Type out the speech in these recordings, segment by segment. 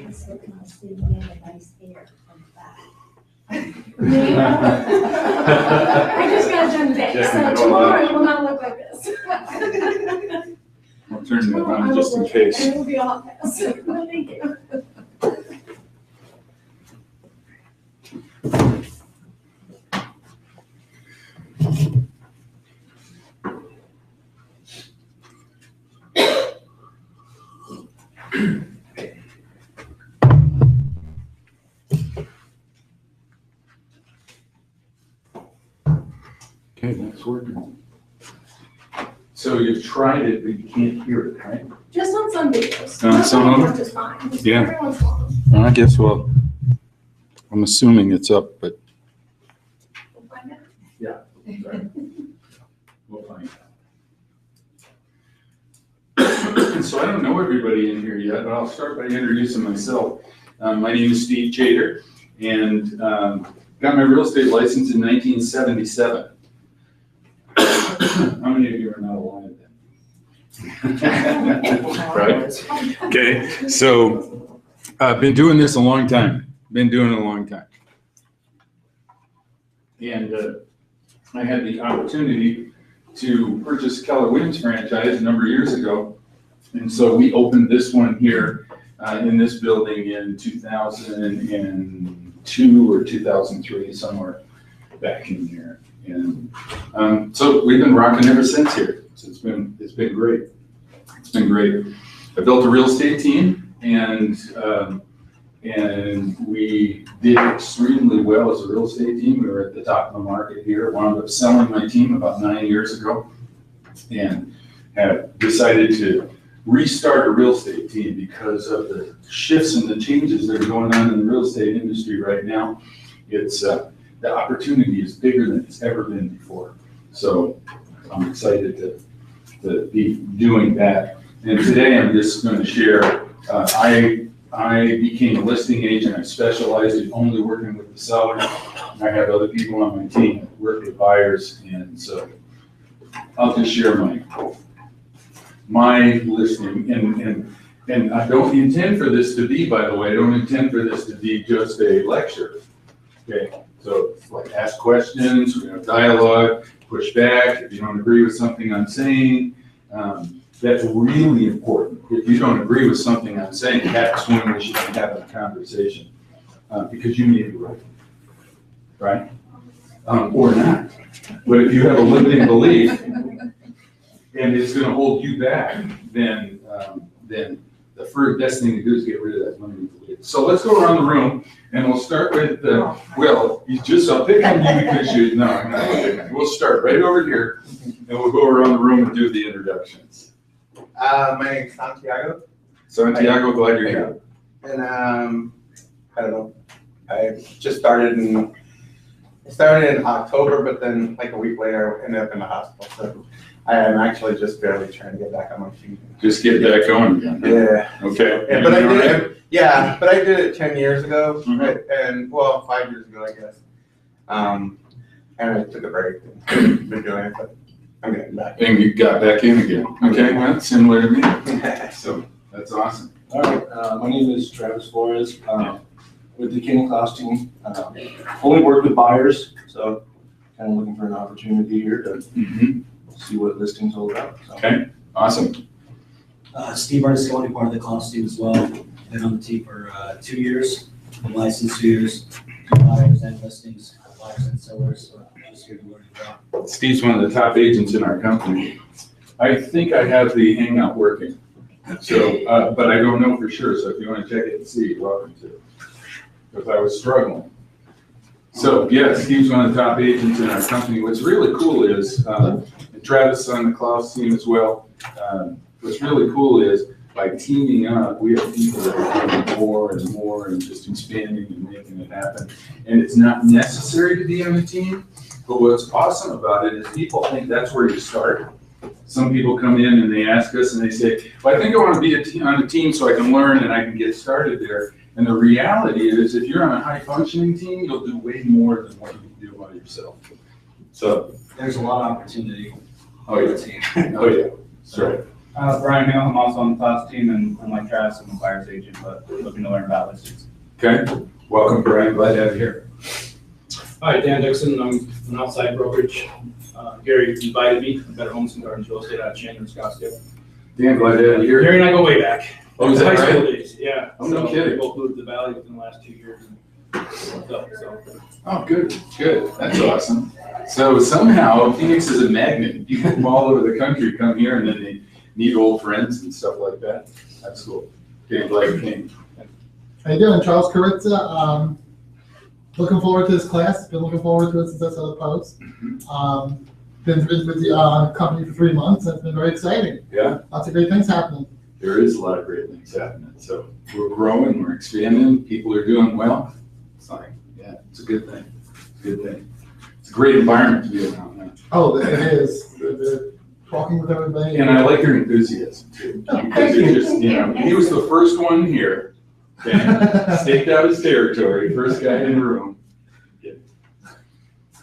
It's looking like sitting in a nice air from the back. I just got done today, so tomorrow it will not look like this. I'll turn that on just in case. And it will be all this. Thank you. Okay, that's working. So you've tried it, but you can't hear it, right? Just on some videos. On some of them? Just fine. Just Yeah. every once in a while. I guess, well, I'm assuming it's up, but. We'll find out. Yeah. We'll find out. So I don't know everybody in here yet, but I'll start by introducing myself. My name is Steve Chater, and got my real estate license in 1977. How many of you are not alive then? Right? Okay, so I've been doing this a long time. Been doing it a long time. And I had the opportunity to purchase Keller Williams franchise a number of years ago. And so we opened this one here in this building in 2002 or 2003, somewhere back in here. And so we've been rocking ever since here. So it's been great. It's been great. I built a real estate team, and we did extremely well as a real estate team. We were at the top of the market here. Wound up selling my team about 9 years ago, and have decided to restart a real estate team because of the shifts and the changes that are going on in the real estate industry right now. It's the opportunity is bigger than it's ever been before. So I'm excited to be doing that. And today I'm just going to share, I became a listing agent. I specialized in only working with the seller. I have other people on my team that work with buyers. And so I'll just share my listing. And I don't intend for this to be, by the way, I don't intend for this to be just a lecture. Okay, so like ask questions, we're gonna have dialogue, push back if you don't agree with something I'm saying. That's really important. If you don't agree with something I'm saying, that's when we should be having a conversation, because you may be right? Or not. But if you have a limiting belief and it's gonna hold you back, then the first best thing to do is get rid of that limiting belief. So let's go around the room, and we'll start with, I'll pick on you because we'll start right over here, and we'll go around the room and do the introductions. My name is Santiago. Santiago, glad you're here. And I don't know, I just started in October, but then like a week later I ended up in the hospital. So I am actually just barely trying to get back on my feet. Just get back going again. Yeah. Okay. Yeah, but I did it 10 years ago, and well, 5 years ago, I guess. And I took a break and been doing it, but I'm getting back. And you got back in again. Okay, well, that's similar to me. So that's awesome. All right, my name is Travis Flores, with the King & Klaus team. Only work with buyers, so kind of looking for an opportunity here to see what listing's all about. So. Okay, awesome. Steve Artisconi, part of the Klaus team as well. Been on the team for 2 years, I'm licensed 2 years, do buyers and listings, buyers and sellers, so I'm just here to learn about. Steve's one of the top agents in our company. I think I have the Hangout working, so, but I don't know for sure, so if you want to check it and see, you're welcome to, because I was struggling. So, yeah, Steve's one of the top agents in our company. What's really cool is, and Travis on the Klaus team as well, what's really cool is by teaming up, we have people that are doing more and more and just expanding and making it happen. And it's not necessary to be on a team, but what's awesome about it is people think that's where you start. Some people come in and they ask us and they say, well, I think I want to be on a team so I can learn and I can get started there. And the reality is if you're on a high functioning team, you'll do way more than what you can do by yourself. So There's a lot of opportunity oh on yeah, the team. oh yeah, that's right. Brian Hill, I'm also on the class team, and unlike Travis, I'm a buyer's agent, but looking to learn about listings. Okay, welcome, Brian, glad to have you here. Hi, Dan Dixon, I'm an outside brokerage. Gary invited me, Better Homes and Gardens Real Estate out of Chandler, Scottsdale. Dan, glad to have you here. Gary and I go way back. Oh, is that High school right? days, yeah. Oh, no So kidding. We both moved to the valley within the last 2 years. So, Oh, good, good, that's awesome. So somehow Phoenix is a magnet, people from all over the country come here and then they meet old friends and stuff like that. That's cool. Okay, glad you came. How you doing? Charles Karitza. Looking forward to this class. Been looking forward to it since I saw the post. Been with the company for 3 months. It's been very exciting. Yeah, Lots of great things happening. there is a lot of great things happening. So we're growing, we're expanding, people are doing well. It's like, yeah, it's a good thing, it's a good thing. It's a great environment to be around now. Oh, it is. They're talking with everybody. And I like your enthusiasm too, because it just, you know, he was the first one here, okay? Staked out his territory, first guy in the room.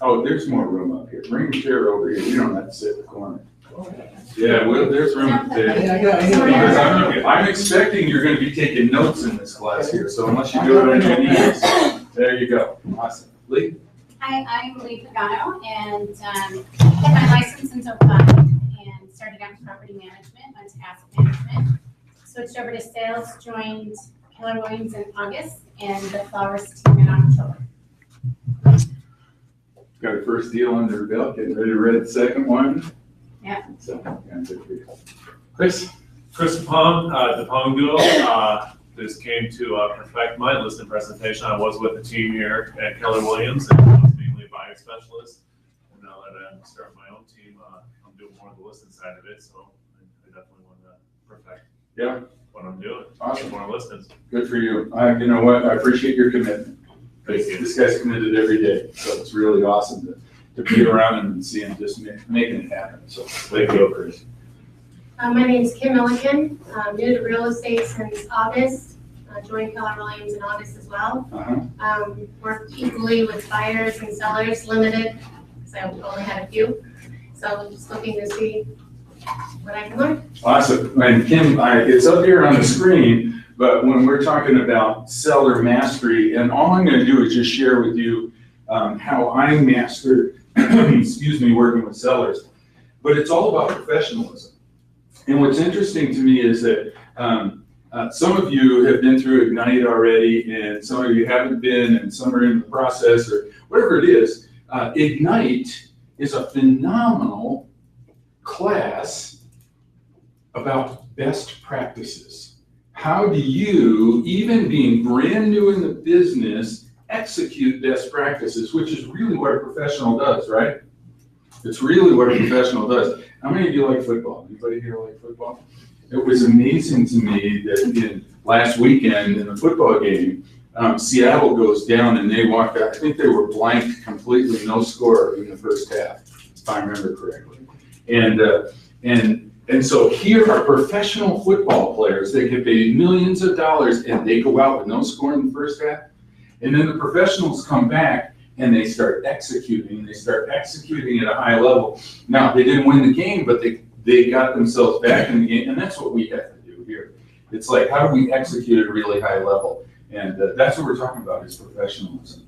Oh, there's more room up here. Bring a chair over here. You don't have to sit in the corner. Yeah, well, there's room up there. Because I'm expecting you're gonna be taking notes in this class here, so unless you do it on your knees, there you go. Awesome. Lee? Hi, I'm Lee Pagano, and got my license in 2005 and started out in property management, went to asset management, switched over to sales, joined Keller Williams in August, and the flowers team in October. Got a first deal under the belt, getting ready to read the second one. Yeah. So, yeah, good for you. Chris? Chris DePong, DePong Duo, just came to perfect my listing presentation. I was with the team here at Keller Williams, and I was mainly a buyer specialist. And now that I'm starting my own team, I'm doing more of the listing side of it, so I definitely want to perfect what I'm doing. Awesome. Get more listings. Good for you. You know what? I appreciate your commitment. Thank you. This guy's committed every day, so it's really awesome to be around him and see him just making it happen. So thank you, Chris. My name is Kim Milliken. I'm new to real estate since August. Joined Keller Williams in August as well. Worked equally with buyers and sellers, limited, because I only had a few. So I'm just looking to see what I can learn. Awesome. And Kim, it's up here on the screen, but when we're talking about seller mastery, and all I'm going to do is just share with you how I mastered, excuse me, working with sellers. But it's all about professionalism. And what's interesting to me is that some of you have been through Ignite already, and some of you haven't been, and some are in the process, or whatever it is. Ignite is a phenomenal class about best practices. How do you, even being brand new in the business, execute best practices, which is really what a professional does, right? It's really what a professional does. How many of you like football? Anybody here like football? It was amazing to me that last weekend in the football game, Seattle goes down and they walked out. I think they were blanked completely, no score in the first half, if I remember correctly. And so here are professional football players that get paid millions of dollars and they go out with no score in the first half. And then the professionals come back and they start executing at a high level. Now, they didn't win the game, but they got themselves back in the game, and that's what we have to do here. It's like, how do we execute at a really high level? And that's what we're talking about, is professionalism.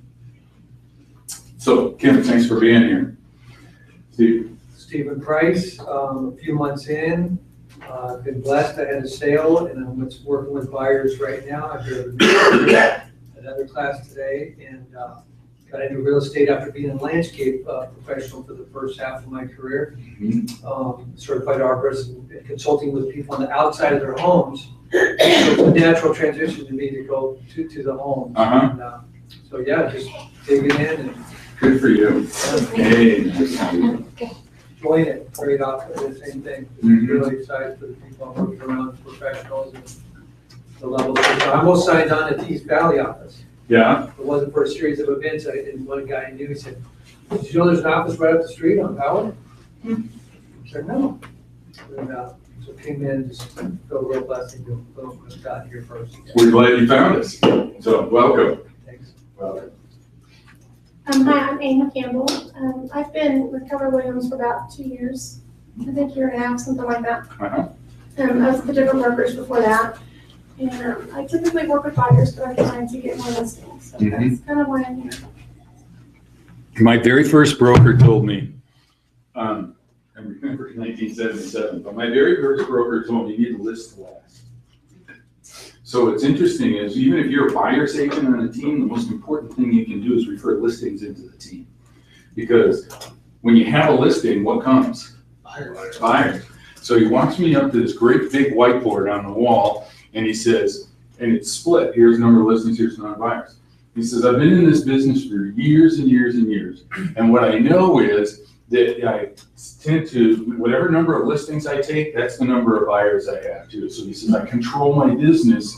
So, Kim, thanks for being here. Steve? Stephen Price, a few months in, been blessed. I had a sale, and I'm working with buyers right now. I've got another class today, and got into real estate after being a landscape professional for the first half of my career. Certified arborist and consulting with people on the outside of their homes. So it's a natural transition to me to go to the homes. And, so yeah, just digging in. And, good for you. Hey, nice to meet you. Enjoying it very often, the same thing. Really excited for the people I'm working around, professionals and the levels. I almost signed on at the East Valley office. Yeah. It wasn't for a series of events. And one guy I knew, he said, "Did you know there's an office right up the street on Howard?" I said, "No." And, so came in, just felt real blessing to have gotten here first. We're glad you found us. So welcome. Thanks. Welcome. Hi, I'm Amy Campbell. I've been with Keller Williams for about 2 years, I think 1.5 years, something like that. I was with different brokers before that. And I typically work with buyers, but I'm trying to get more listings. So that's kind of why I'm here. My very first broker told me, I remember 1977, but my very first broker told me you need to list last. So what's interesting is even if you're a buyer's agent on a team, the most important thing you can do is refer listings into the team. Because when you have a listing, what comes? Buyers. So he walks me up to this great big whiteboard on the wall and he says, and it's split, here's number of listings, here's number of buyers. He says, I've been in this business for years and years and years. And what I know is that I tend to, whatever number of listings I take, that's the number of buyers I have too. So he says, I control my business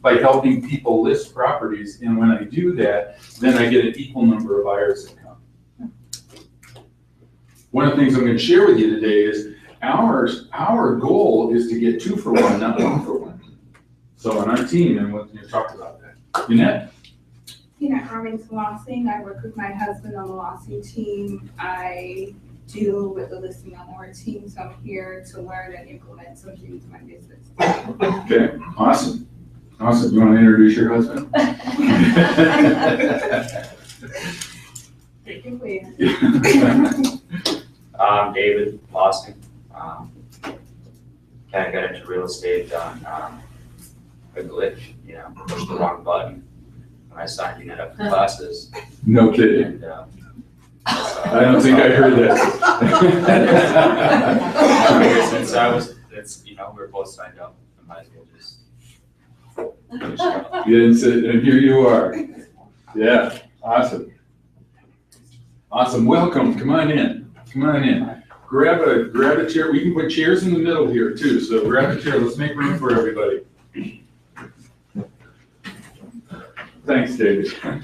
by helping people list properties. And when I do that, then I get an equal number of buyers that come. One of the things I'm going to share with you today is our goal is to get 2 for 1, not 1 for 1. So on our team, and we'll talk about that. Jeanette? Armington Lossing. I work with my husband on the Lossing team. I deal with the listing on our team, so I'm here to learn and implement some things in my business. Okay, awesome. Awesome. You want to introduce your husband? Take it away. David Lossing. Kind of got into real estate on a glitch, pushed the wrong button when I signed Unit up for classes. No kidding. And, I don't think I heard that. Since we were both signed up, I might as well just finish it up. You didn't sit, and here you are. Yeah, awesome. Awesome. Welcome. Come on in. Come on in. Grab a chair. We can put chairs in the middle here too. So grab a chair. Let's make room for everybody. Thanks, David. I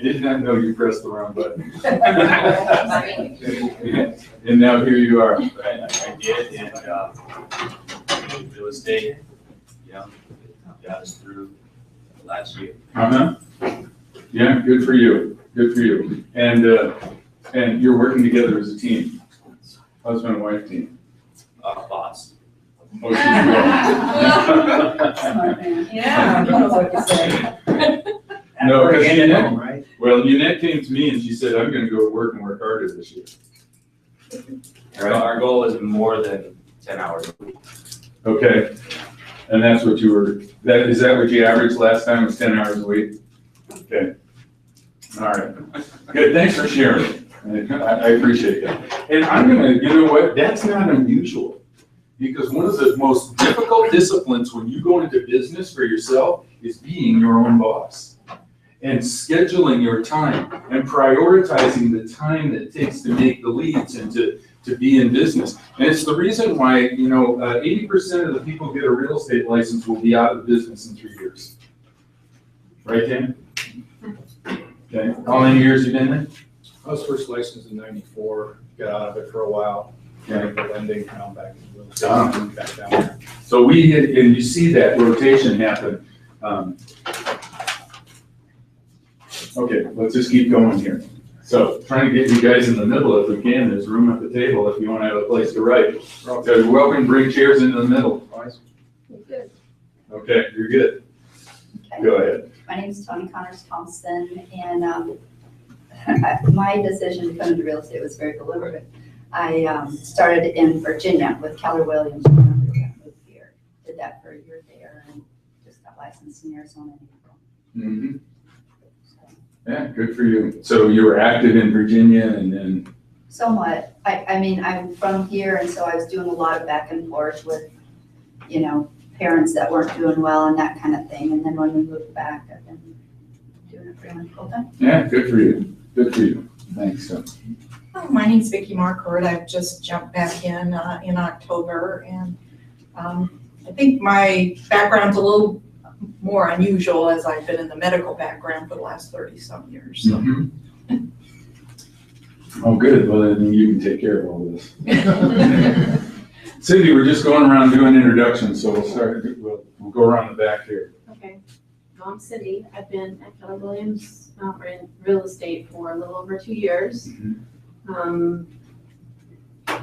did not know you pressed the wrong button. And now here you are. I did, and real estate, got us through last year. Yeah, good for you. Good for you. And you're working together as a team, husband and wife team. Boss. Oh, she's Yeah, knows what to say. No, because Jeanette came to me and she said, I'm gonna go to work and work harder this year. Our goal is more than 10 hours a week. Okay, and that's what you were, is that what you averaged last time, was 10 hours a week? Okay, all right, good, thanks for sharing. I appreciate that. And I'm gonna, you know what, that's not unusual. Because one of the most difficult disciplines when you go into business for yourself is being your own boss. And scheduling your time and prioritizing the time that it takes to make the leads and to be in business. And it's the reason why, 80% of the people who get a real estate license will be out of business in 3 years. Right, Dan? Okay, how many years you been in? I was first licensed in '94, got out of it for a while. Okay. The lending, now I'm back in real estate, back down there. So and you see that rotation happen. Okay, let's just keep going here. So trying to get you guys in the middle if we can. There's room at the table if you want to have a place to write. So you're welcome to bring chairs into the middle. Good. Okay, you're good. Okay. Go ahead. My name is Toni Connors Thompson, and my decision to come into real estate was very deliberate. I started in Virginia with Keller Williams when I moved here. Did that for a year there and just got licensed in Arizona in April. Mm-hmm. Yeah, good for you. So you were active in Virginia and then? Somewhat. I mean, I'm from here, and so I was doing a lot of back and forth with, parents that weren't doing well and that kind of thing. And then when we moved back, I've been doing it pretty much full time. Yeah, good for you. Good for you. Thanks. Oh, my name's Vicki Marquardt. I've just jumped back in October, and I think my background's a little more unusual as I've been in the medical background for the last 30-some years. So. Mm-hmm. Oh, good. Well, then you can take care of all this. Cindy, we're just going around doing introductions, so we'll start. We'll go around the back here. Okay. I'm Cindy. I've been at Keller Williams in real estate for a little over 2 years. Mm-hmm.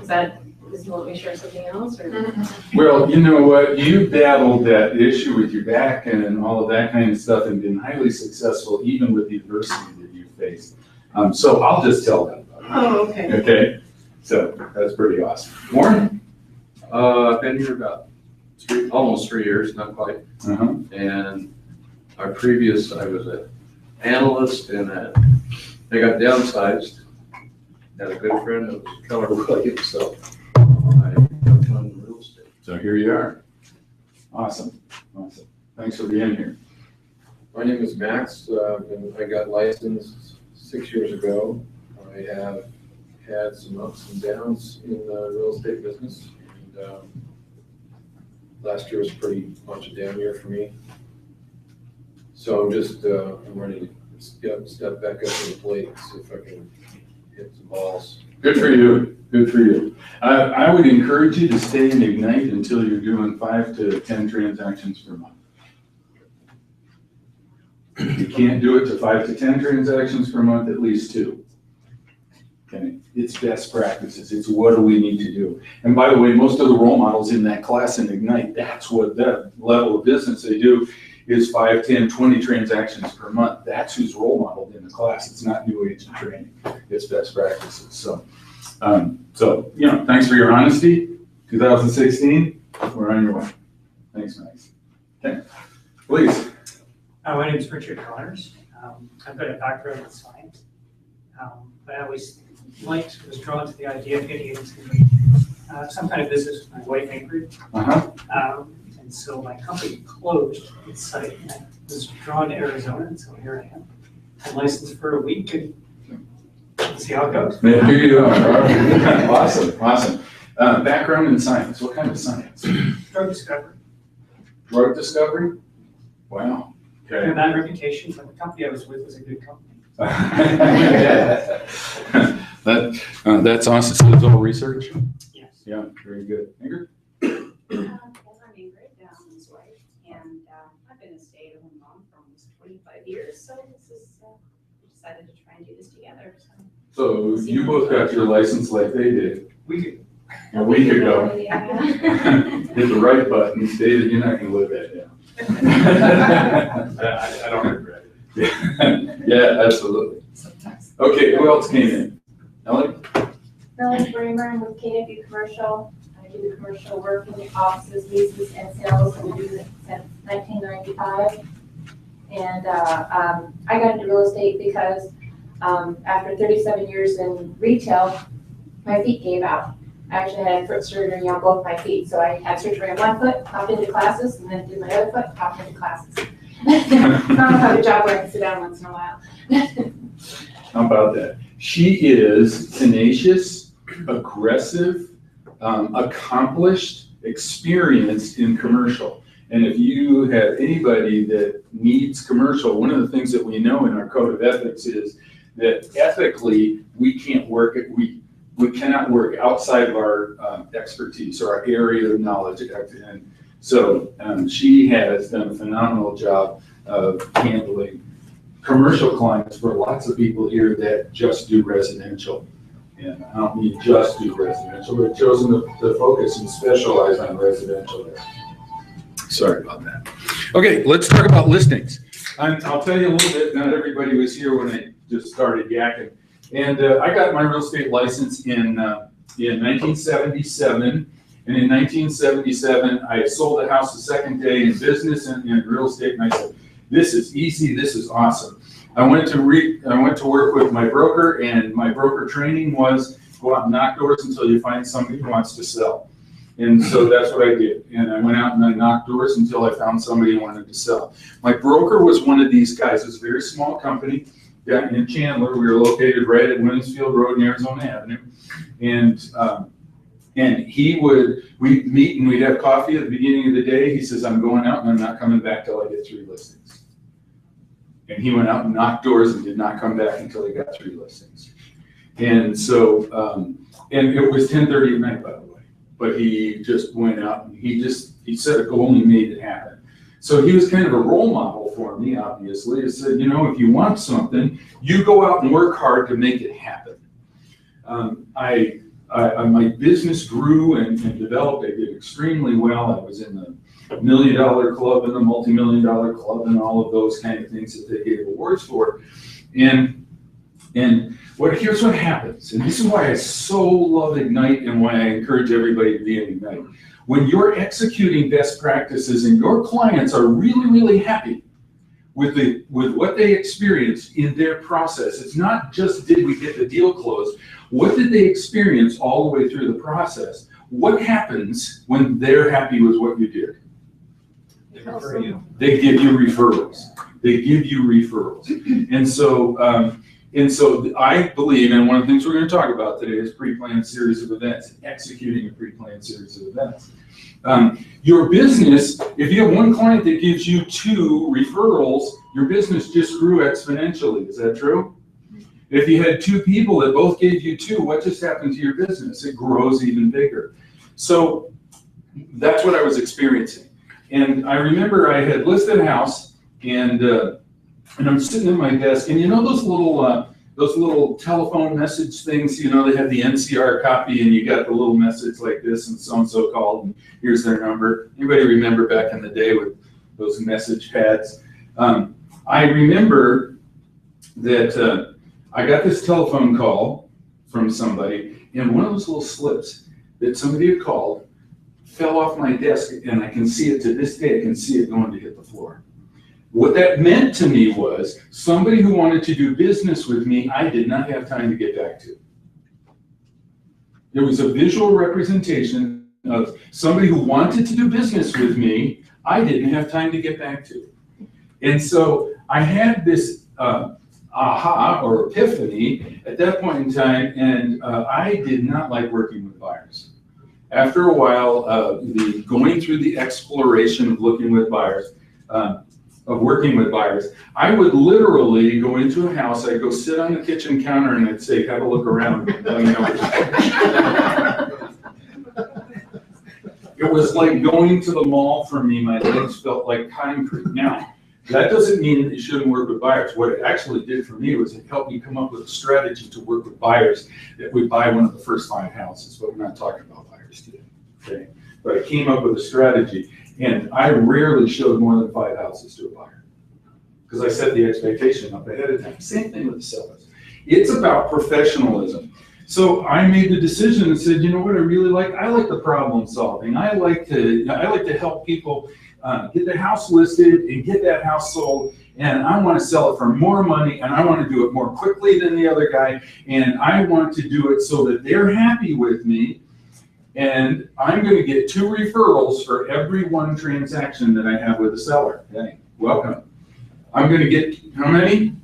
Is that Does he want me to share something else or? Well, you know what, you battled that issue with your back and all of that kind of stuff and been highly successful even with the adversity that you faced. So I'll just tell them. Oh, okay. Okay, so that's pretty awesome. Warren? I've been here about almost 3 years, not quite. Uh-huh. And I was an analyst and they got downsized. Had a good friend that was Keller Williams, so I jumped on real estate. So here you are. Awesome, awesome. Thanks for being here. My name is Max. I got licensed 6 years ago. I have had some ups and downs in the real estate business. And last year was pretty much a down year for me. So I'm just, I'm ready to step back up to the plate and see if I can hit some balls. Good for you, good for you. I would encourage you to stay in Ignite until you're doing 5 to 10 transactions per month. If you can't do it to 5 to 10 transactions per month, at least 2. Okay, it's best practices. It's what do we need to do. And by the way, most of the role models in that class in Ignite, that's what that level of business they do is 5, 10, 20 transactions per month. That's who's role modeled in the class. It's not new agent training. It's best practices. So, you know, thanks for your honesty. 2016, we're on your way. Thanks, Max. Okay, please. My name is Richard Connors. I've got a background in science, but I always was drawn to the idea of getting into some kind of business with my wife, Ingrid. And so my company closed its site, and I was drawn to Arizona, and so here I am. I'm licensed for a week, and let's see how it goes. Yeah, here you are. Awesome, awesome. Background in science. What kind of science? Drug discovery. Drug discovery? Wow. I have a bad reputation, but the company I was with was a good company. That's awesome. So it's all research? Yes. Yeah, very good. Ingrid? I'm Ingrid, Alan's wife, and I've been a stay-at-home mom for almost 25 years, so this is, we decided to try and do this together. So you both got your license like they did. A week ago. Yeah. Hit the right button, stated you're not gonna live that down. I don't regret it. Yeah, absolutely. Okay, who else came in? Ellen? Melanie Bramer, I'm with KW Commercial. I do the commercial work in the offices, leases, and sales, and we do it since 1995. And I got into real estate because after 37 years in retail, my feet gave out. I actually had foot surgery on both my feet, so I had surgery on one foot, hopped into classes, and then did my other foot, hopped into classes. I don't have a job where I can sit down once in a while. How about that? She is tenacious, aggressive, accomplished, experienced in commercial. And if you have anybody that needs commercial, one of the things that we know in our code of ethics is that ethically we can't work at, we cannot work outside of our expertise or our area of knowledge. And so she has done a phenomenal job of handling commercial clients for lots of people here that just do residential. And I don't mean just do residential, but chosen to focus and specialize on residential. Sorry about that. Okay, let's talk about listings. I'll tell you a little bit, not everybody was here when I just started yakking. And I got my real estate license in 1977. And in 1977, I sold a house the second day in business and in real estate. And I said, this is easy, this is awesome. I went to work with my broker, and my broker training was go out and knock doors until you find somebody who wants to sell. And so that's what I did. And I went out and I knocked doors until I found somebody who wanted to sell. My broker was one of these guys. It was a very small company. Yeah, in Chandler. We were located right at Winsfield Road and Arizona Avenue. And we'd meet and we'd have coffee at the beginning of the day. He says, I'm going out and I'm not coming back till I get 3 listings. And he went out and knocked doors and did not come back until he got 3 listings. And so, and it was 10:30 at night, by the way. But he just went out and he set a goal and he made it happen. So he was kind of a role model for me, obviously. He said, you know, if you want something, you go out and work hard to make it happen. I my business grew and developed. I did extremely well. I was in the $1 million club and the multi-million-dollar club and all of those kind of things that they gave awards for. And here's what happens, and this is why I so love Ignite and why I encourage everybody to be in Ignite. When you're executing best practices and your clients are really, really happy with what they experienced in their process, it's not just did we get the deal closed, what did they experience all the way through the process? What happens when they're happy with what you did? They give you referrals. And so I believe, and one of the things we're going to talk about today is pre-planned series of events, executing a pre-planned series of events. Your business, if you have one client that gives you 2 referrals, your business just grew exponentially. Is that true? If you had 2 people that both gave you 2, what just happened to your business? It grows even bigger. So that's what I was experiencing. And I remember I had listed a house, and I'm sitting at my desk, and you know those little telephone message things, you know, they have the NCR copy, and you got the little message like this, and so-and-so called, and here's their number. Anybody remember back in the day with those message pads? I remember that I got this telephone call from somebody, and one of those little slips that somebody had called fell off my desk, and I can see it to this day. I can see it going to hit the floor. What that meant to me was somebody who wanted to do business with me, I did not have time to get back to. There was a visual representation of somebody who wanted to do business with me, I didn't have time to get back to. And so I had this aha or epiphany at that point in time, and I did not like working with buyers. After a while, going through the exploration of looking with buyers, of working with buyers, I would literally go into a house, I'd go sit on the kitchen counter and I'd say, have a look around. Let me know what you think. It was like going to the mall for me. My legs felt like concrete. Now, that doesn't mean that you shouldn't work with buyers. What it actually did for me was it helped me come up with a strategy to work with buyers that would buy one of the first 5 houses, but we're not talking about buyers today, okay? But I came up with a strategy, and I rarely showed more than 5 houses to a buyer because I set the expectation up ahead of time. Same thing with the sellers. It's about professionalism. So I made the decision and said, you know what I really like? I like the problem solving. I like to help people get their house listed and get that house sold, and I want to sell it for more money, and I want to do it more quickly than the other guy, and I want to do it so that they're happy with me, and I'm going to get 2 referrals for every 1 transaction that I have with a seller. Okay, welcome. I'm going to get how many?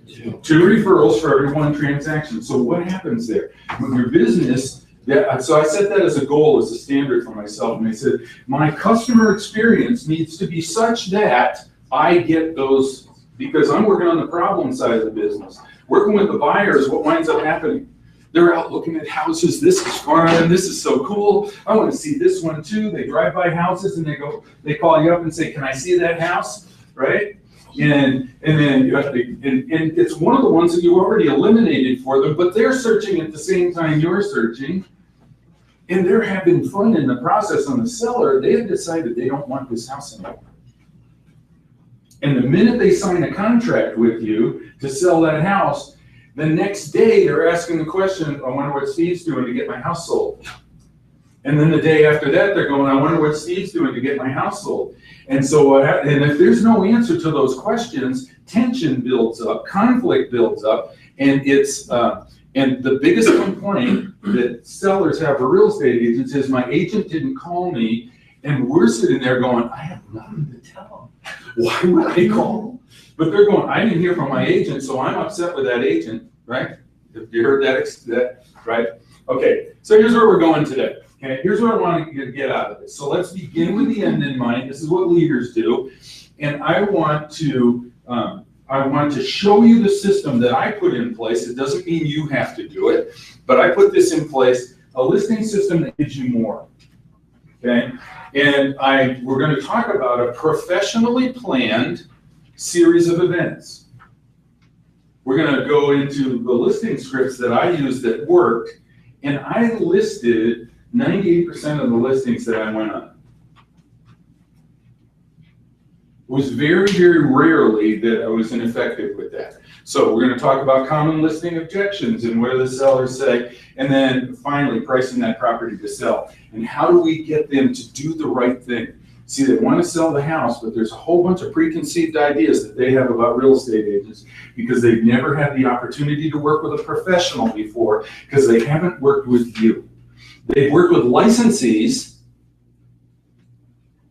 2 referrals for every 1 transaction. So what happens there? With your business, so I set that as a goal, as a standard for myself, and I said, my customer experience needs to be such that I get those, because I'm working on the problem side of the business. Working with the buyers, what winds up happening? They're out looking at houses. This is fun. This is so cool. I want to see this one too. They drive by houses and they call you up and say, can I see that house? Right? And it's one of the ones that you already eliminated for them, but they're searching at the same time you're searching, and they're having fun in the process. On the seller, they have decided they don't want this house anymore. And the minute they sign a contract with you to sell that house, the next day they're asking the question, I wonder what Steve's doing to get my house sold. And then the day after that, they're going, I wonder what Steve's doing to get my house sold. And so, and if there's no answer to those questions, tension builds up, conflict builds up, and it's, and the biggest complaint that sellers have for real estate agents is my agent didn't call me, and we're sitting there going, I have nothing to tell them. Why would I call? But they're going, I didn't hear from my agent, so I'm upset with that agent, right? You heard that, right? Okay, so here's where we're going today. Okay, here's what I want to get out of this. So let's begin with the end in mind. This is what leaders do, and I want to show you the system that I put in place. It doesn't mean you have to do it, but I put this in place, a listing system that gives you more. Okay, and we're going to talk about a professionally planned series of events. We're going to go into the listing scripts that I used that worked, And I listed 98% of the listings that I went on. It was very, very rarely that I was ineffective with that. So we're gonna talk about common listing objections and what do the sellers say, and then finally pricing that property to sell. And how do we get them to do the right thing? See, they wanna sell the house, but there's a whole bunch of preconceived ideas that they have about real estate agents because they've never had the opportunity to work with a professional before because they haven't worked with you. They've worked with licensees.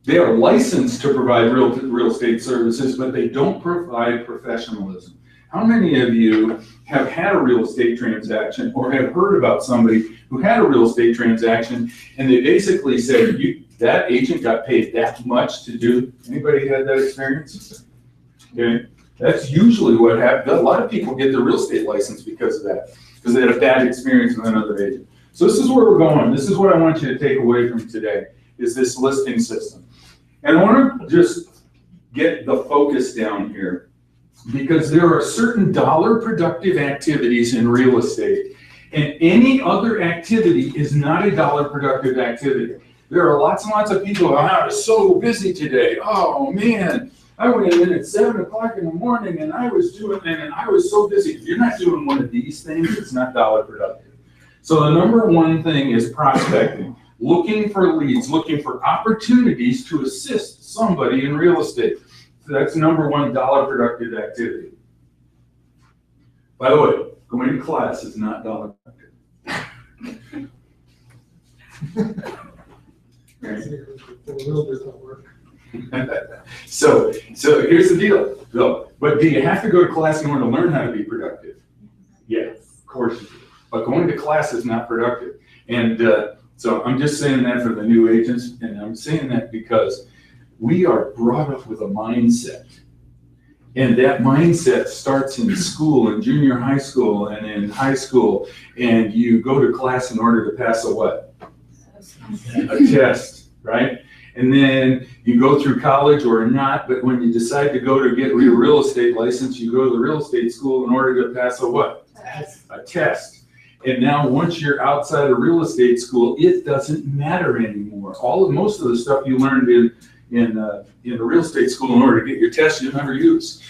They are licensed to provide real estate services, but they don't provide professionalism. How many of you have had a real estate transaction or have heard about somebody who had a real estate transaction and they basically said, that agent got paid that much to do? Anybody had that experience? Okay, that's usually what happens. A lot of people get their real estate license because of that, because they had a bad experience with another agent. So this is where we're going. This is what I want you to take away from today, is this listing system. And I want to just get the focus down here because there are certain dollar productive activities in real estate, and any other activity is not a dollar productive activity. There are lots and lots of people, I was so busy today. Oh man, I went in at 7 o'clock in the morning and I was so busy. If you're not doing one of these things, it's not dollar productive. So the number one thing is prospecting. Looking for leads, looking for opportunities to assist somebody in real estate. So that's number one dollar productive activity. By the way, going to class is not dollar productive. So here's the deal, though. But do you have to go to class in order to learn how to be productive? Yeah, of course you do. But going to class is not productive. And so I'm just saying that for the new agents, and I'm saying that because we are brought up with a mindset. And that mindset starts in school, in junior high school, and in high school, and you go to class in order to pass a what? A test, right? And then you go through college or not, but when you decide to go to get your real estate license, you go to the real estate school in order to pass a what? A test. And now once you're outside of real estate school, it doesn't matter anymore. Most of the stuff you learned in the real estate school in order to get your test, you never use.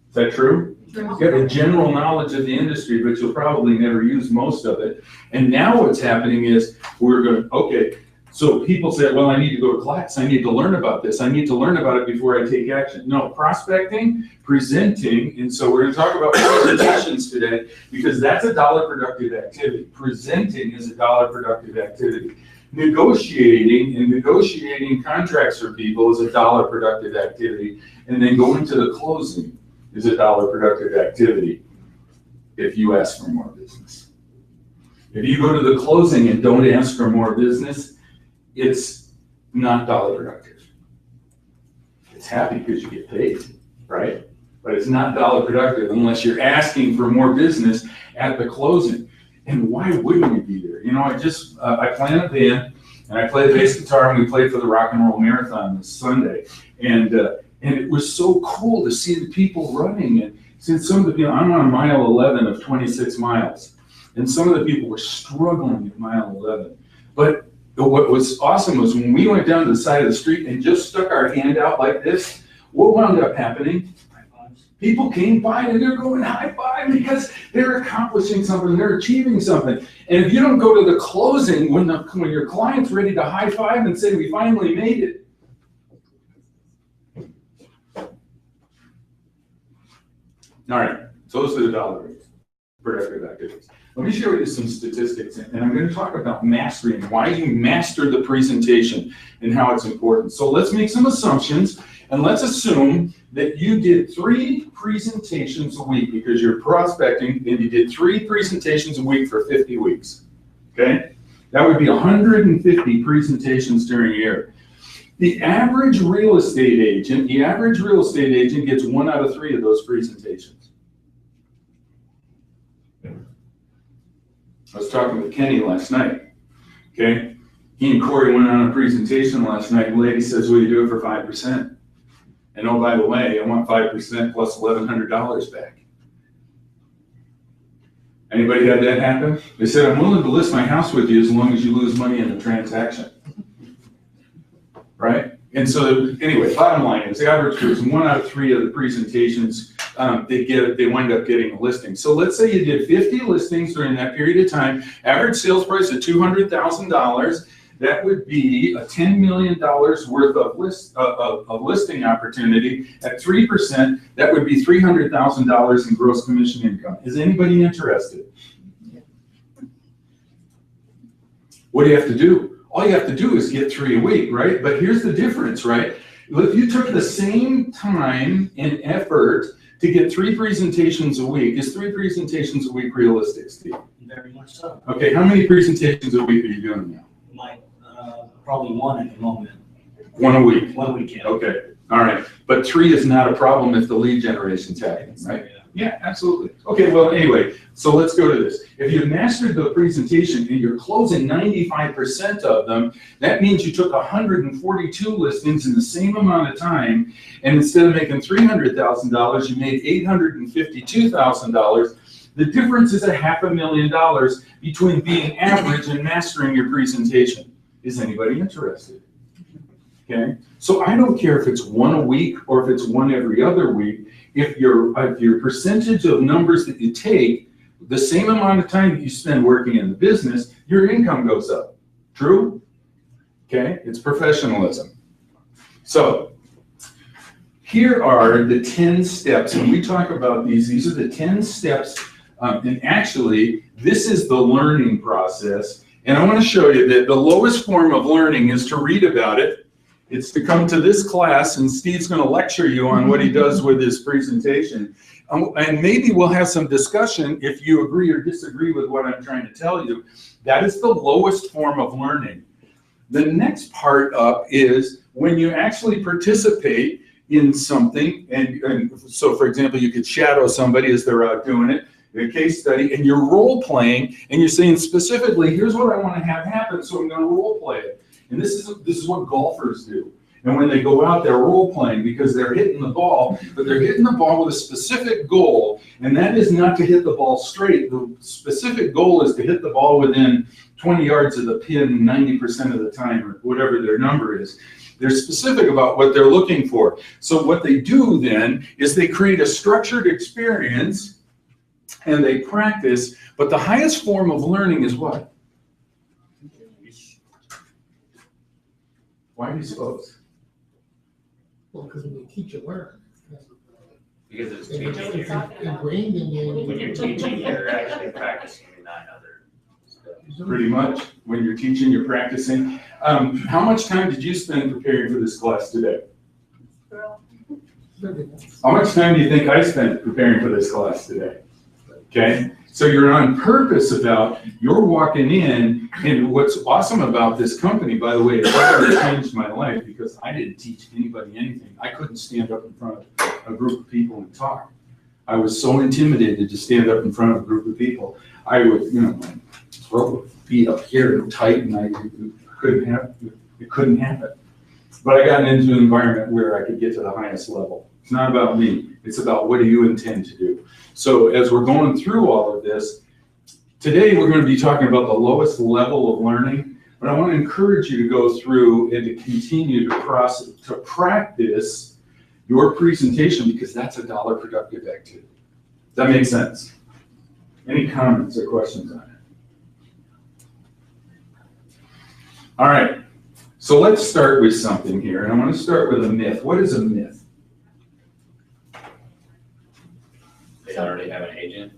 Is that true? You have a general knowledge of the industry, but you'll probably never use most of it. And now what's happening is okay, so people say, well, I need to go to class. I need to learn about this. I need to learn about it before I take action. No, prospecting, presenting, and so we're going to talk about presentations today because that's a dollar productive activity. Presenting is a dollar productive activity. Negotiating contracts for people is a dollar productive activity. And then going to the closing is a dollar productive activity if you ask for more business. If you go to the closing and don't ask for more business, it's not dollar productive. It's happy because you get paid, right? But it's not dollar productive unless you're asking for more business at the closing. And why wouldn't you be there? You know, I play in a band and I play the bass guitar, and we played for the Rock and Roll Marathon this Sunday. And it was so cool to see the people running. And since some of the people, I'm on mile 11 of 26 miles. And some of the people were struggling at mile 11. But what was awesome was when we went down to the side of the street and just stuck our hand out like this, what wound up happening? People came by and they're going high five because they're accomplishing something, they're achieving something. And if you don't go to the closing when your client's ready to high five and say, we finally made it. All right, so those are the dollar productive activities. Let me share with you some statistics, and I'm going to talk about mastery and why you master the presentation and how it's important. So let's make some assumptions, and let's assume that you did 3 presentations a week because you're prospecting, and you did 3 presentations a week for 50 weeks, okay? That would be 150 presentations during a year. The average real estate agent gets 1 out of 3 of those presentations. I was talking with Kenny last night, okay? He and Corey went on a presentation last night. The lady says, will you do it for 5%? And oh, by the way, I want 5% plus $1,100 back. Anybody had that happen? They said, I'm willing to list my house with you as long as you lose money in the transaction. Right? And so anyway, bottom line is the average person, 1 out of 3 of the presentations, they wind up getting a listing. So let's say you did 50 listings during that period of time, average sales price of $200,000. That would be a $10 million worth of listing opportunity. At 3%, that would be $300,000 in gross commission income. Is anybody interested? What do you have to do? All you have to do is get 3 a week, right? But here's the difference, right? If you took the same time and effort to get 3 presentations a week, is 3 presentations a week realistic, Steve? Very much so. Okay, how many presentations a week are you doing now? Probably 1 at the moment. 1 a week? 1 weekend. Okay, all right. But 3 is not a problem if the lead generation's happening, right? Yeah, absolutely. Okay, well, anyway, so let's go to this. If you've mastered the presentation and you're closing 95% of them, that means you took 142 listings in the same amount of time, and instead of making $300,000, you made $852,000. The difference is $500,000 between being average and mastering your presentation. Is anybody interested? Okay, so I don't care if it's 1 a week or if it's 1 every other week. If your percentage of numbers that you take, the same amount of time that you spend working in the business, your income goes up. True? Okay, it's professionalism. So here are the 10 steps, and we talk about these are the 10 steps, and actually, this is the learning process. And I want to show you that the lowest form of learning is to read about it. It's to come to this class, and Steve's going to lecture you on what he does with his presentation. And maybe we'll have some discussion if you agree or disagree with what I'm trying to tell you. That is the lowest form of learning. The next part up is when you actually participate in something, and so for example, you could shadow somebody as they're out doing it, a case study, and you're role playing, and you're saying specifically, here's what I want to have happen, so I'm going to role play it. And this is what golfers do. And when they go out, they're role playing because they're hitting the ball, but they're hitting the ball with a specific goal, and that is not to hit the ball straight. The specific goal is to hit the ball within 20 yards of the pin 90% of the time, or whatever their number is. They're specific about what they're looking for. So what they do then is they create a structured experience and they practice, but the highest form of learning is what? Why do you suppose? Well, because when you teach, you learn. Because it's And teaching, it's ingrained in you. when you're teaching, you're actually practicing and not other stuff. Pretty much. When you're teaching, you're practicing. How much time did you spend preparing for this class today? How much time do you think I spent preparing for this class today? Okay, so you're on purpose about, you're walking in, and what's awesome about this company, by the way, it's really changed my life because I didn't teach anybody anything. I couldn't stand up in front of a group of people and talk. I was so intimidated to stand up in front of a group of people. I would, my throat would be up here and tight, and it couldn't happen. But I got into an environment where I could get to the highest level. It's not about me. It's about what do you intend to do. So as we're going through all of this, today we're going to be talking about the lowest level of learning, but I want to encourage you to go through and to continue to practice your presentation because that's a dollar productive activity. Does that make sense? Any comments or questions on it? All right, so let's start with something here, and I want to start with a myth. What is a myth? They already have an agent.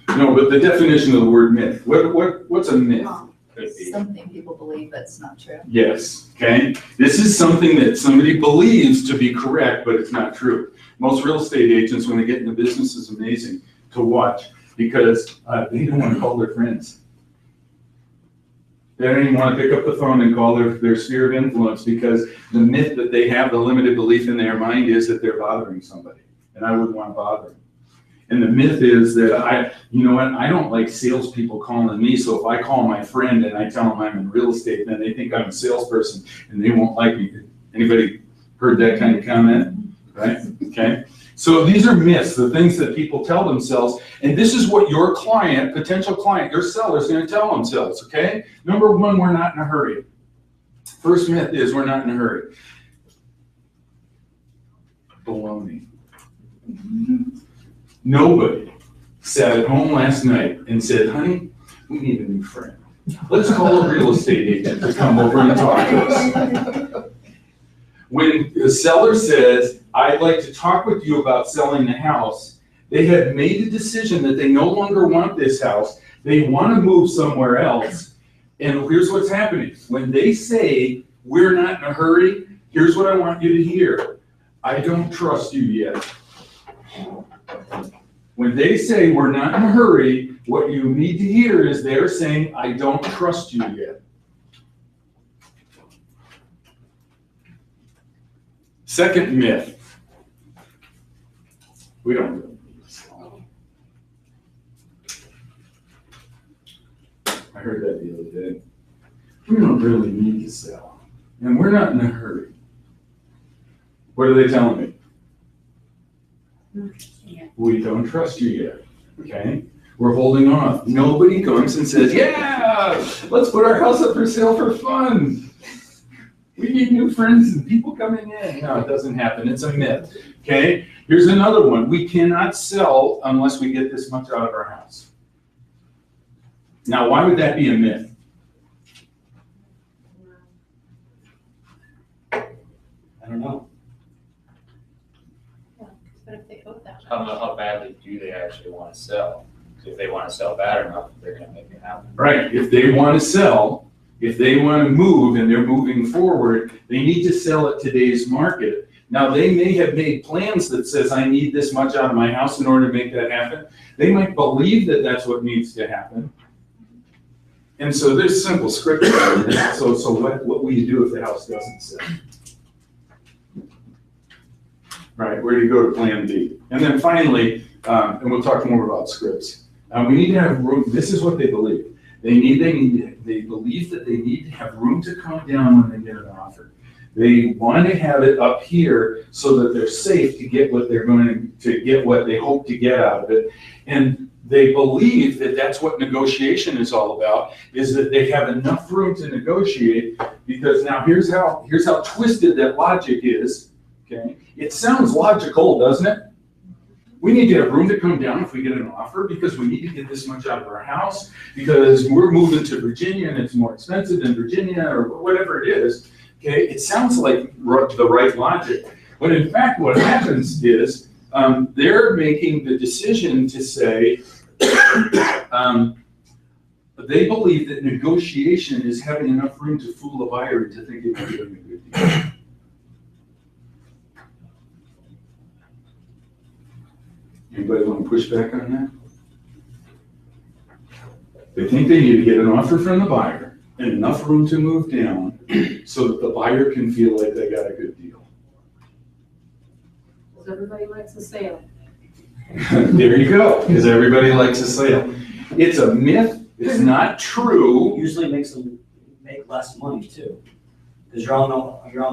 No, but the definition of the word myth. What's a myth? Could be. Something people believe that's not true. Yes, okay? This is something that somebody believes to be correct, but it's not true. Most real estate agents, when they get into business, is amazing to watch because they don't want to call their friends. They don't even want to pick up the phone and call their sphere of influence because the myth that they have, the limited belief in their mind is that they're bothering somebody, and I wouldn't want to bother them. And the myth is that I don't like salespeople calling me, so if I call my friend and I tell them I'm in real estate, then they think I'm a salesperson and they won't like me. Anybody heard that kind of comment? Right? Okay. So these are myths, the things that people tell themselves, and this is what your client, potential client, your seller is going to tell themselves, okay? Number one, we're not in a hurry. First myth is we're not in a hurry. Baloney. Nobody sat at home last night and said, honey, we need a new friend. Let's call a real estate agent to come over and talk to us. When the seller says, I'd like to talk with you about selling the house, they have made a decision that they no longer want this house. They want to move somewhere else. And here's what's happening. When they say, we're not in a hurry, here's what I want you to hear. I don't trust you yet. When they say we're not in a hurry, what you need to hear is they're saying, I don't trust you yet. Second myth. We don't really need to sell. I heard that the other day. We don't really need to sell. And we're not in a hurry. What are they telling me? We don't trust you yet, okay? We're holding off. Nobody comes and says, yeah, let's put our house up for sale for fun. We need new friends and people coming in. No, it doesn't happen. It's a myth, okay? Here's another one. We cannot sell unless we get this much out of our house. Now, why would that be a myth? I don't know. I don't know how badly do they actually want to sell. If they want to sell bad enough, they're going to make it happen. Right. If they want to sell, if they want to move and they're moving forward, they need to sell at today's market. Now, they may have made plans that says, I need this much out of my house in order to make that happen. They might believe that that's what needs to happen. And so there's simple script. So what will you do if the house doesn't sell? Right, where do you go to plan B? And then finally, and we'll talk more about scripts. We need to have room. This is what they believe. They believe that they need to have room to come down when they get an offer. They want to have it up here so that they're safe to get what they're going to get, what they hope to get out of it. And they believe that that's what negotiation is all about, is that they have enough room to negotiate, because now here's how twisted that logic is. Okay, it sounds logical, doesn't it? We need to have room to come down if we get an offer, because we need to get this much out of our house, because we're moving to Virginia and it's more expensive than Virginia, or whatever it is. Okay, it sounds like the right logic. But in fact, what happens is they're making the decision to say, they believe that negotiation is having enough room to fool a buyer into thinking they're doing a good deal. Anybody want to push back on that? They think they need to get an offer from the buyer and enough room to move down so that the buyer can feel like they got a good deal. Because everybody likes a sale. There you go, because everybody likes a sale. It's a myth, it's not true. Usually makes them make less money too. Because you're on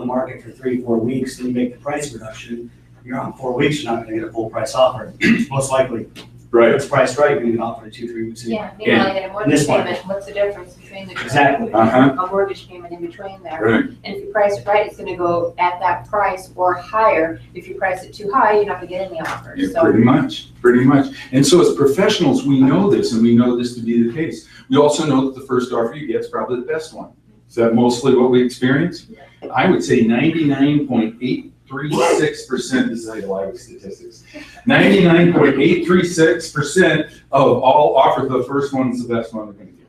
the market for 3-4 weeks, and you make the price reduction. You're on 4 weeks, you're not gonna get a full price offer. Most likely. Right. If it's priced right, you're gonna get offered 2-3 weeks. Yeah, meanwhile, you get a mortgage this market. payment, what's the difference between the two? Exactly. A mortgage payment in between there. Right. And if you price it right, it's gonna go at that price or higher. If you price it too high, you're not gonna get any offers, Yeah, so. pretty much. And so as professionals, we know this, and we know this to be the case. We also know that the first offer you get is probably the best one. Is that mostly what we experience? I would say 99.836%, this is how you like statistics. 99.836% of all offers, the first one is the best one they're gonna get.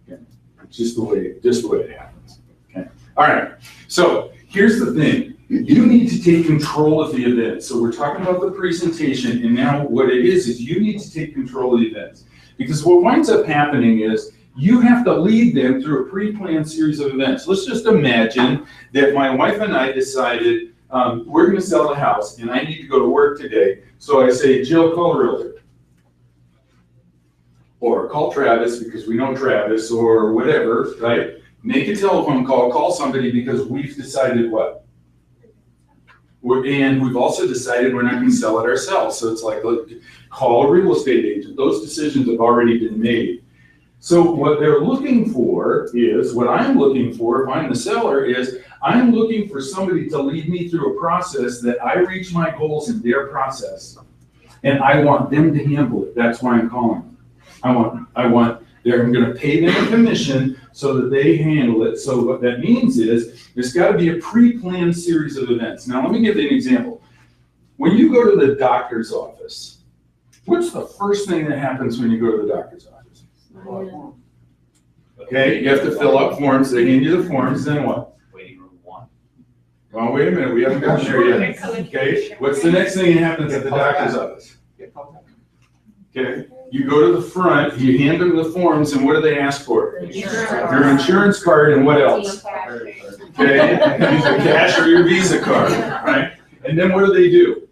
Okay. It's just the way it happens. Okay. All right. So here's the thing. You need to take control of the event. So we're talking about the presentation, and now what it is you need to take control of the events. Because what winds up happening is you have to lead them through a pre-planned series of events. Let's just imagine that my wife and I decided we're going to sell a house and I need to go to work today. So I say, Jill, call a realtor. Or call Travis because we know Travis, or whatever, right? Make a telephone call, call somebody because we've decided what? And we've also decided we're not gonna sell it ourselves. So it's like, look, call a real estate agent. Those decisions have already been made. So what they're looking for is, what I'm looking for, if I'm the seller, is I'm looking for somebody to lead me through a process that I reach my goals in their process. And I want them to handle it. That's why I'm calling. I'm gonna pay them a commission so that they handle it. So what that means is, there's gotta be a pre-planned series of events. Now, let me give you an example. When you go to the doctor's office, what's the first thing that happens when you go to the doctor's office? Okay, you have to fill out forms, they hand you the forms, then what? Waiting room 1. Well, wait a minute, we haven't gotten there yet. Okay, what's the next thing that happens at the doctor's office? Okay, you go to the front, you hand them the forms, and what do they ask for? Your insurance card and what else? Okay, either cash or your Visa card, right? And then what do?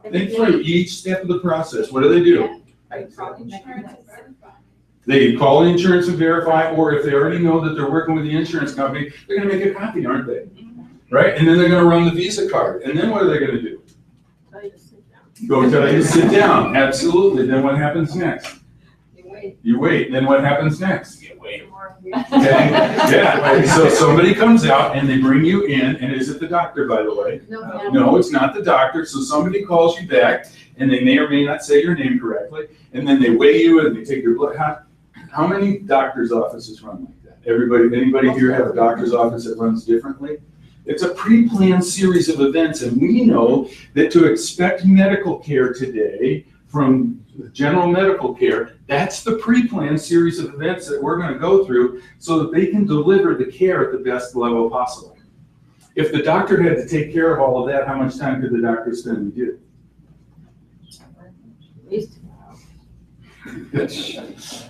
Think through each step of the process. What do? They call the insurance and verify, or if they already know that they're working with the insurance company, they're gonna make a copy, aren't they? Right? And then they're gonna run the Visa card. And then what are they gonna do? Go tell you to sit down. Absolutely. Then what happens next? You wait. Then what happens next? You wait. Okay. Yeah. So somebody comes out and they bring you in, and is it the doctor, by the way? No, it's not the doctor. So somebody calls you back, and they may or may not say your name correctly, and then they weigh you and they take your blood. How many doctor's offices run like that? Anybody here have a doctor's office that runs differently? It's a pre-planned series of events, and we know that to expect medical care today from general medical care, that's the pre-planned series of events that we're going to go through so that they can deliver the care at the best level possible. If the doctor had to take care of all of that, how much time could the doctor spend with you?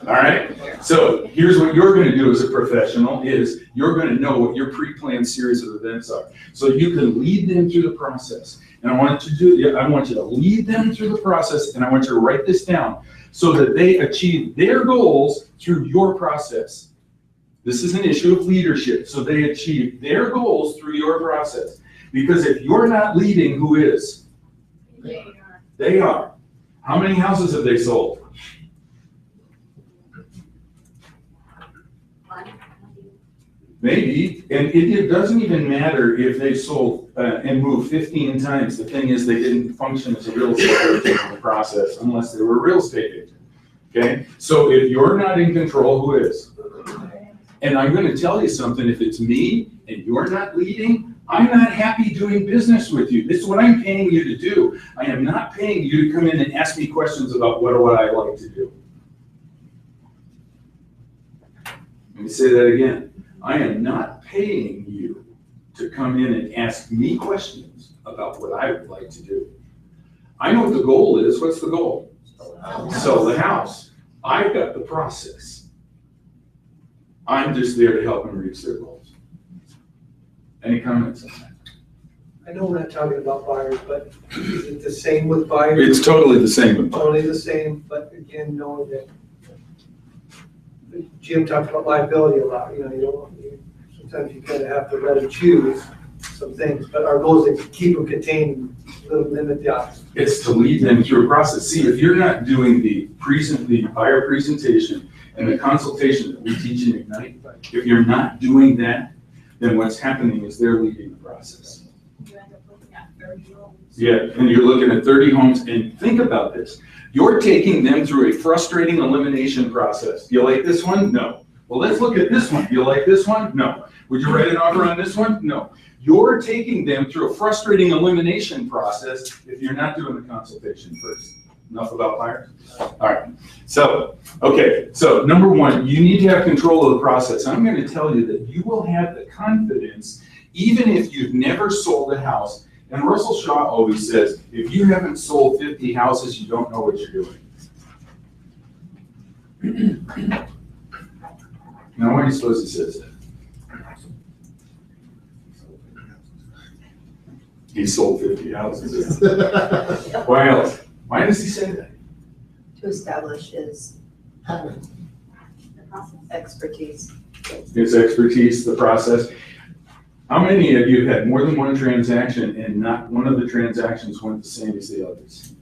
All right, so here's what you're going to do as a professional is you're going to know what your pre-planned series of events are. So you can lead them through the process. And I want you to lead them through the process, and I want you to write this down so that they achieve their goals through your process. This is an issue of leadership. So they achieve their goals through your process. Because if you're not leading, who is? They are. How many houses have they sold? Maybe, and it doesn't even matter if they sold and moved 15 times. The thing is, they didn't function as a real estate agent in the process unless they were a real estate agent. Okay, so if you're not in control, who is? And I'm going to tell you something. If it's me and you're not leading, I'm not happy doing business with you. This is what I'm paying you to do. I am not paying you to come in and ask me questions about what I like to do. Let me say that again. I am not paying you to come in and ask me questions about what I would like to do. I know what the goal is. What's the goal? Sell the house. I've got the process. I'm just there to help them reach their goals. Any comments on that? I know we're not talking about buyers, but is it the same with buyers? It's totally the same with buyers. Totally the same, but again, know that Jim talked about liability a lot, sometimes you kind of have to let them choose some things, but our goal is to keep them contained, limit the options. It's to lead them through a process. See, if you're not doing the buyer presentation and the consultation that we teach in Ignite, if you're not doing that, then what's happening is they're leading the process. You end up looking at 30 homes. Yeah, and you're looking at 30 homes, and think about this. You're taking them through a frustrating elimination process. Do you like this one? No. Well, let's look at this one. Do you like this one? No. Would you write an offer on this one? No. You're taking them through a frustrating elimination process if you're not doing the consultation first. Enough about buyers? All right. So, okay. So number one, you need to have control of the process. I'm going to tell you that you will have the confidence, even if you've never sold a house. And Russell Shaw always says, if you haven't sold 50 houses, you don't know what you're doing. Now, why do you suppose he says that? He sold 50 houses. Why else? Why does he say that? To establish his expertise. His expertise, the process. How many of you had more than one transaction and not one of the transactions went the same as the others?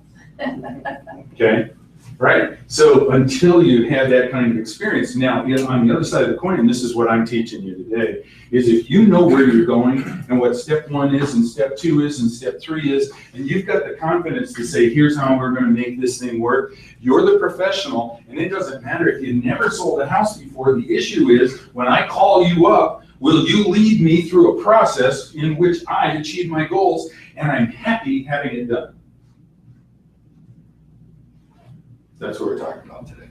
Okay, right? So until you have that kind of experience, now on the other side of the coin, and this is what I'm teaching you today, is if you know where you're going and what step 1 is and step 2 is and step 3 is, and you've got the confidence to say, here's how we're gonna make this thing work, you're the professional, and it doesn't matter if you never sold a house before. The issue is, when I call you up, will you lead me through a process in which I achieve my goals and I'm happy having it done? That's what we're talking about today.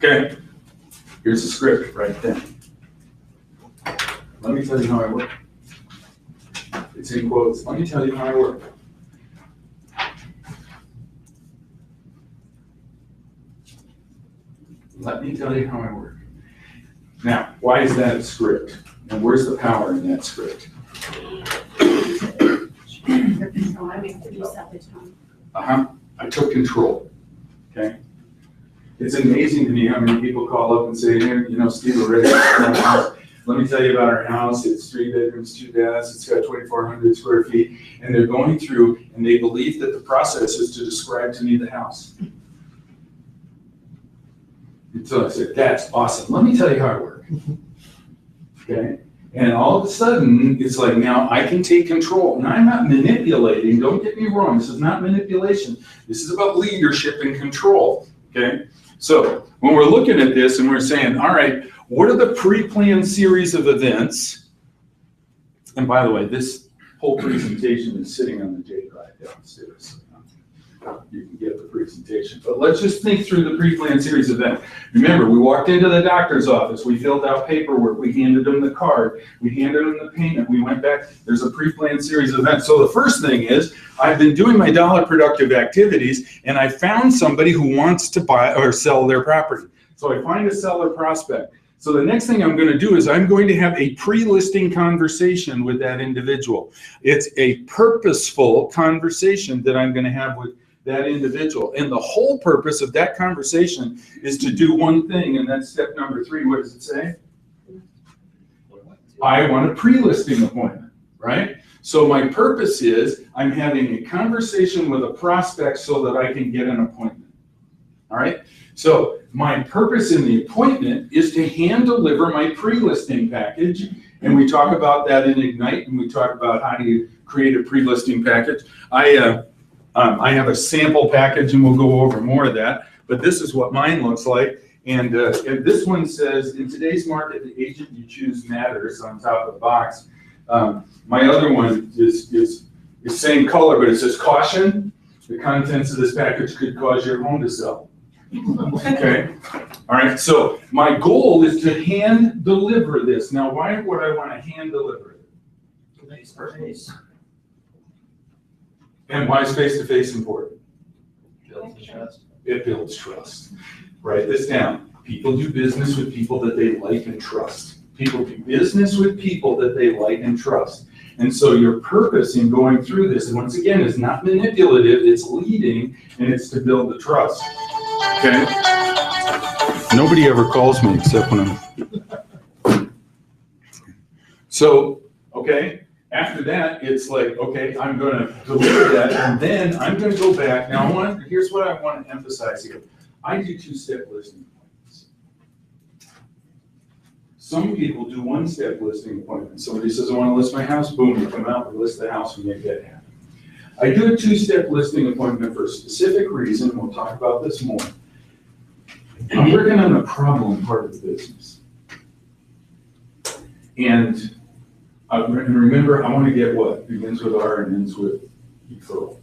Okay, here's the script right there. Let me tell you how I work. It's in quotes. Let me tell you how I work. Let me tell you how I work. Now, why is that a script? And where's the power in that script? I took control. Okay? It's amazing to me how many people call up and say, hey, you know, Steve, we're ready to sell our house. Let me tell you about our house. It's 3 bedrooms, 2 baths. It's got 2,400 square feet. And they're going through and they believe that the process is to describe to me the house. And so I said, that's awesome. Let me tell you how I work. Okay? And all of a sudden, it's like, now I can take control. And I'm not manipulating. Don't get me wrong. This is not manipulation. This is about leadership and control. Okay? So when we're looking at this and we're saying, all right, what are the pre-planned series of events? And by the way, this whole presentation is sitting on the J drive downstairs. You can get the presentation. But let's just think through the pre-planned series of events. Remember, we walked into the doctor's office, we filled out paperwork, we handed them the card, we handed them the payment, we went back, there's a pre-planned series of events. So the first thing is, I've been doing my dollar productive activities and I found somebody who wants to buy or sell their property. So I find a seller prospect. So the next thing I'm going to do is I'm going to have a pre-listing conversation with that individual. It's a purposeful conversation that I'm going to have with that individual. And the whole purpose of that conversation is to do one thing, and that's step number 3. What does it say? I want a pre-listing appointment, right? So my purpose is I'm having a conversation with a prospect so that I can get an appointment, all right? So my purpose in the appointment is to hand deliver my pre-listing package, and we talk about that in Ignite, and we talk about how do you create a pre-listing package. I have a sample package, and we'll go over more of that, but this is what mine looks like. And this one says, in today's market, the agent you choose matters on top of the box. My other one is same color, but it says caution. The contents of this package could cause your home to sell. Okay, all right, so my goal is to hand deliver this. Now, why would I want to hand deliver it? Face-to-face. And why is face-to-face important? Builds trust. It builds trust. Write this down. People do business with people that they like and trust. People do business with people that they like and trust. And so your purpose in going through this, and once again, is not manipulative, it's leading, and it's to build the trust. Okay? Nobody ever calls me except when I'm... So, okay, after that, it's like, okay, I'm going to deliver that, and then I'm going to go back. Now, here's what I want to emphasize here. I do 2-step listing appointments. Some people do 1-step listing appointments. Somebody says, I want to list my house. Boom, you come out, we list the house, and make that happen. I do a 2-step listing appointment for a specific reason, and we'll talk about this more. I'm working on the problem part of the business. And remember, I want to get what? Begins with R and ends with referral.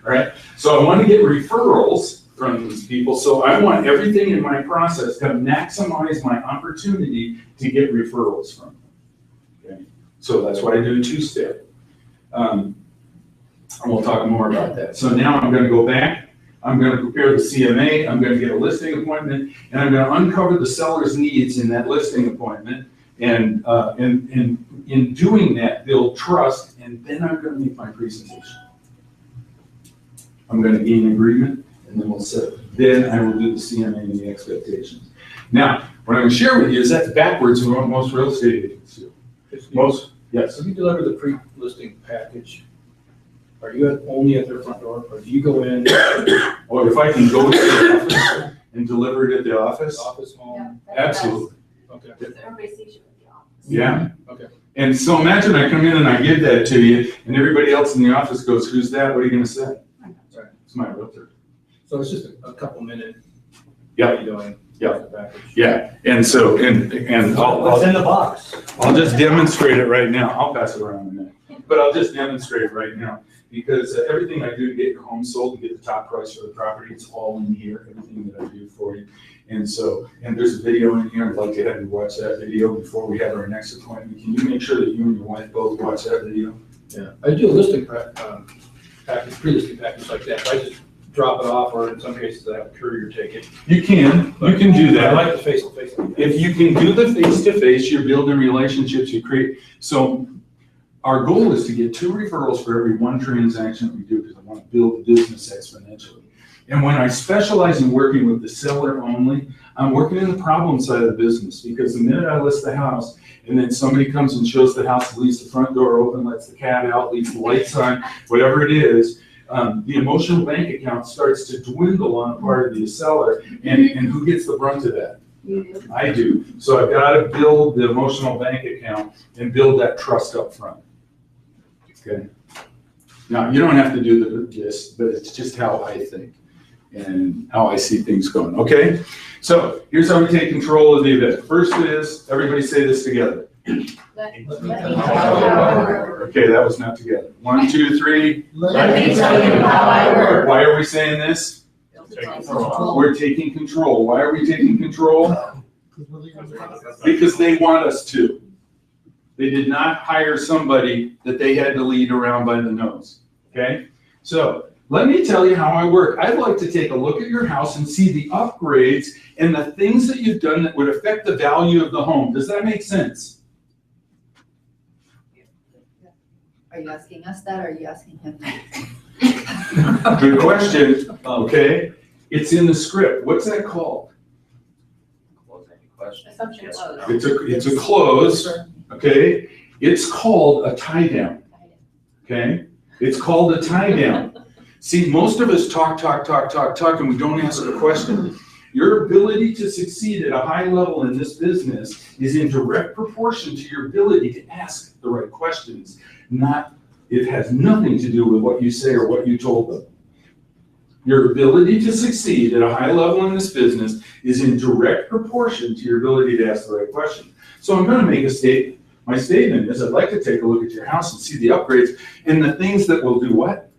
Right? So I want to get referrals from these people. So I want everything in my process to maximize my opportunity to get referrals from them. Okay? So that's why I do a 2-step. And we'll talk more about that. So now I'm going to go back. I'm going to prepare the CMA, I'm going to get a listing appointment, and I'm going to uncover the seller's needs in that listing appointment, and in doing that, build trust, and then I'm going to make my presentation. I'm going to gain agreement, and then we'll set it. Then I will do the CMA and the expectations. Now, what I'm gonna share with you is that's backwards from what most real estate agents do. Most, yes. If you deliver the pre-listing package, are you only at their front door, or do you go in? Or if I can go to the office and deliver it at the office? Office, home? Absolutely. Okay. Everybody sees you at the office. Yeah. Okay. And so imagine I come in and I give that to you, and everybody else in the office goes, "Who's that? What are you gonna say?" Right. It's my realtor. So it's just a couple minute. Yeah. How you doing? Yeah. Package. Yeah, and so, and What's in the box? I'll just demonstrate it right now. I'll pass it around in a minute. But I'll just demonstrate it right now. Because everything I do to get your home sold, to get the top price for the property, it's all in here, everything that I do for you. And so, and there's a video in here. I'd like to have you watch that video before we have our next appointment. Can you make sure that you and your wife both watch that video? Yeah, I do a listing package, pre-listing package like that. I just drop it off, or in some cases I have a courier take it. You can do that. I like the face-to-face. If you can do the face-to-face, you're building relationships, you create, so our goal is to get 2 referrals for every 1 transaction that we do, because I want to build the business exponentially. And when I specialize in working with the seller only, I'm working in the problem side of the business, because the minute I list the house and then somebody comes and shows the house, leaves the front door open, lets the cat out, leaves the lights on, whatever it is, the emotional bank account starts to dwindle on a part of the seller, and who gets the brunt of that? You do. I do. So I've got to build the emotional bank account and build that trust up front. Okay. Now, you don't have to do this, but it's just how I think and how I see things going. Okay. So here's how we take control of the event. First is, everybody say this together. Okay, that was not together. 1, 2, 3. Let me tell you how I work. Why are we saying this? We're taking control. Why are we taking control? Because they want us to. They did not hire somebody that they had to lead around by the nose. Okay? So let me tell you how I work. I'd like to take a look at your house and see the upgrades and the things that you've done that would affect the value of the home. Does that make sense? Are you asking us that, or are you asking him? Good question. Okay. It's in the script. What's that called? Assumption closed. It's a close. Okay. It's called a tie down. Okay. It's called a tie down. See, most of us talk, and we don't ask a question. Your ability to succeed at a high level in this business is in direct proportion to your ability to ask the right questions. It has nothing to do with what you say or what you told them. Your ability to succeed at a high level in this business is in direct proportion to your ability to ask the right question. So I'm going to make a statement. My statement is I'd like to take a look at your house and see the upgrades and the things that will do what?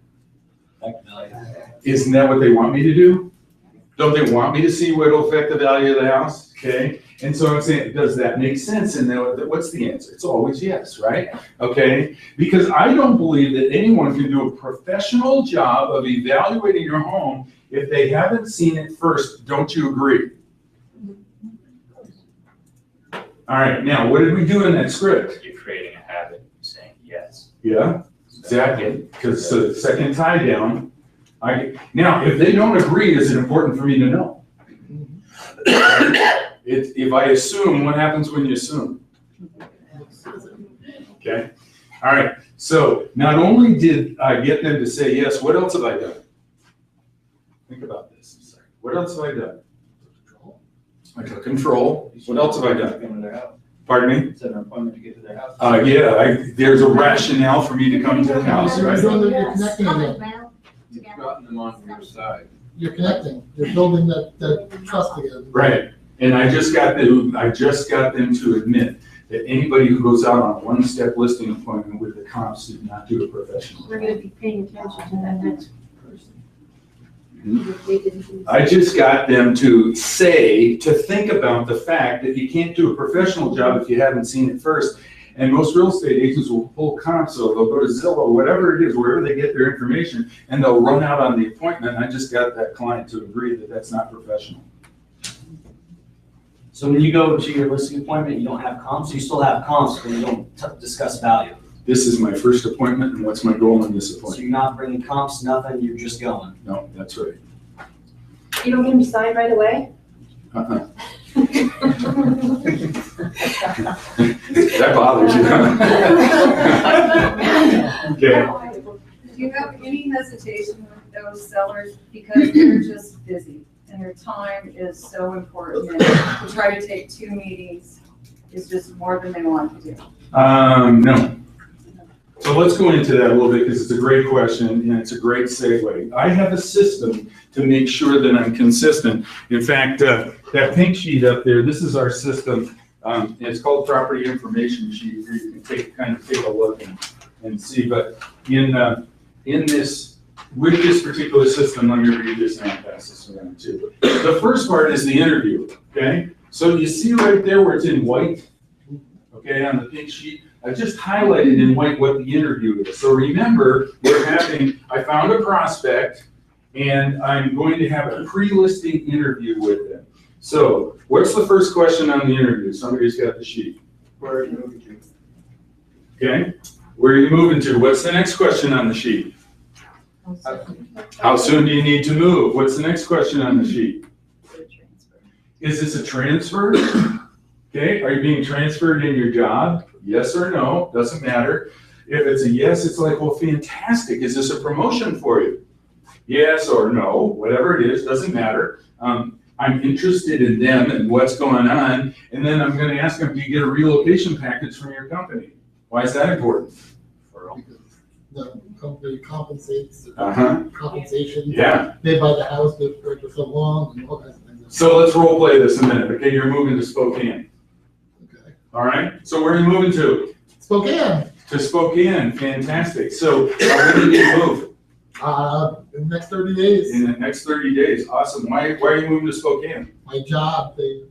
Isn't that what they want me to do? Don't they want me to see what will affect the value of the house? Okay. And so I'm saying, does that make sense? And then what's the answer? It's always yes, right? Okay. Because I don't believe that anyone can do a professional job of evaluating your home if they haven't seen it first. Don't you agree? All right. Now, what did we do in that script? You're creating a habit of saying yes. Yeah, exactly. Because the second tie down, now, if they don't agree, is it important for me to know? If I assume, what happens when you assume? Okay. All right. So not only did I get them to say yes, what else have I done? Think about this. Sorry. What else have I done? I took control. What else have I done? Pardon me? Set an appointment to get to their house. There's a rationale for me to come to the house, right? You're connecting again. You've gotten them on your side. You're connecting. You're building that trust again. Right. And I just got them to admit that anybody who goes out on a one-step listing appointment with the comps did not do it professionally. We're gonna be paying attention to that next person. I just got them to think about the fact that you can't do a professional job if you haven't seen it first. And most real estate agents will pull comps, so they'll go to Zillow, whatever it is, wherever they get their information, and they'll run out on the appointment. And I just got that client to agree that that's not professional. So when you go to your listing appointment, you don't have comps, you still have comps, but you don't discuss value. This is my first appointment, and what's my goal in this appointment? So you're not bringing comps, nothing, you're just going. No, that's right. You don't get them signed right away? That bothers you. Okay. Do you have any hesitation with those sellers because they're just busy and their time is so important and to try to take 2 meetings is just more than they want to do? No. So let's go into that a little bit because it's a great question and it's a great segue. I have a system to make sure that I'm consistent. In fact, that pink sheet up there, this is our system. It's called Property Information Sheet, where you can kind of take a look and see. But in this, with this particular system, let me read this and I'll pass this around too. The first part is the interview, okay? So you see right there where it's in white, okay, on the pink sheet, I just highlighted in white what the interview is. So remember, I found a prospect and I'm going to have a pre-listing interview with them. So what's the first question on the interview? Somebody's got the sheet. Where are you moving to? Okay, where are you moving to? What's the next question on the sheet? How soon do you need to move? What's the next question on the sheet? Is this a transfer? Okay, are you being transferred in your job? Yes or no, doesn't matter. If it's a yes, it's like, well, fantastic. Is this a promotion for you? Yes or no, whatever it is, doesn't matter. I'm interested in them and what's going on. And then I'm going to ask them, do you get a relocation package from your company? Why is that important? The company compensates, compensation. Yeah. They buy the house, they've worked for so long, and all kinds of things. So let's role play this a minute. Okay, you're moving to Spokane. Okay. All right, so where are you moving to? Spokane. To Spokane, fantastic. So when do you need to move? In the next 30 days. In the next 30 days, awesome. Why are you moving to Spokane? My job, they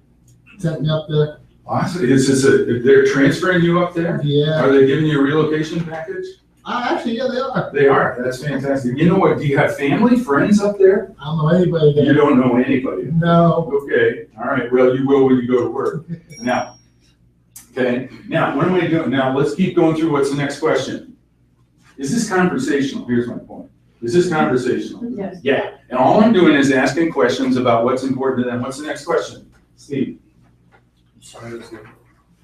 sent me up there. Awesome, they're transferring you up there? Yeah. Are they giving you a relocation package? Actually, yeah, they are. They are, that's fantastic. You know what, do you have family, friends up there? I don't know anybody there. You don't know anybody? No. Okay, all right, well, you will when you go to work. Now, okay, now, what am I doing? Now, let's keep going through what's the next question. Is this conversational? Here's my point. Is this conversational? Yes. Yeah, and all I'm doing is asking questions about what's important to them. What's the next question? Steve? Sorry,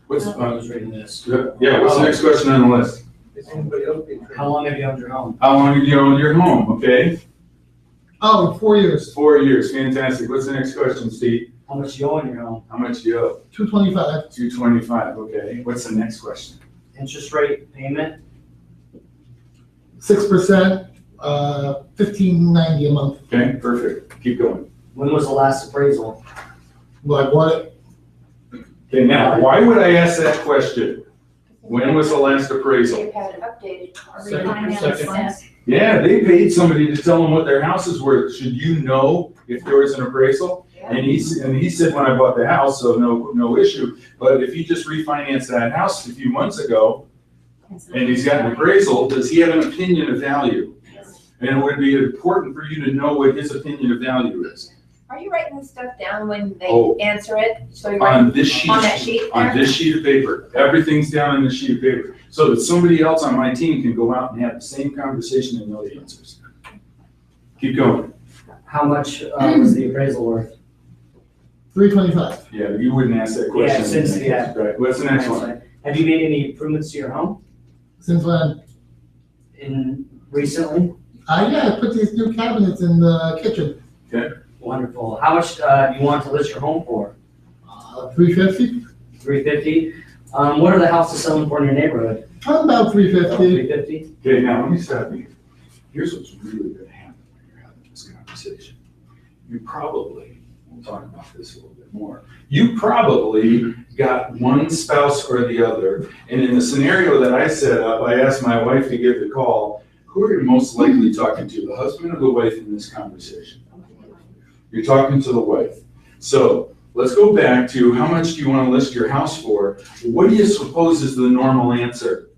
What's, I was reading this. yeah, what's the next question on the list? Is anybody else being How long have you owned your home? How long have you owned your home, okay? Oh, 4 years. 4 years, fantastic. What's the next question, Steve? How much do you owe on your home? How much do you owe? $225. $225, okay. What's the next question? Interest rate, payment? 6%, $15.90 a month. Okay, perfect. Keep going. When was the last appraisal? Well, I bought it. Okay, now, why would I ask that question? When was the last appraisal? You've had it updated. Second. Yeah, they paid somebody to tell them what their house is worth. Should you know if there was an appraisal? And he said when I bought the house, so no issue. But if he just refinanced that house a few months ago, and he's got an appraisal, does he have an opinion of value? And it would be important for you to know what his opinion of value is. Are you writing this stuff down when they Oh. answer it? So you On write this sheet, on that sheet there? on this sheet of paper, everything's down on this sheet of paper. So that somebody else on my team can go out and have the same conversation and know the answers. Keep going. How much was the appraisal worth? $325. Yeah, you wouldn't ask that question. Yeah, since the Right, what's the next one? Have you made any improvements to your home Since when? recently? Yeah, I put these new cabinets in the kitchen. Okay. Wonderful. How much do you want to list your home for? $350. $350. What are the houses selling for in your neighborhood? About $350. $350. Okay, now let me stop you. Here's what's really going to happen when you're having this conversation. You probably, we'll talk about this a little bit more, you probably got one spouse or the other, and in the scenario that I set up, I asked my wife to give the call. Who are you most likely talking to, the husband or the wife in this conversation? You're talking to the wife. So let's go back to how much do you want to list your house for? What do you suppose is the normal answer?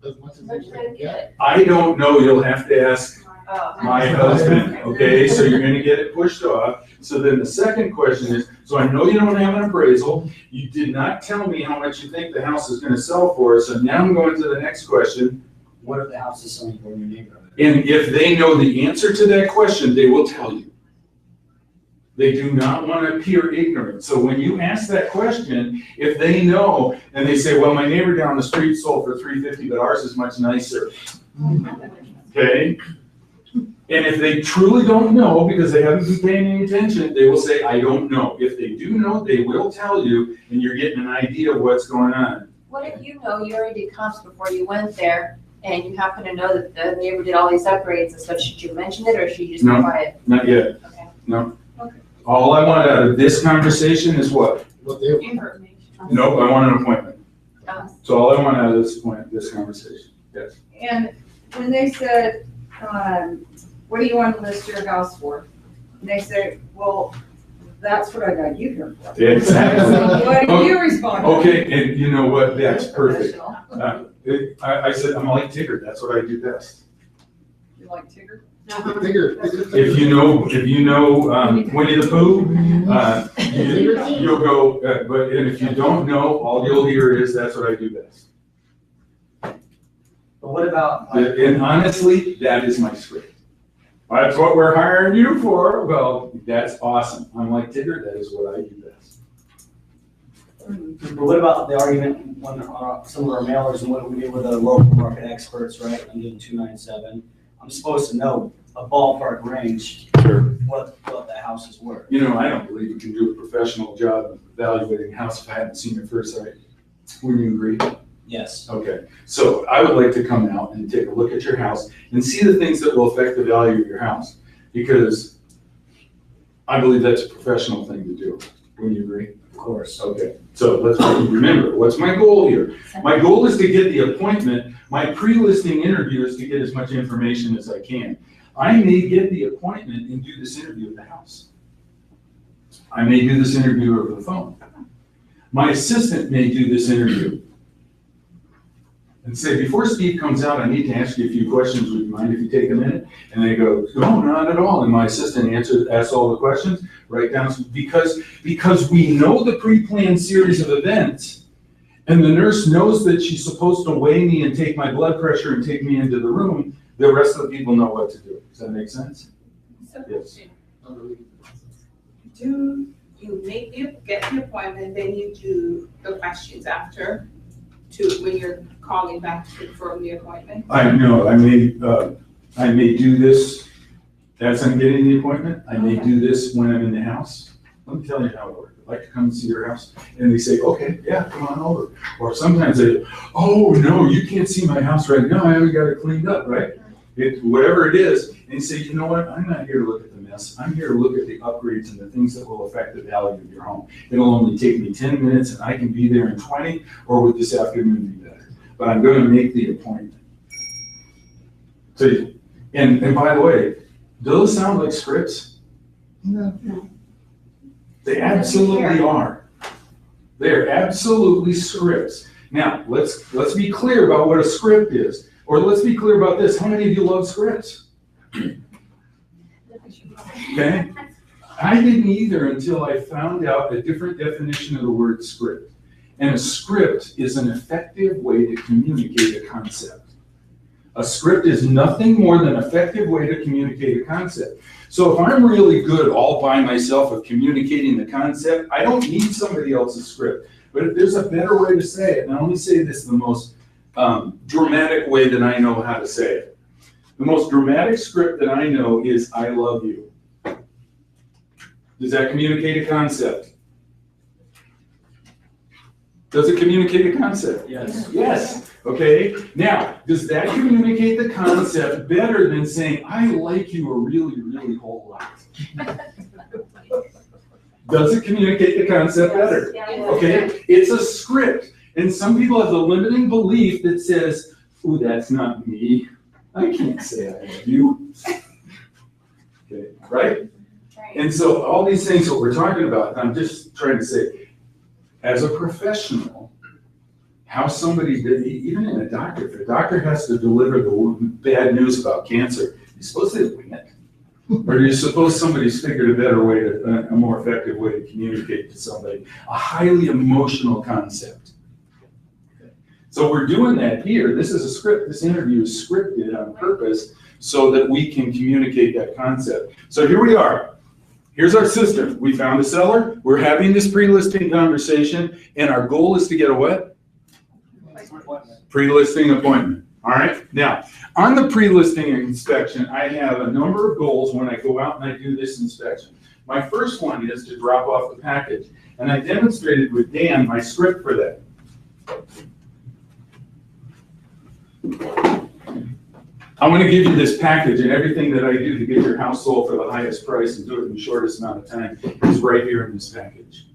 As much as I can get. I don't know, you'll have to ask Oh. my husband, okay? So you're gonna get it pushed off. So then the second question is, so I know you don't have an appraisal, you did not tell me how much you think the house is gonna sell for, so now I'm going to the next question. What are the houses selling for in your neighborhood? And if they know the answer to that question, they will tell you. They do not want to appear ignorant. So when you ask that question, if they know and they say, well, my neighbor down the street sold for $350, but ours is much nicer. Okay? And if they truly don't know because they haven't been paying any attention, they will say, I don't know. If they do know, they will tell you, and you're getting an idea of what's going on. What if you know you already did comps before you went there, and you happen to know that the neighbor did all these upgrades and stuff? Should you mention it, or should you just be No. quiet? Not yet. Okay. No. All I want out of this conversation is what? Information. Nope, I want an appointment. Oh. So all I want out of this conversation. Yes. And when they said, what do you want to list your house for? And they say, well, that's what I got you here for. Exactly. So what do you respond? Okay, and you know what? That's perfect. I said, I'm like Tigger. That's what I do best. You like Tigger? If you know Winnie the Pooh, you'll go, but and if you don't know, all you'll hear is, that's what I do best. But what about? And honestly, that is my script. That's what we're hiring you for. Well, that's awesome. I'm like Tigger, that is what I do best. But what about the argument when some of our mailers and what we do with the local market experts, right? I'm doing 297. I'm supposed to know a ballpark range. Sure. What the house is worth. You know, I don't believe you can do a professional job of evaluating a house if I haven't seen it first sight. Wouldn't you agree? Yes. Okay, so I would like to come out and take a look at your house and see the things that will affect the value of your house, because I believe that's a professional thing to do. Wouldn't you agree? Of course. Okay, so let's remember, what's my goal here? My goal is to get the appointment. My pre-listing interview is to get as much information as I can. I may get the appointment and do this interview at the house. I may do this interview over the phone. My assistant may do this interview and say, before Steve comes out, I need to ask you a few questions. Would you mind if you take a minute? And they go, no, not at all. And my assistant asks all the questions, write down, because we know the pre-planned series of events, and the nurse knows that she's supposed to weigh me and take my blood pressure and take me into the room. The rest of the people know what to do. Does that make sense? Yes. Do you get the appointment, then you do the questions after, when you're calling back to confirm the appointment? I know, I may do this as I'm getting the appointment. I may do this when I'm in the house. Let me tell you how it works. I'd like to come and see your house. And they say, okay, yeah, come on over. Or sometimes they, oh, no, you can't see my house right now. I haven't got it cleaned up, right? Whatever it is. And you say, you know what? I'm not here to look at the mess. I'm here to look at the upgrades and the things that will affect the value of your home. It'll only take me 10 minutes and I can be there in 20, or would this afternoon be better? But I'm going to make the appointment. So, and by the way, do those sound like scripts? No. They absolutely are. They're absolutely scripts. Now, let's be clear about what a script is. Or let's be clear about this. How many of you love scripts? Okay? I didn't either until I found out a different definition of the word script. And a script is an effective way to communicate a concept. A script is nothing more than an effective way to communicate a concept. So if I'm really good all by myself at communicating the concept, I don't need somebody else's script. But if there's a better way to say it, and I only say this the most dramatic way that I know how to say it. The most dramatic script that I know is, I love you. Does that communicate a concept? Does it communicate a concept? Yes. Yes. Okay. Now, does that communicate the concept better than saying, I like you a really, really whole lot? Does it communicate the concept better? Okay. It's a script. And some people have the limiting belief that says, ooh, that's not me. I can't say I love you. Okay, right? And so all these things that we're talking about, I'm just trying to say, as a professional, how somebody, even in a doctor, if a doctor has to deliver the bad news about cancer, you're supposed to wing it. Or do you suppose somebody's figured a better way, a more effective way to communicate to somebody? A highly emotional concept. So we're doing that here. This is a script. This interview is scripted on purpose so that we can communicate that concept. So here we are. here's our system. We found a seller, we're having this pre-listing conversation, and our goal is to get a what? Pre-listing appointment. All right, now, on the pre-listing inspection, I have a number of goals when I go out and I do this inspection. My first one is to drop off the package, and I demonstrated with Dan my script for that. I want to give you this package, and everything that I do to get your house sold for the highest price and do it in the shortest amount of time is right here in this package.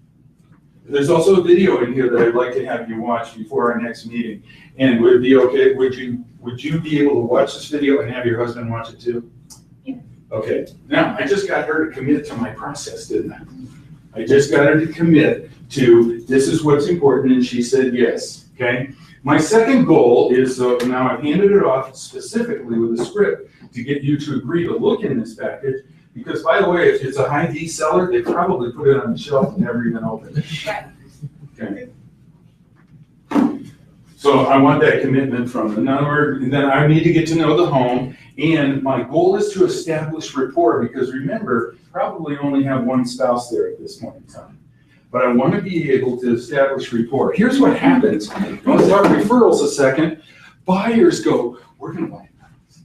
There's also a video in here that I'd like to have you watch before our next meeting. And would it be okay, would you be able to watch this video and have your husband watch it too? Yeah. Okay, now, I just got her to commit to my process, didn't I? I just got her to commit to, this is what's important, and she said yes, okay? My second goal is, now I've handed it off specifically with a script to get you to agree to look in this package, because by the way, if it's a high D seller, they probably put it on the shelf and never even opened it. Right. Okay. So I want that commitment from them. In other words, then I need to get to know the home, and my goal is to establish rapport, because remember, probably only have one spouse there at this point in time. But I want to be able to establish rapport. Here's what happens. Let's talk referrals a second. Buyers go, we're going to buy a house.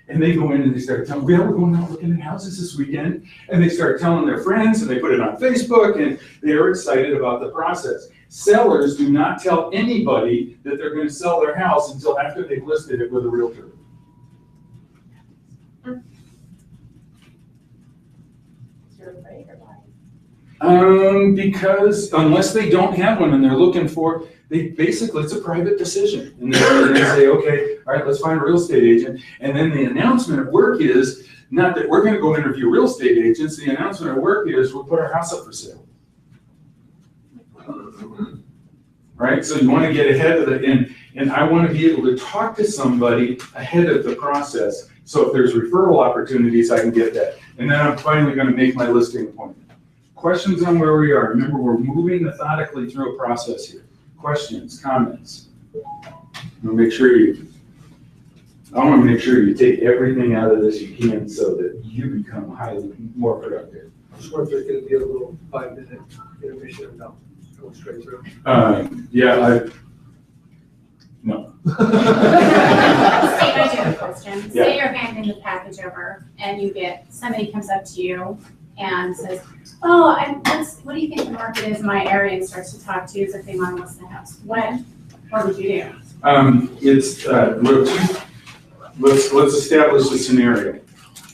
And they go in and they start telling, yeah, we're going out looking at houses this weekend. And they start telling their friends, and they put it on Facebook, and they are excited about the process. Sellers do not tell anybody that they're going to sell their house until after they've listed it with a realtor. Because unless they don't have one and they're looking for, basically it's a private decision. And then they say, okay, all right, let's find a real estate agent. And then the announcement at work is, not that we're gonna go interview real estate agents, the announcement at work is we'll put our house up for sale. Right, so you wanna get ahead of it, and I wanna be able to talk to somebody ahead of the process. So if there's referral opportunities, I can get that. And then I'm finally gonna make my listing appointment. Questions on where we are. Remember, we're moving methodically through a process here. Questions, comments? I want to make sure you take everything out of this you can so that you become highly more productive. Just wonder if there's gonna be a little 5-minute intermission or no? Go straight through. No. Steve, I do have a question. Yeah. Say you're handing the package over and somebody comes up to you and says, oh, what do you think the market is in my area, and starts to talk to you as if they want to list the house. What would you do? Let's establish a scenario.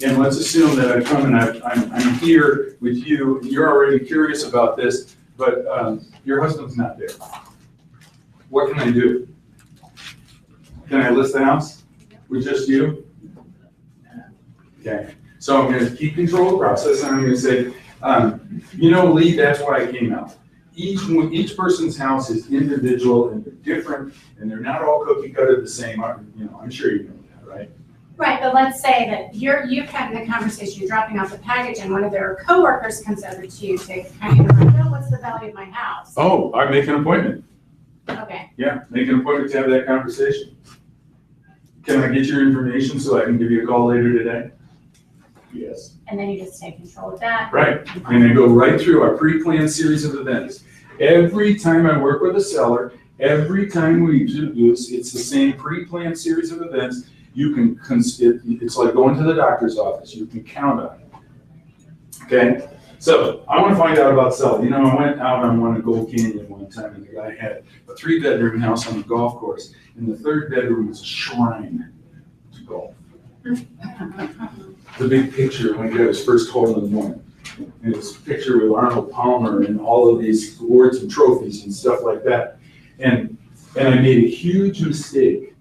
And let's assume that I come and I'm here with you, and you're already curious about this, but your husband's not there. What can I do? Can I list the house with just you? Okay. So I'm going to keep control of the process, and I'm going to say, Lee, that's why I came out. Each person's house is individual, and they're different, and they're not all cookie cutter the same. I'm sure you know that, right? Right, but let's say that you've had the conversation, you're dropping off the package, and one of their coworkers comes over to you to kind of like, what's the value of my house? Oh, I make an appointment. Okay. Yeah, make an appointment to have that conversation. Can I get your information so I can give you a call later today? Yes. And then you just take control of that. Right, and I go right through our pre-planned series of events. Every time I work with a seller, every time we do this, it's the same pre-planned series of events. You can, it's like going to the doctor's office. You can count on it. Okay, so I want to find out about selling. I went out on one at Gold Canyon one time, and the guy had a 3-bedroom house on the golf course, and the 3rd bedroom was a shrine to golf. The big picture when he got his first hole in one. And his picture with Arnold Palmer and all of these awards and trophies and stuff like that. And I made a huge mistake.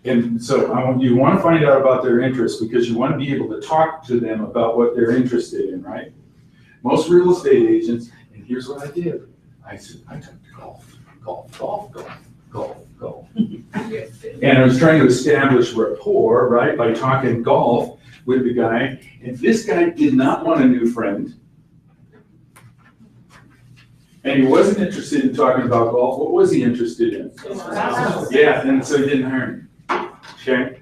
And so you want to find out about their interests, because you want to be able to talk to them about what they're interested in, right? Most real estate agents, and here's what I did. I said, I took golf. And I was trying to establish rapport, right, by talking golf with the guy. And this guy did not want a new friend. And he wasn't interested in talking about golf. What was he interested in? Yeah, and so he didn't hire me. Okay?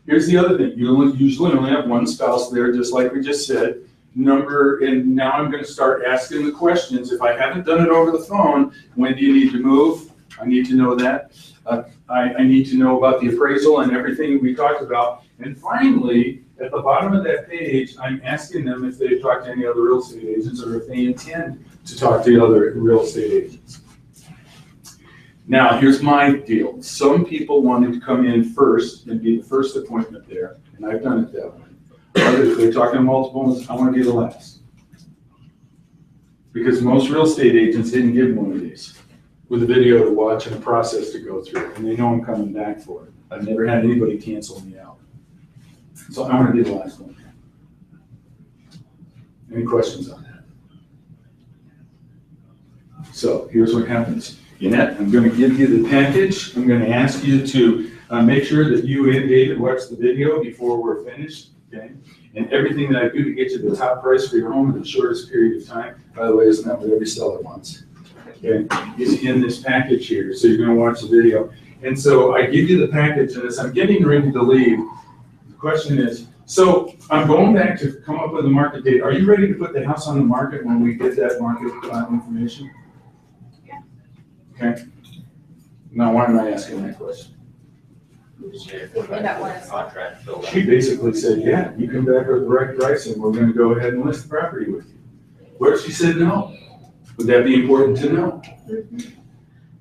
here's the other thing. You usually only have one spouse there, just like we just said. And now I'm gonna start asking the questions. If I haven't done it over the phone, when do you need to move? I need to know that. I need to know about the appraisal and everything we talked about. And finally, at the bottom of that page, I'm asking them if they've talked to any other real estate agents or if they intend to talk to other real estate agents. Now, here's my deal. Some people wanted to come in first and be the first appointment there, and I've done it that way. Others, they're talking multiples, I want to be the last. Because most real estate agents didn't give one of these with a video to watch and a process to go through, and they know I'm coming back for it. I've never had anybody cancel me out. So I want to be the last one. Any questions on that? So here's what happens. Yannette, I'm going to give you the package. I'm going to ask you to make sure that you and David watch the video before we're finished, okay? And everything that I do to get you the top price for your home in the shortest period of time, by the way, isn't that what every seller wants? Okay, is in this package here. So you're going to watch the video. And so I give you the package, and as I'm getting ready to leave, the question is, so I'm going back to come up with a market date. Are you ready to put the house on the market when we get that market information? Yeah. Okay. Now, why am I asking that question? She basically said, yeah, you come back with the right price and we're going to go ahead and list the property with you. What if she said no? Would that be important to know?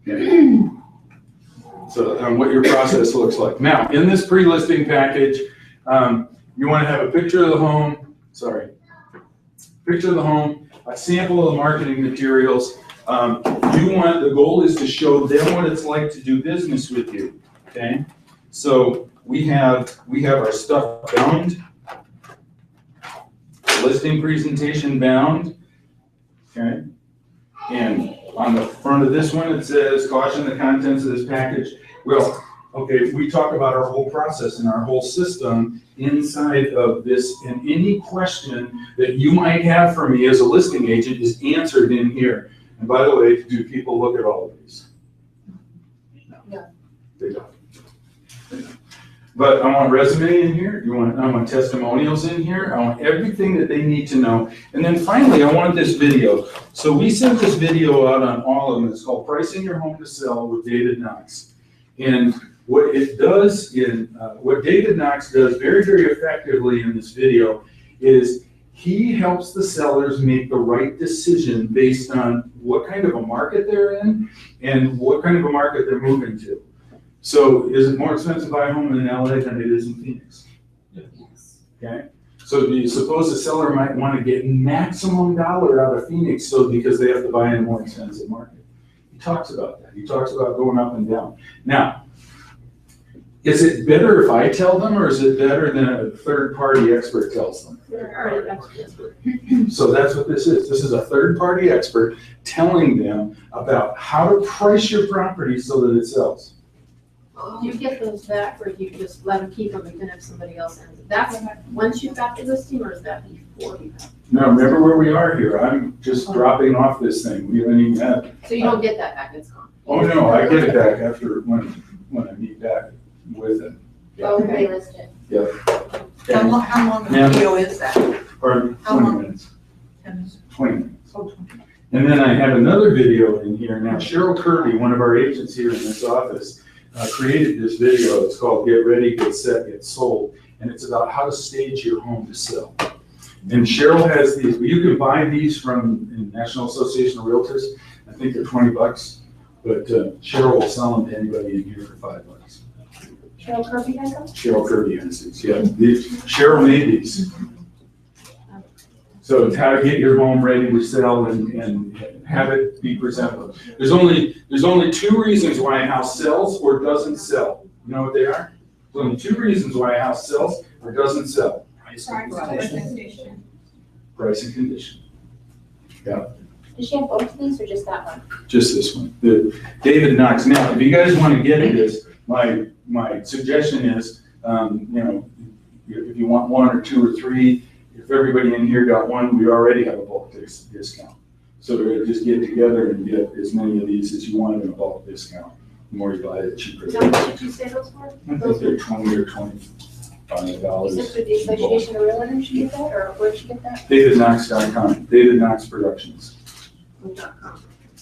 Okay. So what your process looks like. Now, in this pre-listing package, you want to have a picture of the home, picture of the home, a sample of the marketing materials. The goal is to show them what it's like to do business with you, okay? So we have our stuff bound, listing presentation bound, okay? And on the front of this one, it says, caution the contents of this package. Well, okay, we talk about our whole process and our whole system inside of this, and any question that you might have for me as a listing agent is answered in here. And by the way, do people look at all of these? No. They don't. But I want resume in here. I want testimonials in here. I want everything that they need to know. And then finally, I want this video. So we sent this video out on all of them. It's called Pricing Your Home to Sell with David Knox. And what it does what David Knox does very, very effectively in this video is he helps the sellers make the right decision based on what kind of a market they're in and what kind of a market they're moving to. So is it more expensive to buy a home in LA than it is in Phoenix? Yes. Okay. So do you suppose the seller might want to get maximum dollar out of Phoenix because they have to buy in a more expensive market? He talks about that. He talks about going up and down. Now, is it better if I tell them, or is it better than a third-party expert tells them? Third-party expert. So that's what this is. This is a third-party expert telling them about how to price your property so that it sells. Do you get those back, or do you just let them keep them and then if somebody else ends it? That's once you've got the listing, or is that before you have? No, remember where we are here. I'm just dropping off this thing. We haven't even had. So you don't get that back, it's gone? Oh, no, I get it back after when I meet back with it. Okay, listed. Yeah. How long a Now- video is that? Or How 20 long? minutes. 10 minutes. 20 minutes. And then I have another video in here. Now, Cheryl Kirby, one of our agents here in this office, created this video. It's called Get Ready, Get Set, Get Sold. And it's about how to stage your home to sell. And Cheryl has these. You can buy these from the National Association of Realtors. I think they're $20, but Cheryl will sell them to anybody in here for $5. Cheryl Kirby has them? Cheryl Kirby has these, yeah. Cheryl made these. So it's how to get your home ready to sell and have it be presentable. There's only two reasons why a house sells or doesn't sell. You know what they are? There's only two reasons why a house sells or doesn't sell. Price and condition. Yeah. Does she have both of these or just that one? Just this one. David Knox. Now, if you guys want to get this, my suggestion is, if you want one or two or three, if everybody in here got one, we already have a bulk discount. So just get together and get as many of these as you want in a bulk discount. The more you buy it, the cheaper it is. How much did you say those were? I think they're 20 or 20. $5. You said through the Association of Realtors, you get that, or where'd you get that? DavidKnox.com, David Knox Productions.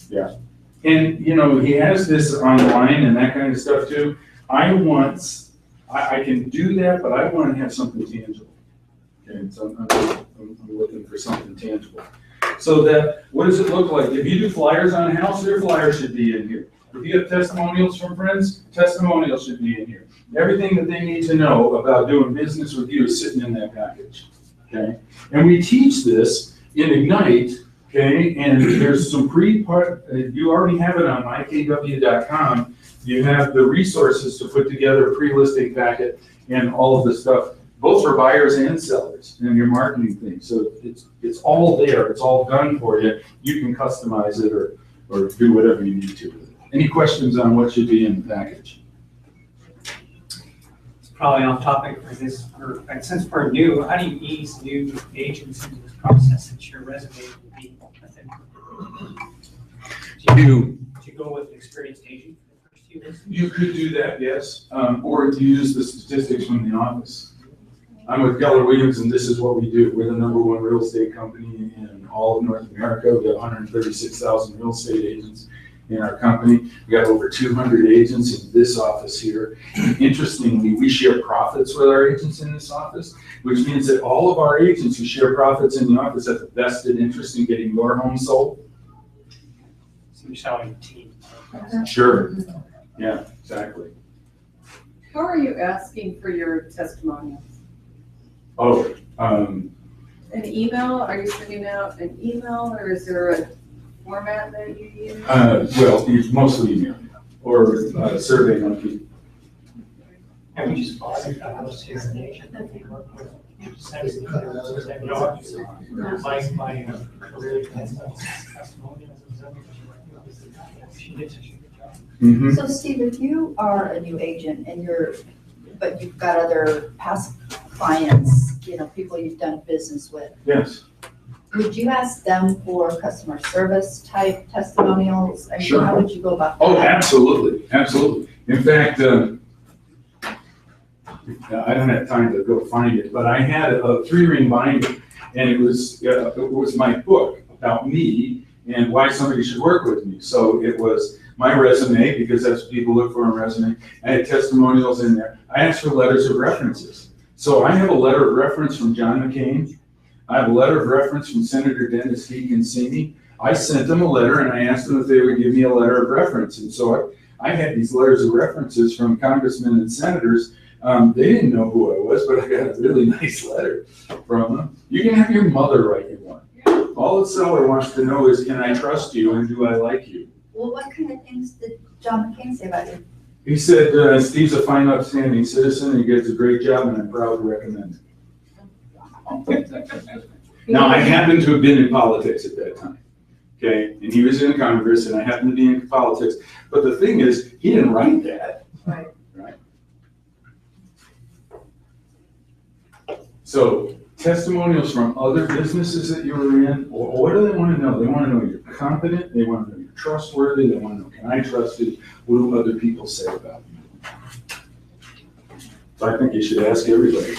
Yeah. And, you know, he has this online and that kind of stuff too. I can do that, but I want to have something tangible. Okay, so I'm looking for something tangible. So that, what does it look like? If you do flyers on a house, your flyers should be in here. If you have testimonials from friends, testimonials should be in here. Everything that they need to know about doing business with you is sitting in that package, okay? And we teach this in Ignite, okay? And there's some you already have it on ikw.com. You have the resources to put together a pre-listing packet and all of the stuff, both for buyers and sellers and your marketing thing. So it's all there, it's all done for you. You can customize it or do whatever you need to with it. Any questions on what should be in the package? It's probably off topic for this group, but since we're new, how do you ease new agents into this process since your resume would be within? Do you go with an experienced agent for the first few weeks? You could do that, yes, or use the statistics from the office. I'm with Keller Williams, and this is what we do. We're the #1 real estate company in all of North America. We have 136,000 real estate agents in our company. We got over 200 agents in this office here. And interestingly, we share profits with our agents in this office, which means that all of our agents who share profits in the office have a vested interest in getting your home sold. So you're selling a team. Sure. Yeah, exactly. How are you asking for your testimonials? Oh, An email? Are you sending out an email, or is there a format that you use? well, it's mostly email or survey monkey. Have you just bought a house here in the agent that you work with? You just send it to them, and you know, my career testimonials and stuff. She did such a good job. So Steve, if you are a new agent and but you've got other past clients, you know, people you've done business with. Yes. Would you ask them for customer service type testimonials? I mean, Sure. how would you go about that? Oh, absolutely, absolutely. In fact, I don't have time to go find it, but I had a 3-ring binder, and it was my book about me and why somebody should work with me. So it was my resume, because that's what people look for in a resume. I had testimonials in there. I asked for letters of references. So I have a letter of reference from John McCain. I have a letter of reference from Senator Dennis Hegan-Sini. I sent them a letter and I asked them if they would give me a letter of reference. And so I had these letters of references from congressmen and senators. They didn't know who I was, but I got a really nice letter from them. You can have your mother write you one. All the seller wants to know is, can I trust you and do I like you? Well, what kind of things did John McCain say about you? He said, Steve's a fine, upstanding citizen, and he gets a great job, and I'm proud to recommend him. Now, I happened to have been in politics at that time, okay? And he was in Congress, and I happened to be in politics. But the thing is, he didn't write that. Right. So testimonials from other businesses that you were in, or what do they want to know? They want to know you're competent, they want to know you're trustworthy, they want to know, can I trust you? What do other people say about you? So I think you should ask everybody.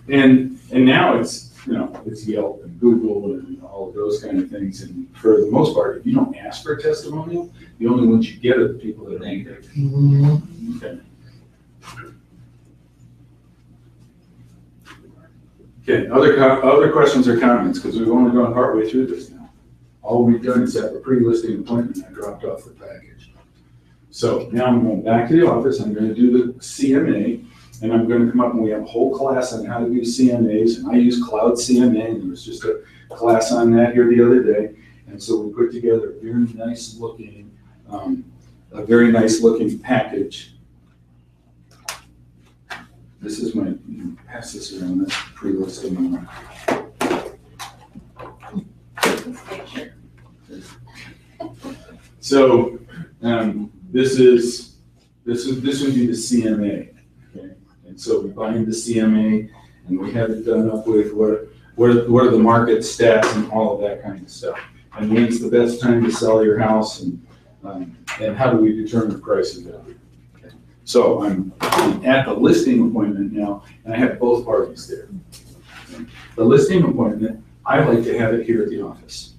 And now it's, you know, it's Yelp and Google and all of those kind of things. And for the most part, if you don't ask for a testimonial, the only ones you get are the people that are angry. Okay. Okay, other questions or comments, because we've only gone partway through this now. All we've done is have a pre-listing appointment. I dropped off the package. So now I'm going back to the office. I'm going to do the CMA, and I'm going to come up and we have a whole class on how to do CMAs. And I use Cloud CMA, and there was just a class on that here the other day. And so we put together a very nice looking package. This is my, pass this around, that's pre-listing. So this would be the CMA, okay? And so we bind the CMA and we have it done up with what are the market stats and all of that kind of stuff. And when's the best time to sell your house and how do we determine price and value? Okay. So I'm at the listing appointment now, and I have both parties there. The listing appointment, I like to have it here at the office.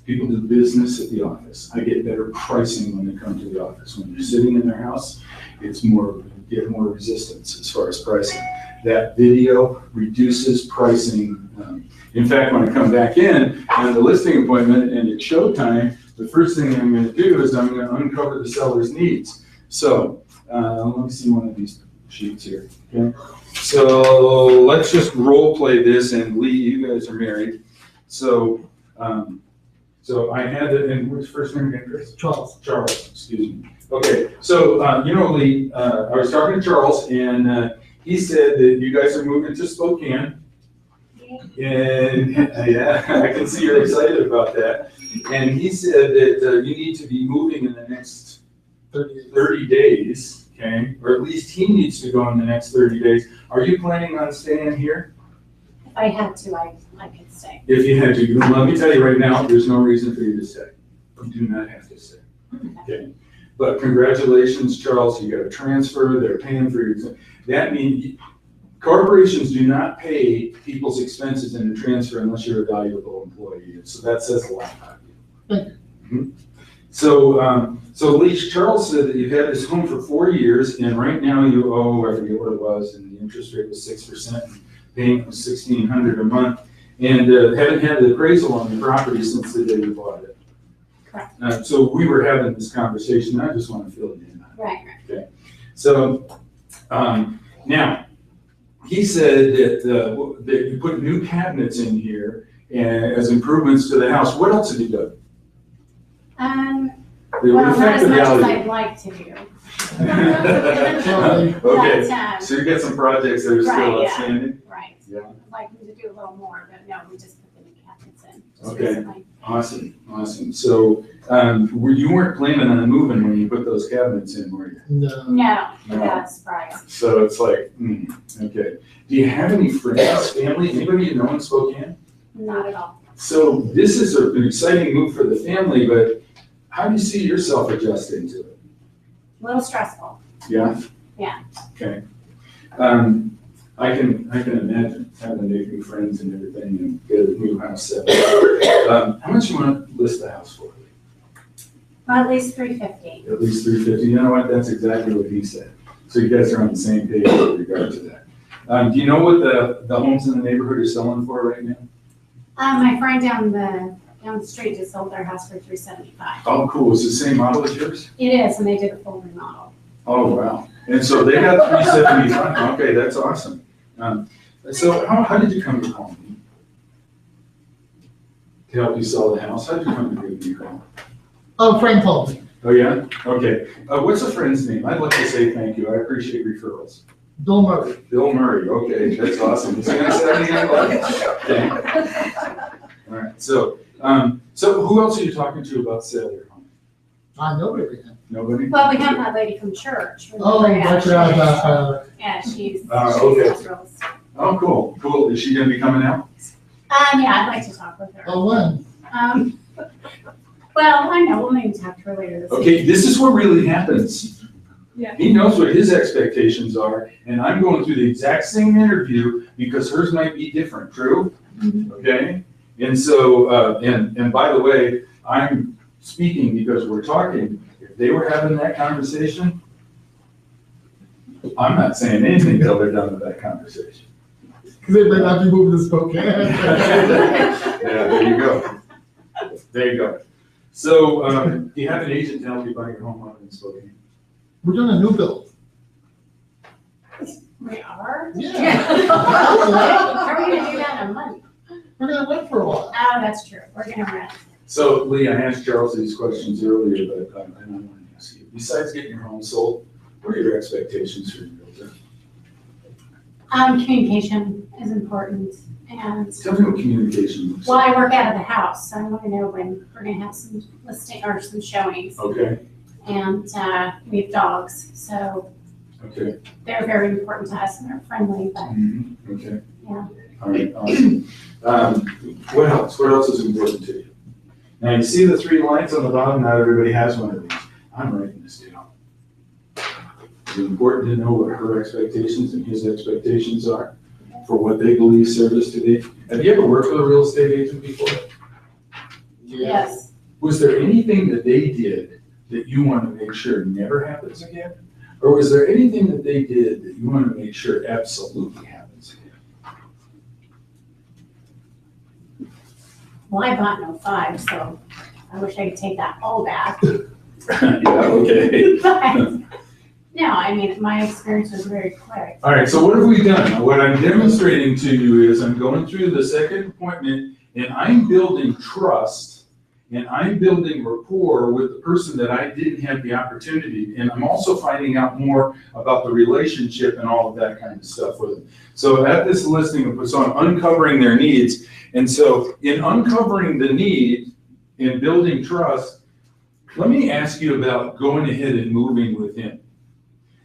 People do business at the office. I get better pricing when they come to the office. When you're sitting in their house, it's more, you get more resistance as far as pricing. That video reduces pricing. In fact, when I come back in on the listing appointment and it's showtime, the first thing I'm gonna do is I'm gonna uncover the seller's needs. So, let me see one of these sheets here, okay? So let's just role play this, and Lee, you guys are married. So, so I had it, and what's first name again, Chris? Charles. Charles, excuse me. Okay, so, you know, Lee, I was talking to Charles, and he said that you guys are moving to Spokane. And, yeah, I can see you're excited about that. And he said that you need to be moving in the next 30 days, okay? Or at least he needs to go in the next 30 days. Are you planning on staying here? If I had to, I could stay. If you had to, let me tell you right now, there's no reason for you to stay. You do not have to stay, okay? But congratulations, Charles, you got a transfer, they're paying for your, that means corporations do not pay people's expenses in a transfer unless you're a valuable employee. So that says a lot about you. Mhm. So, so Lee, Charles said that you had this home for 4 years, and right now you owe, I forget what it was, and the interest rate was 6%, and payment was $1,600 a month, and haven't had the appraisal on the property since the day you bought it. Correct. So we were having this conversation, I just want to fill it in. Right. Okay. So, now, he said that, that you put new cabinets in here as improvements to the house. What else have you done? They would Well, not affect as the much as value. I'd like to do. Okay, But, so you got some projects that are still Right, yeah. outstanding? Right. Yeah. I'd like them to do a little more, but no, we just put the new cabinets in just Okay, recently. awesome, awesome. So, you weren't planning on moving when you put those cabinets in, were you? No. No, No. yeah, surprise. So it's like, okay. Do you have any friends, family, anybody you know in Spokane? Not at all. So this is an exciting move for the family, but how do you see yourself adjusting to it? A little stressful. Yeah? Yeah. Okay. I can imagine having to make new friends and everything and get a new house set up. How much you want to list the house for? Well, at least 350. At least 350. You know what? That's exactly what he said. So you guys are on the same page with regard to that. Do you know what the homes in the neighborhood are selling for right now? My friend down the street just sold their house for 375. Oh, cool. Is it the same model as yours? It is, and they did a full remodel. Oh, wow. And so they got 375. Okay, that's awesome. So how did you come to call me? To help you sell the house? How did you come to give me a call? Oh, Frank told me. Oh, yeah? Okay. What's a friend's name? I'd like to say thank you. I appreciate referrals. Bill Murray. Bill Murray. Okay, that's awesome. Is he gonna send me okay. All right. So, so who else are you talking to about sale your home? Nobody right now. Nobody? Well, we have that lady from church. Oh, that's right. Yeah, she's okay. thrilled. Oh, cool. Cool. Is she gonna be coming out? Yeah, I'd like to talk with her. Oh, when? Well, I know, we'll maybe talk to her later this week. Okay, this is what really happens. Yeah. He knows what his expectations are, and I'm going through the exact same interview because hers might be different, true? Mhm. Okay? And so, and by the way, I'm speaking because we're talking. If they were having that conversation, I'm not saying anything until they're done with that conversation. Because they might not be moving to Spokane. Yeah, there you go. There you go. So, do you have an agent to help you buy your home out in Spokane? We're doing a new build. We are? Yeah. How are we gonna do that in a month? We're gonna rent for a while. Oh, that's true, we're gonna rent. So, Lee, I asked Charles these questions earlier, but and I want to ask you, besides getting your home sold, what are your expectations for your realtor? Communication is important, and, Tell me what communication looks well, like. I work out of the house, so I wanna know when we're gonna have some listing, or some showings. Okay, And, we have dogs, so okay. they're very important to us, and they're friendly, but, Mhm, okay. yeah. All right, awesome. What else? What else is important to you? Now, you see the 3 lines on the bottom, not everybody has one of these. I'm writing this down. It's important to know what her expectations and his expectations are for what they believe service to be. Have you ever worked with a real estate agent before? Yes. Was there anything that they did that you want to make sure never happens again? Or was there anything that they did that you want to make sure absolutely happens again? Well, I bought no 5, so I wish I could take that all back. Yeah, okay. But, no, I mean, my experience was very quick. All right, so what have we done? What I'm demonstrating to you is I'm going through the second appointment and I'm building trust and I'm building rapport with the person that I didn't have the opportunity. And I'm also finding out more about the relationship and all of that kind of stuff with them. So at this listing, so I'm uncovering their needs. And so in uncovering the need and building trust, let me ask you about going ahead and moving with him.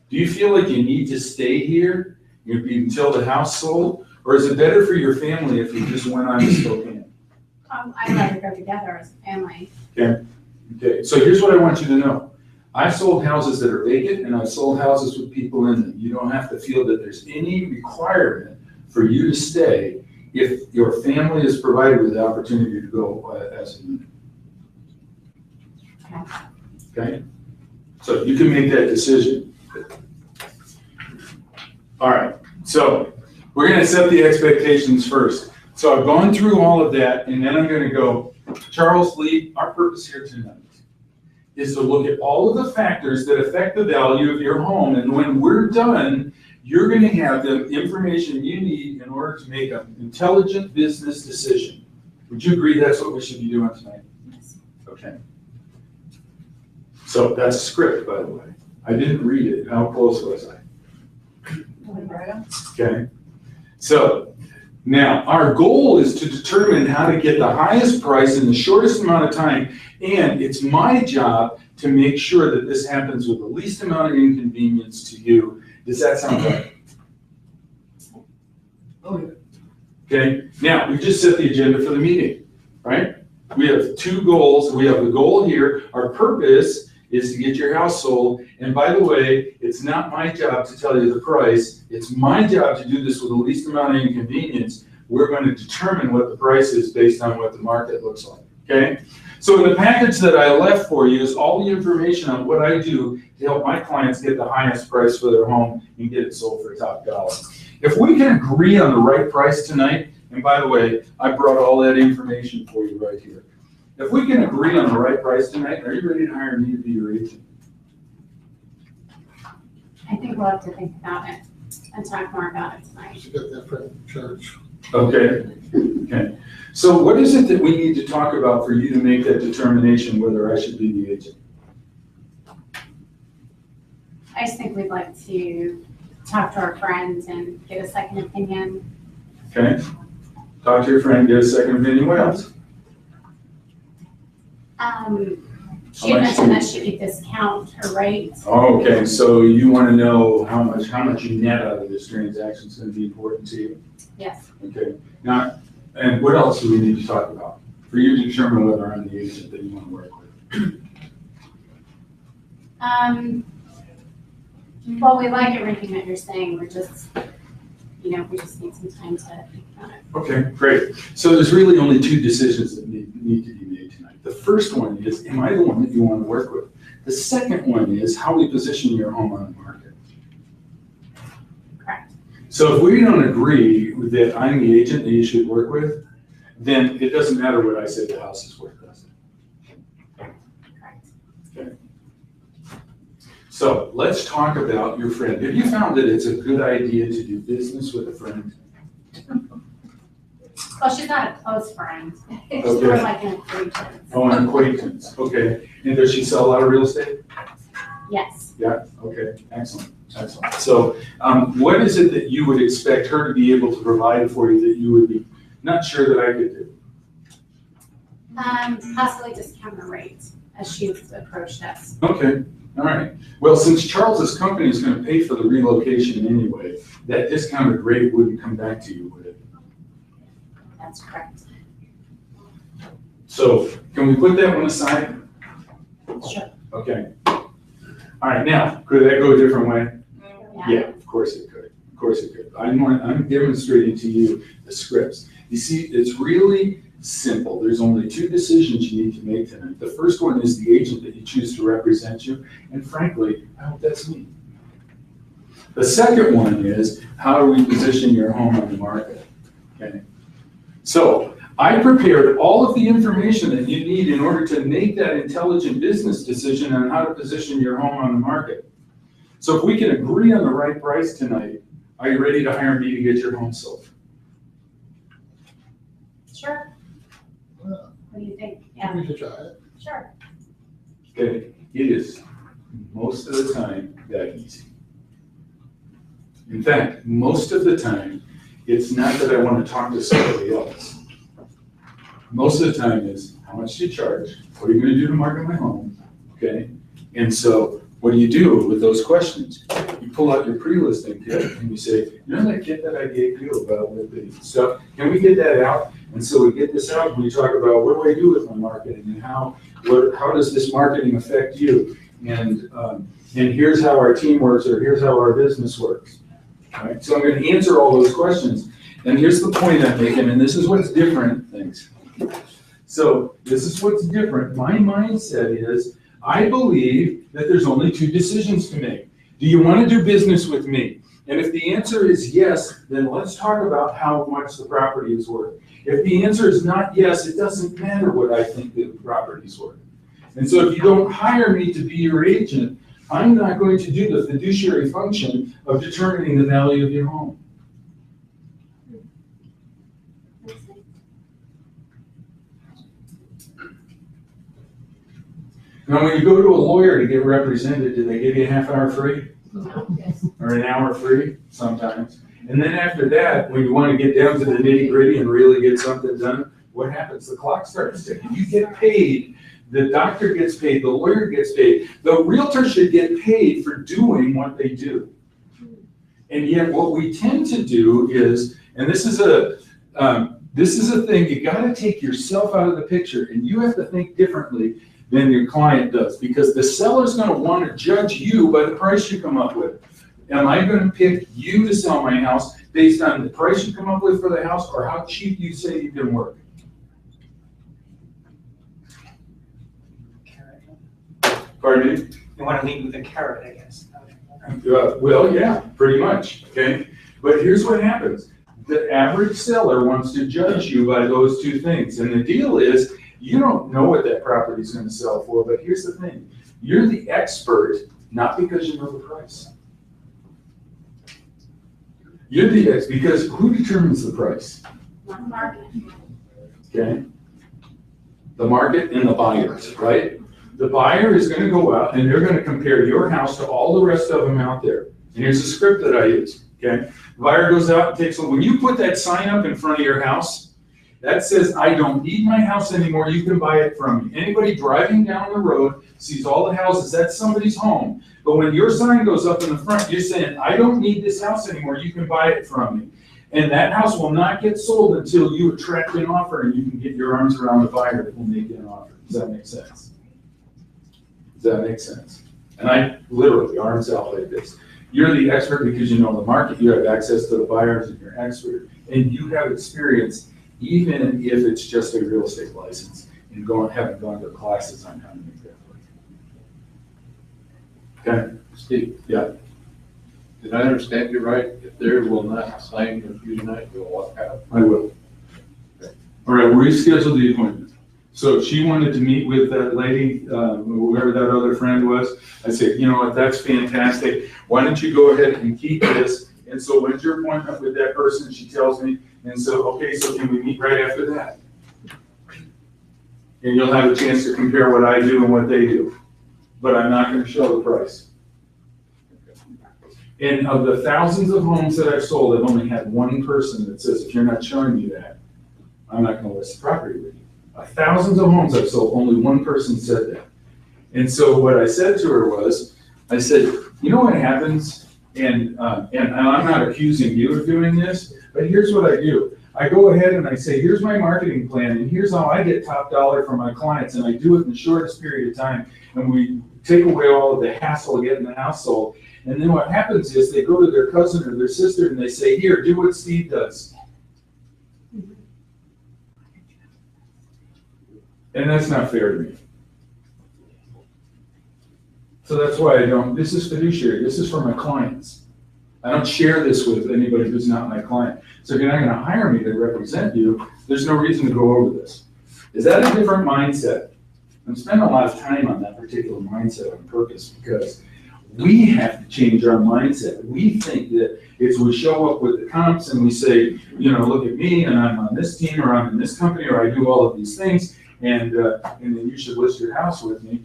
Do you feel like you need to stay here until the house sold? Or is it better for your family if you just went on to Spokane? I'd rather go together as a family. Okay. Okay. So here's what I want you to know. I've sold houses that are vacant and I've sold houses with people in them. You don't have to feel that there's any requirement for you to stay if your family is provided with the opportunity to go as a unit. Okay? So you can make that decision. All right. So we're going to set the expectations first. So I've gone through all of that, and then I'm going to go, Charles Lee, our purpose here tonight is to look at all of the factors that affect the value of your home. And when we're done, you're going to have the information you need in order to make an intelligent business decision. Would you agree that's what we should be doing tonight? Yes. Okay. So that's a script, by the way. I didn't read it. How close was I? Okay. So now our goal is to determine how to get the highest price in the shortest amount of time. And it's my job to make sure that this happens with the least amount of inconvenience to you. Does that sound right? Okay. Now we just set the agenda for the meeting, right? We have 2 goals. We have the goal here. Our purpose is to get your house sold. And by the way, it's not my job to tell you the price. It's my job to do this with the least amount of inconvenience. We're going to determine what the price is based on what the market looks like, okay? So in the package that I left for you is all the information on what I do to help my clients get the highest price for their home and get it sold for top dollar. If we can agree on the right price tonight, and by the way, I brought all that information for you right here. If we can agree on the right price tonight, are you ready to hire me to be your agent? I think we'll have to think about it and talk more about it tonight. You should get that from church. Okay. Okay. So what is it that we need to talk about for you to make that determination whether I should be the agent? I just think we'd like to talk to our friends and get a second opinion. Okay. Talk to your friend, get a second opinion. What else? She had mentioned that she could discount her rate. Oh, okay, so you want to know how much you net out of this transaction is going to be important to you? Yes. Okay. Now, and what else do we need to talk about for you to determine whether I'm the agent that you want to work with? Well, we like everything that you're saying. We're just, we just need some time to think about it. Okay, great. So there's really only 2 decisions that need to be made tonight. The first one is, am I the one that you want to work with? The second one is how we position your home on the market. Correct. So if we don't agree that I'm the agent that you should work with, then it doesn't matter what I say the house is worth, does it? Correct. Okay. So let's talk about your friend. Have you found that it's a good idea to do business with a friend? Well, she's not a close friend. She's Okay. more like an acquaintance. Oh, an acquaintance. Okay. And does she sell a lot of real estate? Yes. Yeah. Okay. Excellent. Excellent. So what is it that you would expect her to be able to provide for you that you would be not sure that I could do? Possibly discount her rate as she's approached us. Okay. All right. Well, since Charles's company is going to pay for the relocation anyway, that discounted rate wouldn't come back to you, would it? That's correct. So can we put that one aside? Sure. Okay. All right, now, could that go a different way? Yeah. Yeah, of course it could. Of course it could. I'm demonstrating to you the scripts. You see, it's really simple. There's only two decisions you need to make tonight. The first one is the agent that you choose to represent you, and frankly, I hope that's me. The second one is how do we position your home on the market? Okay. So I prepared all of the information that you need in order to make that intelligent business decision on how to position your home on the market. So if we can agree on the right price tonight, are you ready to hire me to get your home sold? Sure. What do you think? Yeah. We could try it. Sure. Okay, it is most of the time that easy. In fact, most of the time, it's not that I want to talk to somebody else. Most of the time is, how much do you charge? What are you going to do to market my home? Okay, and so what do you do with those questions? You pull out your pre-listing kit and you say, you know that kit that I gave you about with the stuff, can we get that out? And so we get this out and we talk about what do I do with my marketing and how does this marketing affect you? And here's how our team works, or here's how our business works. All right, so I'm going to answer all those questions. And here's the point I'm making, and this is what's different. Thanks. So this is what's different. My mindset is, I believe that there's only two decisions to make. Do you want to do business with me? And if the answer is yes, then let's talk about how much the property is worth. If the answer is not yes, it doesn't matter what I think the property is worth. And so if you don't hire me to be your agent, I'm not going to do the fiduciary function of determining the value of your home. Now, when you go to a lawyer to get represented, do they give you a half hour free? Or an hour free? Sometimes. And then after that, when you want to get down to the nitty gritty and really get something done, what happens? The clock starts ticking. You get paid. The doctor gets paid. The lawyer gets paid. The realtor should get paid for doing what they do. And yet what we tend to do is, and this is a thing, you got to take yourself out of the picture, and you have to think differently than your client does, because the seller's going to want to judge you by the price you come up with. Am I going to pick you to sell my house based on the price you come up with for the house, or how cheap you say you can work? Pardon me? You want to lead with a carrot, I guess. Well, yeah, pretty much, okay? But here's what happens. The average seller wants to judge you by those two things. And the deal is, you don't know what that property is going to sell for, but here's the thing. You're the expert, not because you know the price. You're the expert, because who determines the price? Market. Okay? The market and the buyers, right? The buyer is going to go out and they're going to compare your house to all the rest of them out there. And here's the script that I use, okay? The buyer goes out and takes a look. When you put that sign up in front of your house, that says, I don't need my house anymore, you can buy it from me. Anybody driving down the road sees all the houses, that's somebody's home. But when your sign goes up in the front, you're saying, I don't need this house anymore, you can buy it from me. And that house will not get sold until you attract an offer and you can get your arms around the buyer that will make you an offer. Does that make sense? Does that make sense? And I literally, arms out like this. You're the expert because you know the market, you have access to the buyers, and you're expert. And you have experience, even if it's just a real estate license, and having gone to classes on how to make that work. Okay? Steve? Yeah. Did I understand you right? If they will not sign with you tonight, you'll walk out? I will. Okay. All right, we'll reschedule the appointment. So she wanted to meet with that lady, whoever that other friend was. I said, you know what, that's fantastic. Why don't you go ahead and keep this? And so when's your appointment with that person? She tells me. And so, okay, so can we meet right after that? And you'll have a chance to compare what I do and what they do. But I'm not going to show the price. And of the thousands of homes that I've sold, I've only had one person that says, if you're not showing me that, I'm not going to list the property with you. Thousands of homes I've sold, only one person said that. And so what I said to her was, I said, you know what happens? And I'm not accusing you of doing this, but here's what I do. I go ahead and I say, here's my marketing plan, and here's how I get top dollar for my clients, and I do it in the shortest period of time, and we take away all of the hassle of getting the house sold. And then what happens is they go to their cousin or their sister and they say, here, do what Steve does. And that's not fair to me. So that's why I don't, this is fiduciary, this is for my clients. I don't share this with anybody who's not my client. So if you're not gonna hire me to represent you, there's no reason to go over this. Is that a different mindset? I'm spending a lot of time on that particular mindset on purpose because we have to change our mindset. We think that if we show up with the comps and we say, you know, look at me and I'm on this team or I'm in this company or I do all of these things and then you should list your house with me.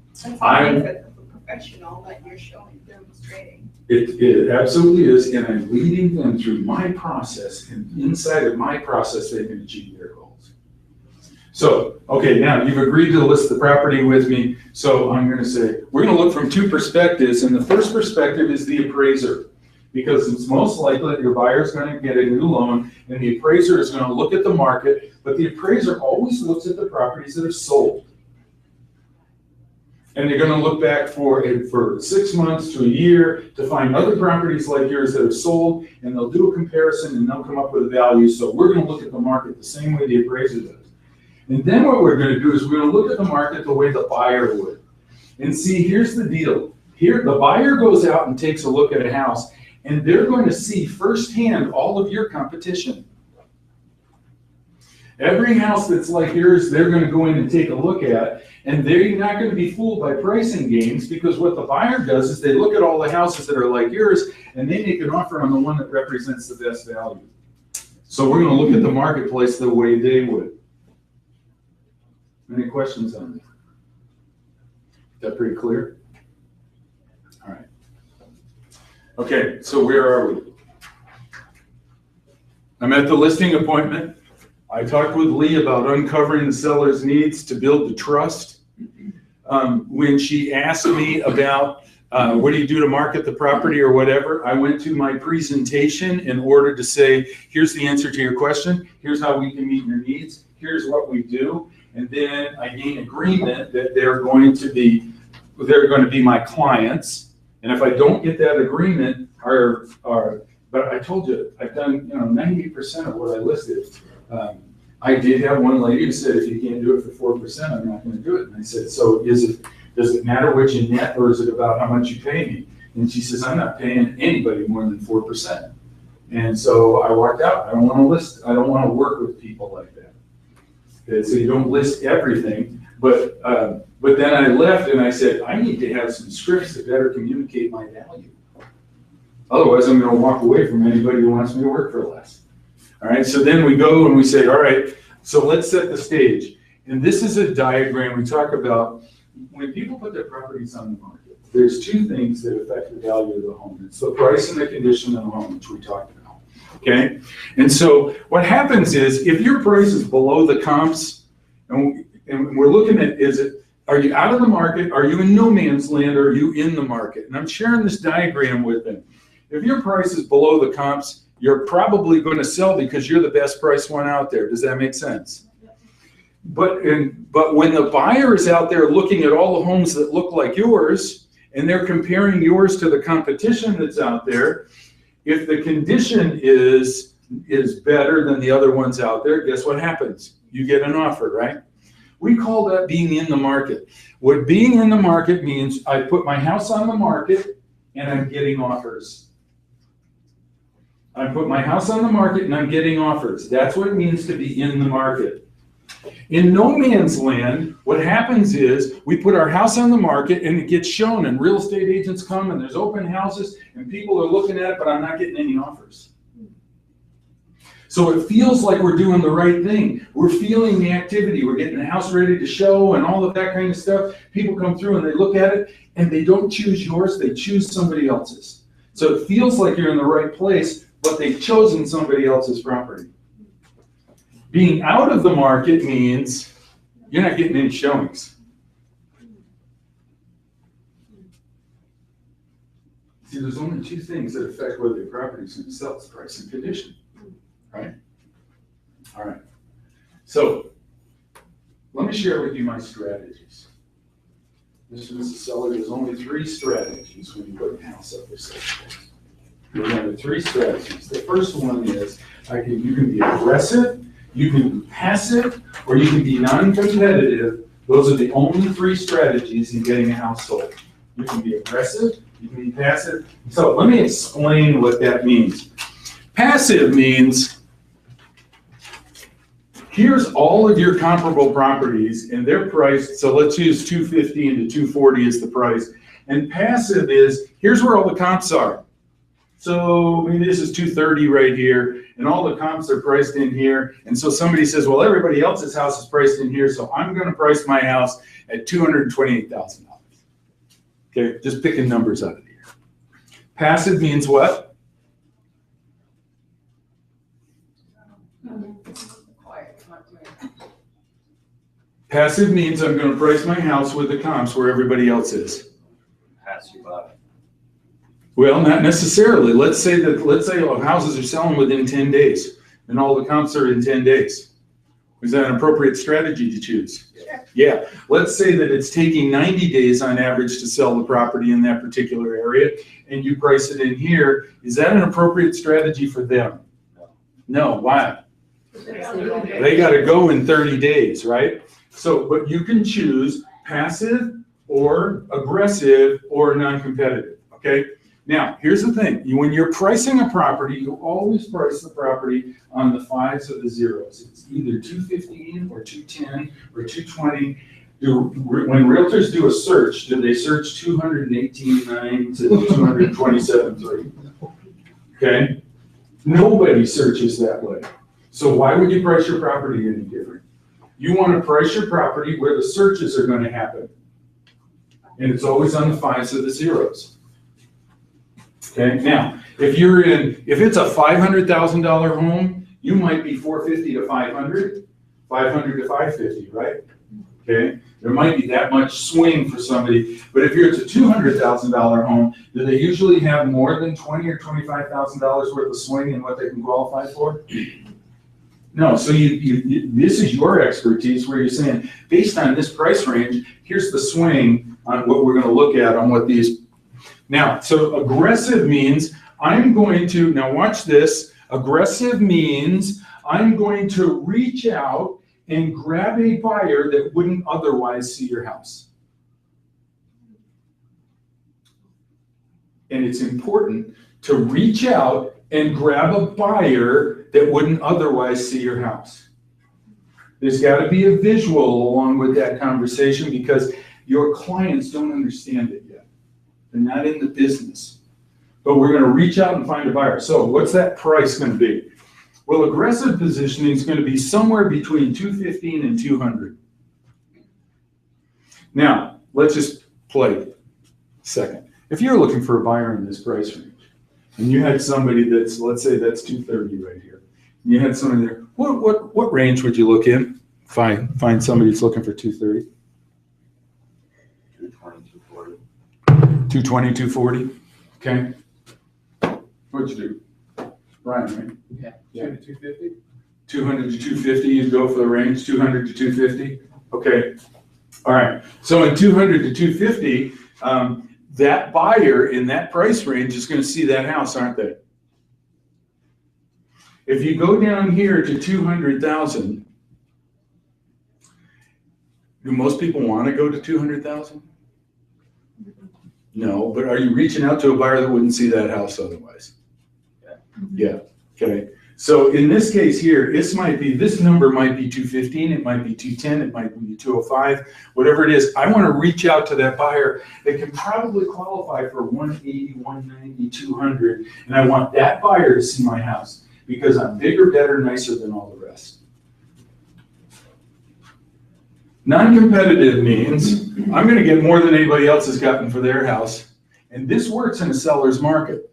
That's the benefit of a professional that you're showing, demonstrating. It absolutely is, and I'm leading them through my process, and inside of my process, they can achieve their goals. So, okay, now you've agreed to list the property with me, so I'm gonna say, we're gonna look from two perspectives, and the first perspective is the appraiser, because it's most likely that your buyer's gonna get a new loan, and the appraiser is gonna look at the market, but the appraiser always looks at the properties that are sold. And they're gonna look back for 6 months to a year to find other properties like yours that are sold, and they'll do a comparison and they'll come up with a value. So we're gonna look at the market the same way the appraiser does. And then what we're gonna do is we're gonna look at the market the way the buyer would. And see, here's the deal. Here, the buyer goes out and takes a look at a house, and they're going to see firsthand all of your competition. Every house that's like yours, they're gonna go in and take a look at, and they're not gonna be fooled by pricing games, because what the buyer does is they look at all the houses that are like yours, and they make an offer on the one that represents the best value. So we're gonna look at the marketplace the way they would. Any questions on that? Is that pretty clear? All right. Okay, so where are we? I'm at the listing appointment. I talked with Lee about uncovering the seller's needs to build the trust. When she asked me about what do you do to market the property or whatever, I went to my presentation in order to say, here's the answer to your question, here's how we can meet your needs, here's what we do, and then I gain agreement that they're going to be my clients. And if I don't get that agreement, but I told you, I've done 98% of what I listed. I did have one lady who said, if you can't do it for 4%, I'm not going to do it. And I said, so does it matter what you net, or is it about how much you pay me? And she says, I'm not paying anybody more than 4%. And so I walked out. I don't want to list. I don't want to work with people like that. Okay, so you don't list everything. But then I left and I said, I need to have some scripts that better communicate my value. Otherwise, I'm going to walk away from anybody who wants me to work for less. All right, so then we go and we say, all right, so let's set the stage. And this is a diagram we talk about when people put their properties on the market. There's two things that affect the value of the home. It's the price and the condition of the home, which we talked about, okay? And so what happens is, if your price is below the comps, and we're looking at, are you out of the market, are you in no man's land, or are you in the market? And I'm sharing this diagram with them. If your price is below the comps, you're probably going to sell because you're the best price one out there. Does that make sense? But when the buyer is out there looking at all the homes that look like yours, and they're comparing yours to the competition that's out there, if the condition is better than the other ones out there, guess what happens? You get an offer, right? We call that being in the market. What being in the market means, I put my house on the market and I'm getting offers. I put my house on the market and I'm getting offers. That's what it means to be in the market. In no man's land, what happens is we put our house on the market and it gets shown, and real estate agents come and there's open houses and people are looking at it, but I'm not getting any offers. So it feels like we're doing the right thing. We're feeling the activity. We're getting the house ready to show and all of that kind of stuff. People come through and they look at it and they don't choose yours, they choose somebody else's. So it feels like you're in the right place, but they've chosen somebody else's property. Being out of the market means you're not getting any showings. See, there's only two things that affect whether your property is going to sell: it's price and condition, right? All right. So let me share with you my strategies. Mr. and Mrs. Seller, there's only 3 strategies when you put a house up for sale. There's only 3 strategies. The first one is you can be aggressive, you can be passive, or you can be non-competitive. Those are the only 3 strategies in getting a house sold. You can be aggressive, you can be passive. So let me explain what that means. Passive means here's all of your comparable properties and they're priced, so let's use 215 to 240 as the price. And passive is, here's where all the comps are. So maybe this is 230 right here, and all the comps are priced in here. And so somebody says, well, everybody else's house is priced in here, so I'm gonna price my house at $228,000. Okay, just picking numbers out of here. Passive means what? Passive means I'm gonna price my house with the comps where everybody else is. Pass you by. Well, not necessarily. Let's say houses are selling within 10 days and all the comps are in 10 days. Is that an appropriate strategy to choose? Sure. Yeah. Let's say that it's taking 90 days on average to sell the property in that particular area and you price it in here. Is that an appropriate strategy for them? No. Why? They got to go in 30 days, right? So, but you can choose passive or aggressive or non-competitive, okay? Now, here's the thing. When you're pricing a property, you always price the property on the 5s or the 0s. It's either 215 or 210 or 220. When realtors do a search, do they search 218.9 to 227.3? Okay? Nobody searches that way. So why would you price your property any different? You want to price your property where the searches are going to happen. And it's always on the 5s or the 0s. Okay, now, if it's a $500,000 home, you might be 450 to 500, 500 to 550, right? Okay, there might be that much swing for somebody, but if it's a $200,000 home, do they usually have more than $20,000 or $25,000 worth of swing in what they can qualify for? No, so this is your expertise where you're saying, based on this price range, here's the swing on what we're going to look at on what these. Now, so aggressive means now watch this. Aggressive means I'm going to reach out and grab a buyer that wouldn't otherwise see your house. And it's important to reach out and grab a buyer that wouldn't otherwise see your house. There's got to be a visual along with that conversation because your clients don't understand it yet. They're not in the business. But we're going to reach out and find a buyer. So what's that price going to be? Well, aggressive positioning is going to be somewhere between 215 and 200. Now, let's just play a second. If you're looking for a buyer in this price range, and you had somebody that's, let's say that's 230 right here, and you had somebody there, what range would you look in? Find somebody that's looking for 230? 220, 240. 220, 240? Okay. What'd you do? Brian, right? Yeah. 200 to 250? 200 to 250, you'd go for the range, 200 to 250? Okay. All right. So in 200 to 250, that buyer in that price range is going to see that house, aren't they? If you go down here to 200,000, do most people want to go to 200,000? No, but are you reaching out to a buyer that wouldn't see that house otherwise? Yeah. Okay. So in this case here, this number might be 215, it might be 210, it might be 205, whatever it is. I want to reach out to that buyer that can probably qualify for 180, 190, 200, and I want that buyer to see my house because I'm bigger, better, nicer than all the rest. Non-competitive means I'm going to get more than anybody else has gotten for their house, and this works in a seller's market.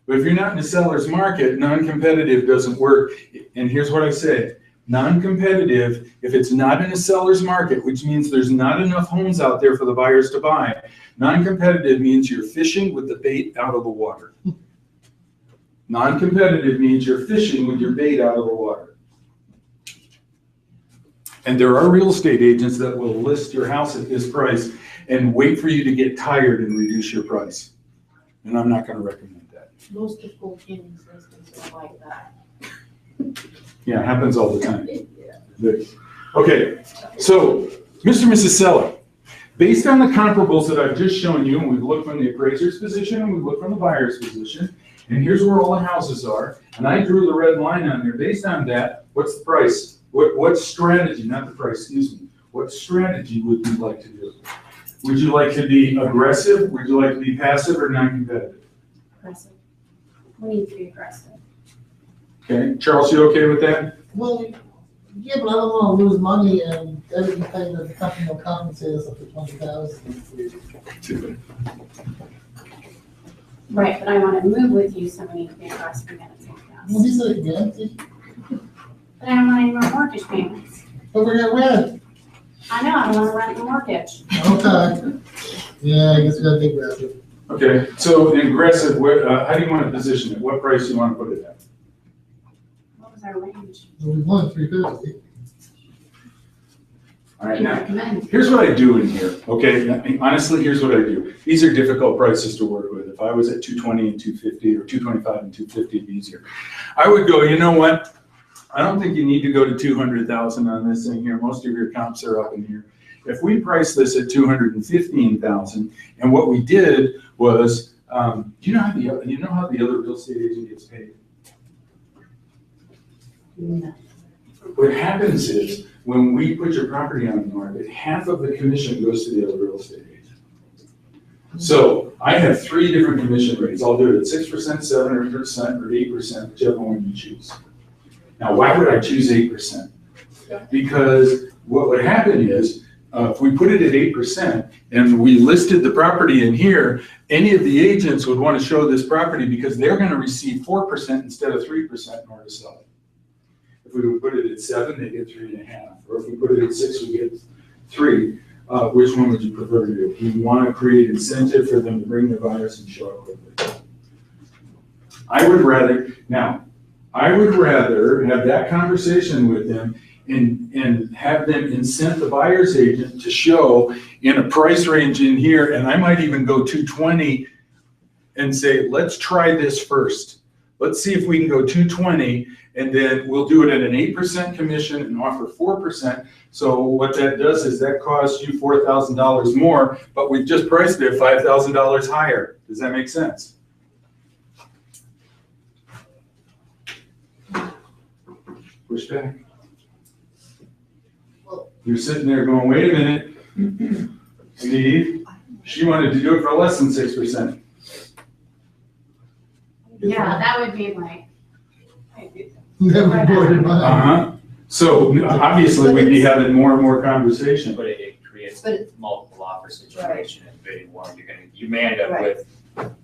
But if you're not in a seller's market, non-competitive doesn't work. And here's what I say. Non-competitive, if it's not in a seller's market, which means there's not enough homes out there for the buyers to buy, non-competitive means you're fishing with the bait out of the water. Non-competitive means you're fishing with your bait out of the water. And there are real estate agents that will list your house at this price and wait for you to get tired and reduce your price. And I'm not gonna recommend that. Most typical King's listings are like that. Yeah, it happens all the time. Okay, so, Mr. and Mrs. Seller, based on the comparables that I've just shown you, and we've looked from the appraiser's position and we've looked from the buyer's position, and here's where all the houses are, and I drew the red line on there. Based on that, what's the price? What strategy, not the price, excuse me, what strategy would you like to do? Would you like to be aggressive? Would you like to be passive or non-competitive? Aggressive. We need to be aggressive. Okay, Charles, you okay with that? Well, yeah, but I don't want to lose money and everything that the company will compensate us up to 20,000. Right, but I want to move with you, so we need to be aggressive and get it taken out. Well, these are the empty. But I don't want any more mortgage payments. But we're gonna rent. I know, I don't want to rent the mortgage. Okay. Yeah, I guess we gotta be aggressive. Okay, so in aggressive, how do you want to position it? What price do you want to put it at? What was our range? We won 350. All right, You now, recommend. here's what I do in here, okay? I mean, honestly, here's what I do. These are difficult prices to work with. If I was at 220 and 250 or 225 and 250, it'd be easier. I would go, you know what? I don't think you need to go to 200,000 on this thing here. Most of your comps are up in here. If we price this at 215,000, and what we did was, do you know how the other real estate agent gets paid? No. What happens is, when we put your property on the market, half of the commission goes to the other real estate agent. So I have 3 different commission rates. I'll do it at 6%, 7%, or 8%, whichever one you choose. Now, why would I choose 8%? Because what would happen is, if we put it at 8% and we listed the property in here, any of the agents would want to show this property because they're going to receive 4% instead of 3% in order to sell it. If we would put it at 7, they get 3.5. Or if we put it at 6, we get 3. Which one would you prefer to do? We want to create incentive for them to bring their buyers and show up quickly. I would rather have that conversation with them and have them incent the buyer's agent to show in a price range in here, and I might even go 220 and say, let's try this first. Let's see if we can go 220, and then we'll do it at an 8% commission and offer 4%. So what that does is that costs you $4,000 more, but we've just priced it $5,000 higher. Does that make sense? Push back. You're sitting there going, wait a minute, Steve, she wanted to do it for less than 6%. Yeah, that would be like. So obviously we'd be having more and more conversation. But it creates multiple offer situation and bidding war. You may end up with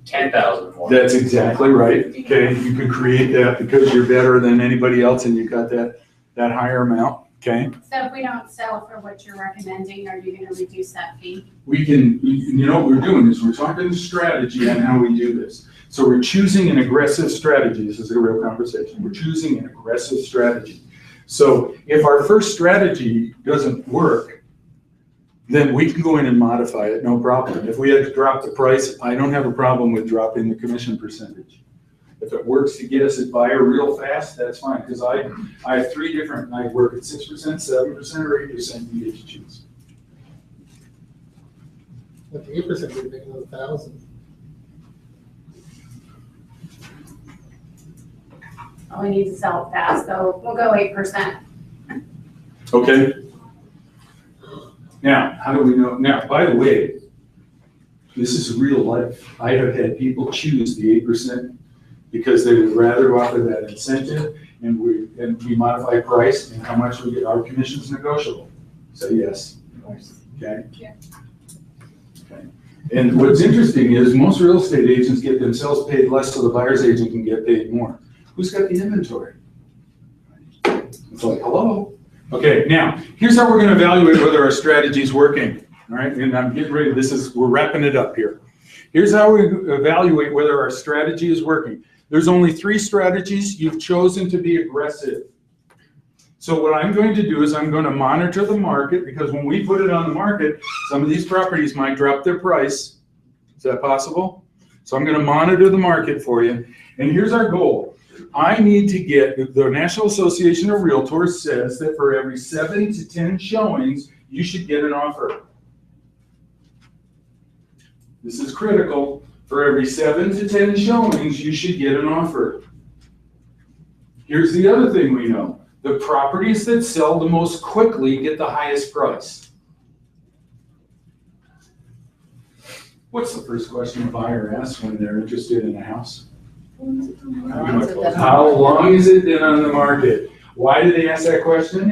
10,000 more. That's exactly right. Okay, you can create that because you're better than anybody else and you got that higher amount. Okay. So if we don't sell for what you're recommending, are you gonna reduce that fee? We can, you know what we're doing is we're talking strategy on how we do this. So we're choosing an aggressive strategy. This is a real conversation. We're choosing an aggressive strategy. So if our first strategy doesn't work, then we can go in and modify it, no problem. If we had to drop the price, I don't have a problem with dropping the commission percentage. If it works to get us a buyer real fast, that's fine, because I have 3 different, I work at 6%, 7%, or 8%, you get to choose. With the 8%, we'd make another 1,000. Oh, we need to sell it fast, so we'll go 8%. Okay. Now, how do we know? Now, by the way, this is real life. I have had people choose the 8% because they would rather offer that incentive, and we modify price and how much we get. Our commission's negotiable. Say yes. Okay. Yeah. Okay. And what's interesting is most real estate agents get themselves paid less so the buyer's agent can get paid more. Who's got the inventory? It's like, hello. Okay, now, here's how we're gonna evaluate whether our strategy is working, all right? And I'm getting ready, we're wrapping it up here. Here's how we evaluate whether our strategy is working. There's only 3 strategies. You've chosen to be aggressive. So what I'm going to do is I'm going to monitor the market, because when we put it on the market, some of these properties might drop their price. Is that possible? So I'm going to monitor the market for you. And here's our goal. I need to get, the National Association of Realtors says that for every 7 to 10 showings, you should get an offer. This is critical. For every 7 to 10 showings, you should get an offer. Here's the other thing we know. The properties that sell the most quickly get the highest price. What's the first question a buyer asks when they're interested in a house? How long has it been on the market? Why do they ask that question?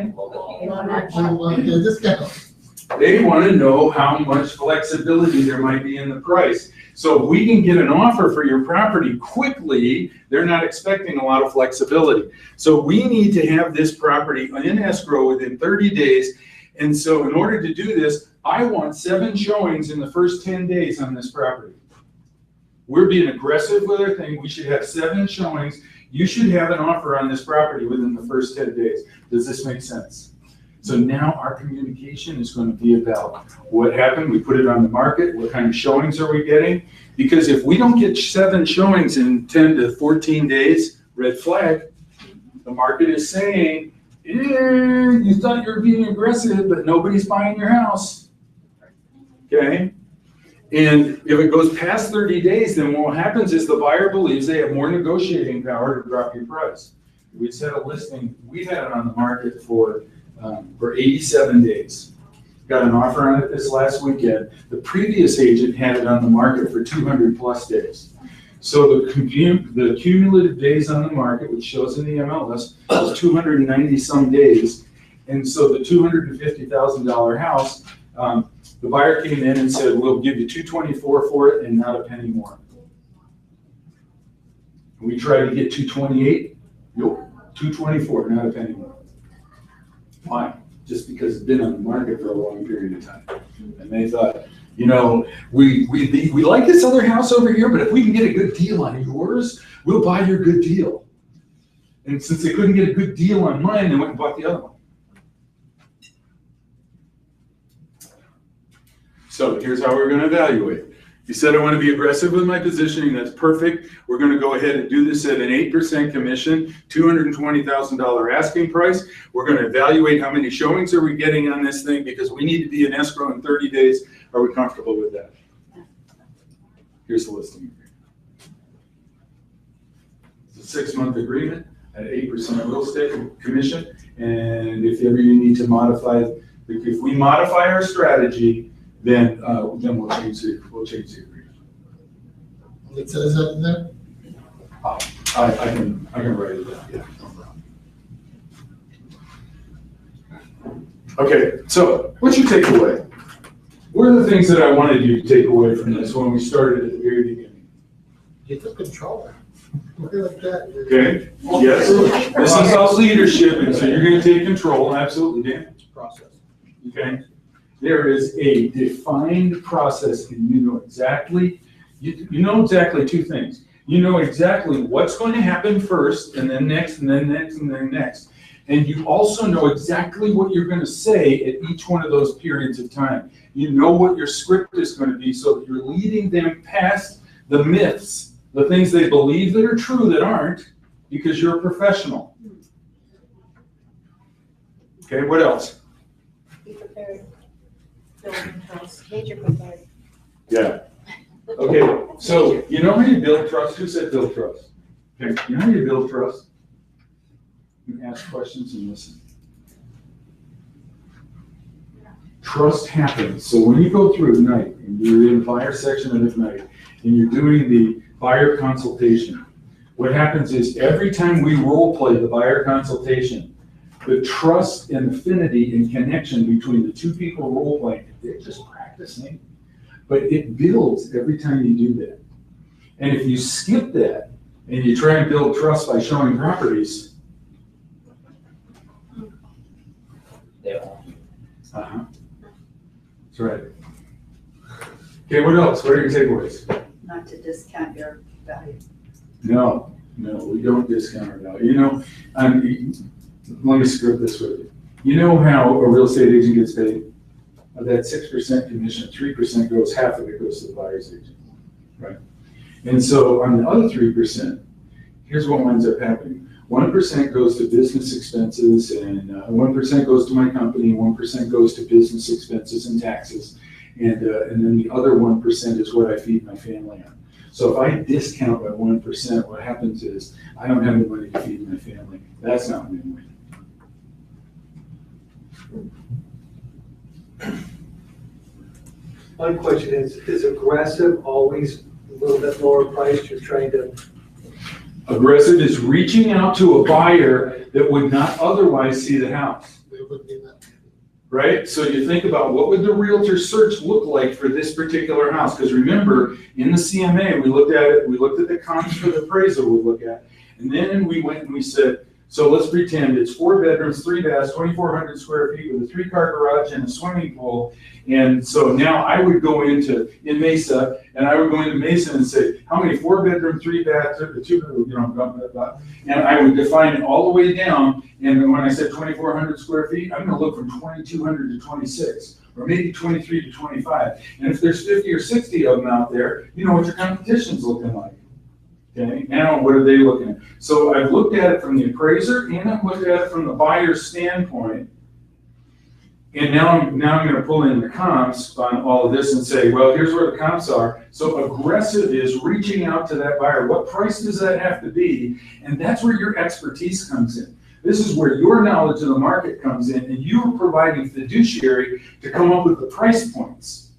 They want to know how much flexibility there might be in the price. So if we can get an offer for your property quickly, they're not expecting a lot of flexibility. So we need to have this property in escrow within 30 days. And so in order to do this, I want 7 showings in the first 10 days on this property. We're being aggressive with our thing. We should have 7 showings. You should have an offer on this property within the first 10 days. Does this make sense? So now our communication is going to be about what happened. We put it on the market. What kind of showings are we getting? Because if we don't get 7 showings in 10 to 14 days, red flag. The market is saying, you thought you were being aggressive, but nobody's buying your house. Okay? And if it goes past 30 days, then what happens is the buyer believes they have more negotiating power to drop your price. We set a listing, we've had it on the market for 87 days. Got an offer on it this last weekend. The previous agent had it on the market for 200 plus days. So the cumulative days on the market, which shows in the MLS, was 290 some days. And so the $250,000 house, the buyer came in and said, we'll give you $224 for it and not a penny more. We tried to get $228, nope, $224, not a penny more. Why? Just because it's been on the market for a long period of time. And they thought, you know, we like this other house over here, but if we can get a good deal on yours, we'll buy your good deal. And since they couldn't get a good deal on mine, they went and bought the other one. So here's how we're going to evaluate. You said I want to be aggressive with my positioning. That's perfect. We're going to go ahead and do this at an 8% commission, $220,000 asking price. We're going to evaluate how many showings are we getting on this thing, because we need to be in escrow in 30 days. Are we comfortable with that? Here's the listing agreement. It's a 6-month agreement at 8% real estate commission. And if ever you need to modify, if we modify our strategy, then we'll change the agreement. It says that in there? I can write it down, yeah, no problem. Okay, so what's your takeaway? What are the things that I wanted you to take away from this when we started at the very beginning? You took control. Look at that. Okay, yes, this is self leadership, and so you're going to take control, absolutely, Dan. Process. Okay. There is a defined process, and you know exactly, you know exactly 2 things. You know exactly what's going to happen first, and then next, and then next, and then next. And you also know exactly what you're going to say at each one of those periods of time. You know what your script is going to be, so that you're leading them past the myths, the things they believe that are true that aren't, because you're a professional. Okay, what else? Be prepared. Building trust. Major prepared. Yeah. Okay, so you know how you build trust? Who said build trust? Okay, you know how you build trust? You ask questions and listen. Trust happens. So when you go through Ignite, and you're in the buyer section of Ignite, and you're doing the buyer consultation, what happens is every time we role play the buyer consultation, the trust and affinity and connection between the 2 people role playing, they're just practicing, but it builds every time you do that. And if you skip that and you try and build trust by showing properties, that's right. Okay, what else? What are your takeaways? Not to discount your value. No, we don't discount our value. You know, let me script this with you. You know how a real estate agent gets paid? Of that 6% commission, 3% goes, half of it goes to the buyer's agent, right? And so on the other 3%, here's what winds up happening. 1% goes to business expenses, and 1% goes to my company, 1% goes to business expenses and taxes, and then the other 1% is what I feed my family on. So if I discount by 1%, what happens is I don't have the money to feed my family. That's not win-win. My question is Aggressive always a little bit lower priced? You're trying to, Aggressive is reaching out to a buyer that would not otherwise see the house. Right? So you think about what would the realtor search look like for this particular house? Because remember, in the CMA, we looked at it, we looked at the comps for the appraisal we look at, and then we went and we said, so let's pretend it's 4 bedrooms, 3 baths, 2,400 square feet with a 3-car garage and a swimming pool. And so now I would go in Mesa, and I would go into Mesa and say, how many 4-bedroom, 3-bath, 2, and I would define it all the way down. And when I said 2,400 square feet, I'm gonna look from 2,200 to 26, or maybe 23 to 25. And if there's 50 or 60 of them out there, you know what your competition's looking like. Okay, now what are they looking at? So I've looked at it from the appraiser and I've looked at it from the buyer's standpoint. And now I'm gonna pull in the comps on all of this and say, well, here's where the comps are. So Aggressive is reaching out to that buyer. What price does that have to be? And that's where your expertise comes in. This is where your knowledge of the market comes in, and you're providing fiduciary to come up with the price points.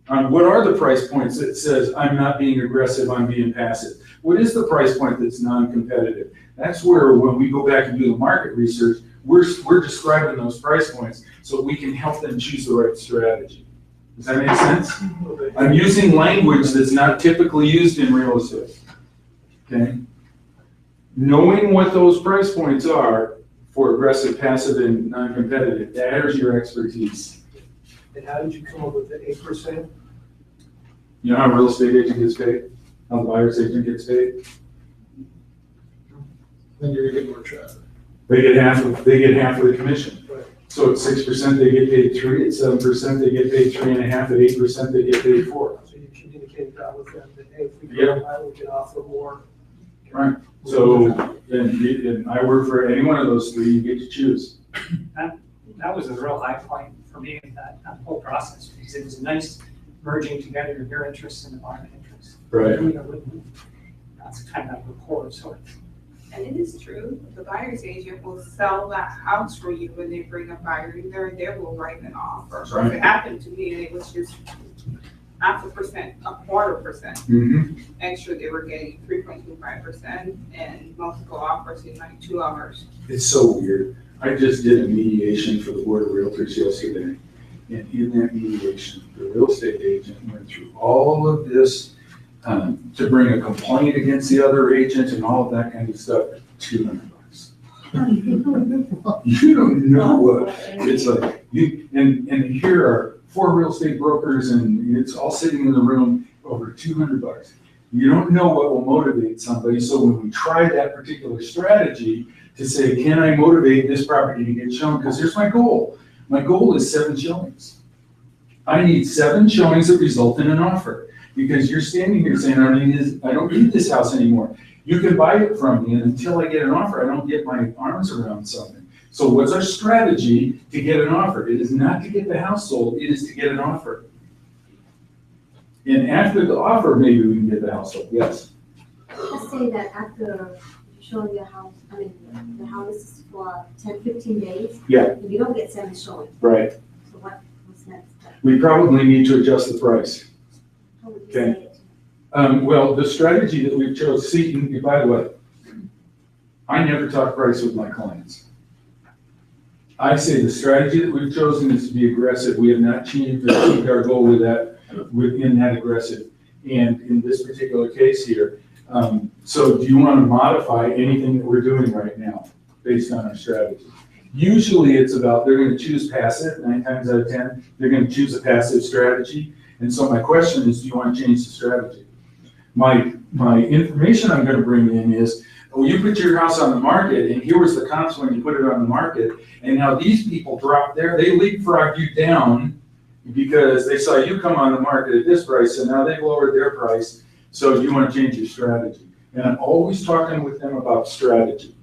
What are the price points that says, I'm not being aggressive, I'm being passive? What is the price point that's non-competitive? That's where, when we go back and do the market research, we're describing those price points so we can help them choose the right strategy. Does that make sense? I'm using language that's not typically used in real estate. Okay? Knowing what those price points are for aggressive, passive, and non-competitive, that is your expertise. and how did you come up with the 8%? You know how a real estate agent gets paid? How the buyer's agent gets paid? Then you're gonna get more traffic. They get half of the commission. Right. So at 6%, they get paid 3, at 7%, they get paid 3.5, at 8%, they get paid 4. So you communicate that with them, that hey, if we Yeah. go high, we can offer more. Right. So then I work for any one of those 3, you get to choose. That was a real high point for me in that whole process, because it was a nice merging together of your interests and the market interests. Right. That's kind of rapport of sorts. And it is true, the buyer's agent will sell that house for you when they bring a buyer in there, and they will write an offer. That's right. It happened to me, and it was just 0.5%, 0.25% Mm-hmm. extra. They were getting 3.25% and multiple offers in like 2 hours. It's so weird. I just did a mediation for the Board of Realtors yesterday. And in that mediation, the real estate agent went through all of this to bring a complaint against the other agent and all of that kind of stuff. $200. You don't know what it's like. And here are 4 real estate brokers, and it's all sitting in the room over $200. You don't know what will motivate somebody. So when we try that particular strategy to say, can I motivate this property to get shown? Because here's my goal. My goal is 7 showings. I need 7 showings that result in an offer. Because you're standing here saying, I don't need this house anymore. You can buy it from me, and until I get an offer, I don't get my arms around something. So what's our strategy to get an offer? It is not to get the house sold, it is to get an offer. And after the offer, maybe we can get the house sold, yes. Let's say that after showing the house, the house is for 10, 15 days. Yeah. And you don't get 7 showings. Right. So what's next? We probably need to adjust the price. How would you Okay. say it? Well, the strategy that we've chose, see, and by the way, I never talk price with my clients. I say the strategy that we've chosen is to be aggressive. We have not achieved our goal within that aggressive. And in this particular case here, so do you want to modify anything that we're doing right now based on our strategy? Usually it's about, they're going to choose passive, 9 times out of 10, they're going to choose a passive strategy. And so my question is, do you want to change the strategy? My information I'm going to bring in is, oh, you put your house on the market and here was the comps when you put it on the market. And now these people dropped they leapfrogged you down because they saw you come on the market at this price and now they've lowered their price. So you want to change your strategy. And I'm always talking with them about strategy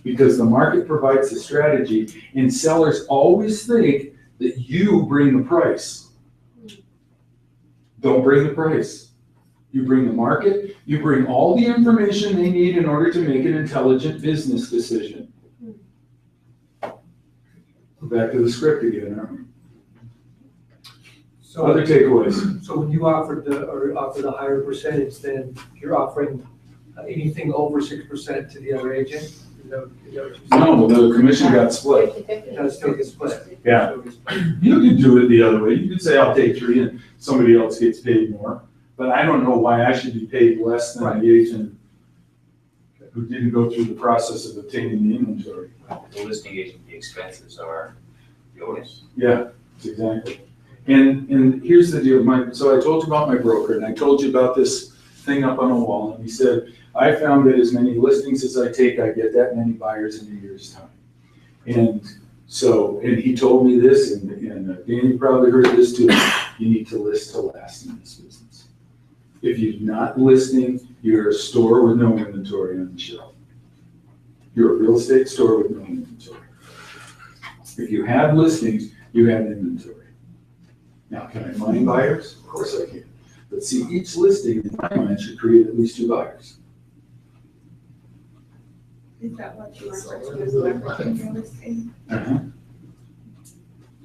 because the market provides the strategy and sellers always think that you bring the price. Don't bring the price. You bring the market, you bring all the information they need in order to make an intelligent business decision. Back to the script again, aren't we? So, other takeaways. So when you offer the higher percentage, then you're offering anything over 6% to the other agent? Is that what you said? No, the commission got split. It does still get split. Yeah. You could do it the other way. You could say, I'll take 3 and somebody else gets paid more. But I don't know why I should be paid less than the agent who didn't go through the process of obtaining the inventory. The listing agent, the expenses are yours. Yeah, exactly. And here's the deal, so I told you about my broker and I told you about this thing up on a wall and he said, I found that as many listings as I take, I get that many buyers in a year's time. And so, and he told me this and Danny probably heard this too, you need to list to last in this business. If you're not listing, you're a store with no inventory on the shelf. You're a real estate store with no inventory. If you have listings, you have inventory. Now, can I find buyers? Of course I can. But see, each listing in my mind should create at least 2 buyers. Is that what you refer to as leveraging your listing? Uh-huh.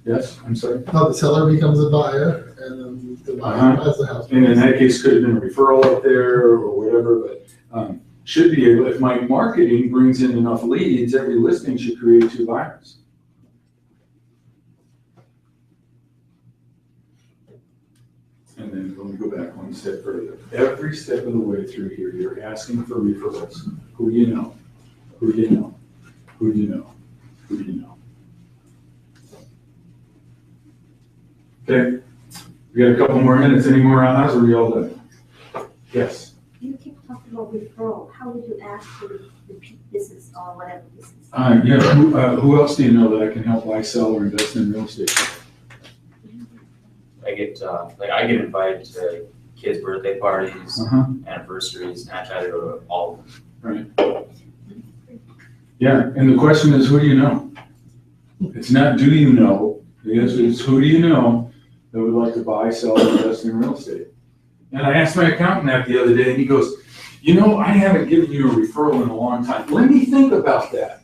Yes, I'm sorry? Now the seller becomes a buyer and then the buyer buys the house. And in that case, could have been a referral up there or whatever, but should be able, if my marketing brings in enough leads, every listing should create 2 buyers. And then let me go back one step further. Every step of the way through here, you're asking for referrals. Who do you know? Who do you know? Who do you know? Who do you know? Okay, we got a couple more minutes. Any more on us? Or are we all done? Yes. You keep talking about referral. How would you ask for repeat business or whatever business? Yeah. Who else do you know that I can help buy, sell, or invest in real estate? I get I get invited to kids' birthday parties, anniversaries, and I try to go to all of them. Right. Yeah, and the question is, who do you know? It's not do you know, the answer is who do you know that would like to buy, sell, or invest in real estate? And I asked my accountant that the other day, and he goes, you know, I haven't given you a referral in a long time. Let me think about that.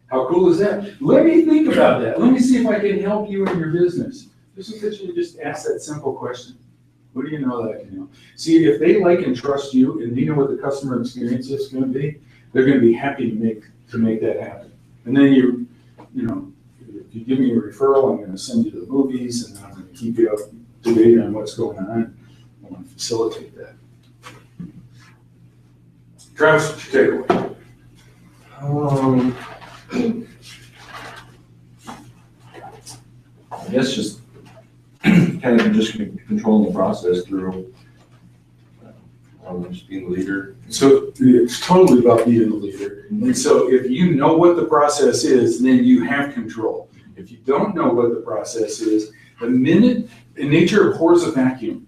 How cool is that? Let me think about that. Let me see if I can help you in your business. Just because you just ask that simple question. Who do you know that I can help? See, if they like and trust you and they know what the customer experience is going to be, they're going to be happy to make that happen. And then you know, if you give me a referral, I'm going to send you to the movies and I'm going to keep you up to date on what's going on. I want to facilitate that. Travis, what's your takeaway? I guess just kind of just controlling the process through just being the leader. So it's totally about being the leader. And so if you know what the process is, then you have control. If you don't know what the process is, the minute, in nature abhors a vacuum.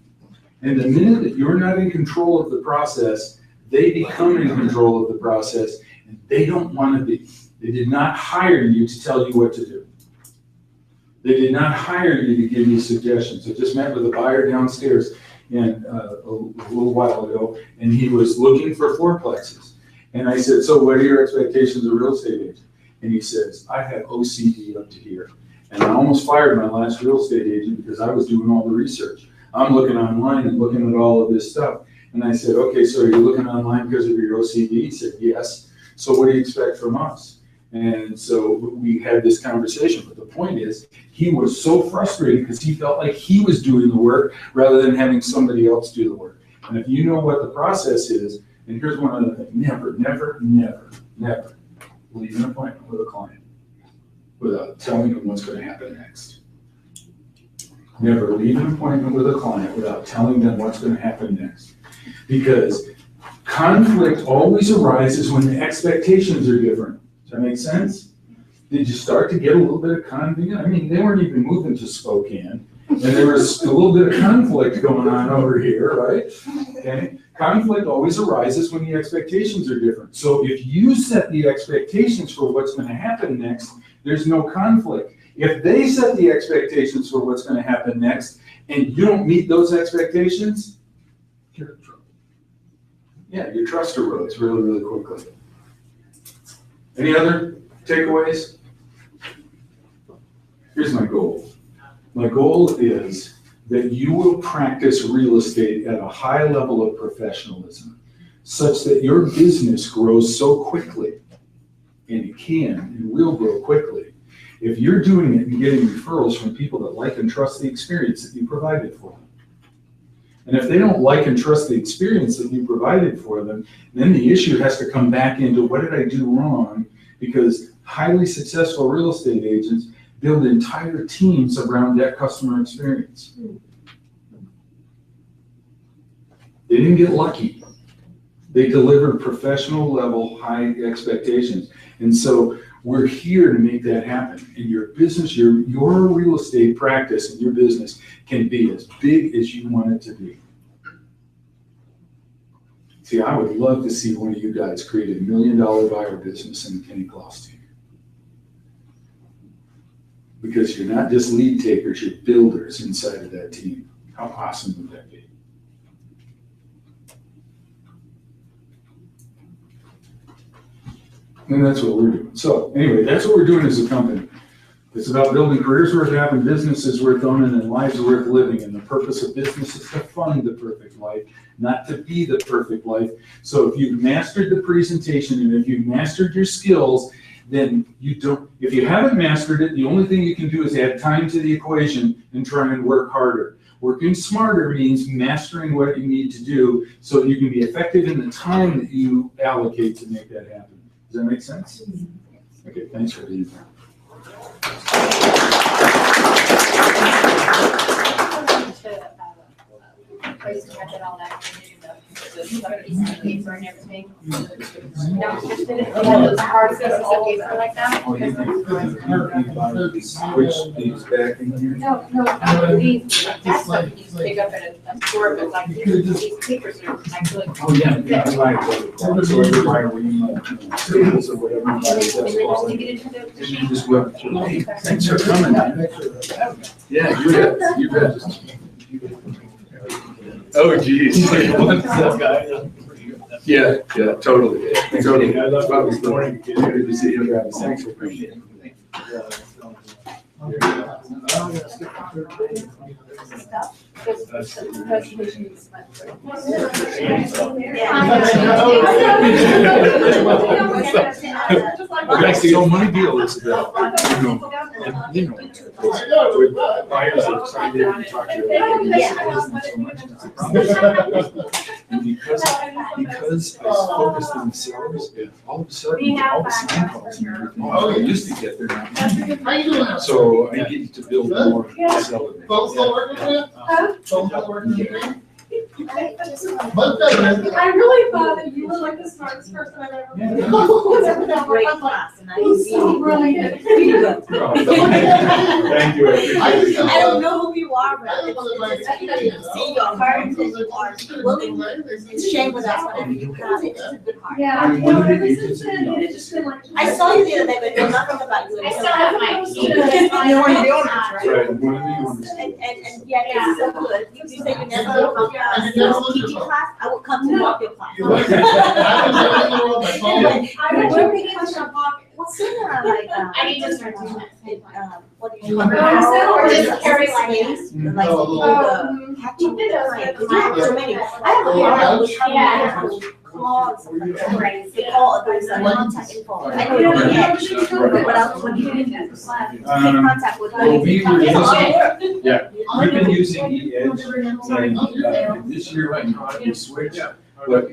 And the minute that you're not in control of the process, they become in control of the process and they don't want to be. They did not hire you to tell you what to do. They did not hire you to give you suggestions. I just met with a buyer downstairs and a little while ago, and he was looking for fourplexes. And I said, so what are your expectations of real estate agent? And he says, I have OCD up to here. And I almost fired my last real estate agent because I was doing all the research. I'm looking online and looking at all of this stuff. And I said, okay, so are you looking online because of your OCD? He said, yes. So what do you expect from us? And so we had this conversation, but the point is, he was so frustrated because he felt like he was doing the work rather than having somebody else do the work. And if you know what the process is, and here's one other thing, never leave an appointment with a client without telling them what's going to happen next. Never leave an appointment with a client without telling them what's going to happen next. Because Conflict always arises when the expectations are different. Does that make sense? Did you start to get a little bit of conflict? I mean, they weren't even moving to Spokane, and there was a little bit of conflict going on over here, right? Okay? Conflict always arises when the expectations are different. So if you set the expectations for what's going to happen next, there's no conflict. If they set the expectations for what's going to happen next, and you don't meet those expectations, you're in trouble. Yeah, your trust erodes really, really quickly. Any other takeaways? Here's my goal. My goal is that you will practice real estate at a high level of professionalism, such that your business grows so quickly, and it can and will grow quickly, if you're doing it and getting referrals from people that like and trust the experience that you provided for them. And if they don't like and trust the experience that you provided for them, then the issue has to come back into what did I do wrong? Because highly successful real estate agents build entire teams around that customer experience. They didn't get lucky. They delivered professional level, high expectations. And so we're here to make that happen. And your business, your real estate practice and your business can be as big as you want it to be. See, I would love to see one of you guys create $1 million buyer business in Kenny Claus team. Because you're not just lead takers, you're builders inside of that team. How awesome would that be? And that's what we're doing. So anyway, that's what we're doing as a company. It's about building careers worth having, businesses worth owning, and lives worth living. And the purpose of business is to fund the perfect life, not to be the perfect life. So if you've mastered the presentation and if you've mastered your skills, then you don't, if you haven't mastered it, the only thing you can do is add time to the equation and try and work harder. Working smarter means mastering what you need to do so that you can be effective in the time that you allocate to make that happen. Does that make sense? Okay, thanks for being here. Place to have it all that, the paper and everything. No, just did it, those hard pieces of paper like that. Switch these back in here. No, these, that's what these pick up and absorb it, like these papers are actually. Oh, yeah. That's right. So every buyer we tables or whatever. And then just stick it into the And machine. you just web it through. Hey, thanks for coming. Yeah, you bet. You bet. Oh, geez. What's up, guy? Yeah, totally. Totally. I love how this morning. Good to see you guys. Thanks for appreciating it. That's the old money deal, Isabel. You know, with buyers that signed in and talked to and because I focused on sellers, all of a sudden, all the sign calls and everything I used to get, they're not coming. So I needed to build more seller. Both still working for you? Both still working for you? I really thought that you were like the smartest person I've ever met. Great class, and I It was so brilliant. Thank you. I don't know who you are, but it's see your heart and willing, it's shame with us whenever you have it, it's a good heart. Yeah, you know, ever since then, it's just been like. I saw you the other day, but you know nothing about you. I still have my key. You're one of the owners, right? Right, one of the owners. And yeah, it's so good. You say you never come to teaching class, I will come to walk your class. I would work in the pocket. What's similar, like, I need to start doing that. what do you call it? Or just carry like Space, this. like, the catching the client, 'cause I have so many. I have a lot of claws, right, they call it, there's a contact info. I know you can't, but else would you do that? Take contact with. Well, we were It's a lot of work. Yeah, we've been using eEdge, and this year I thought we switch, but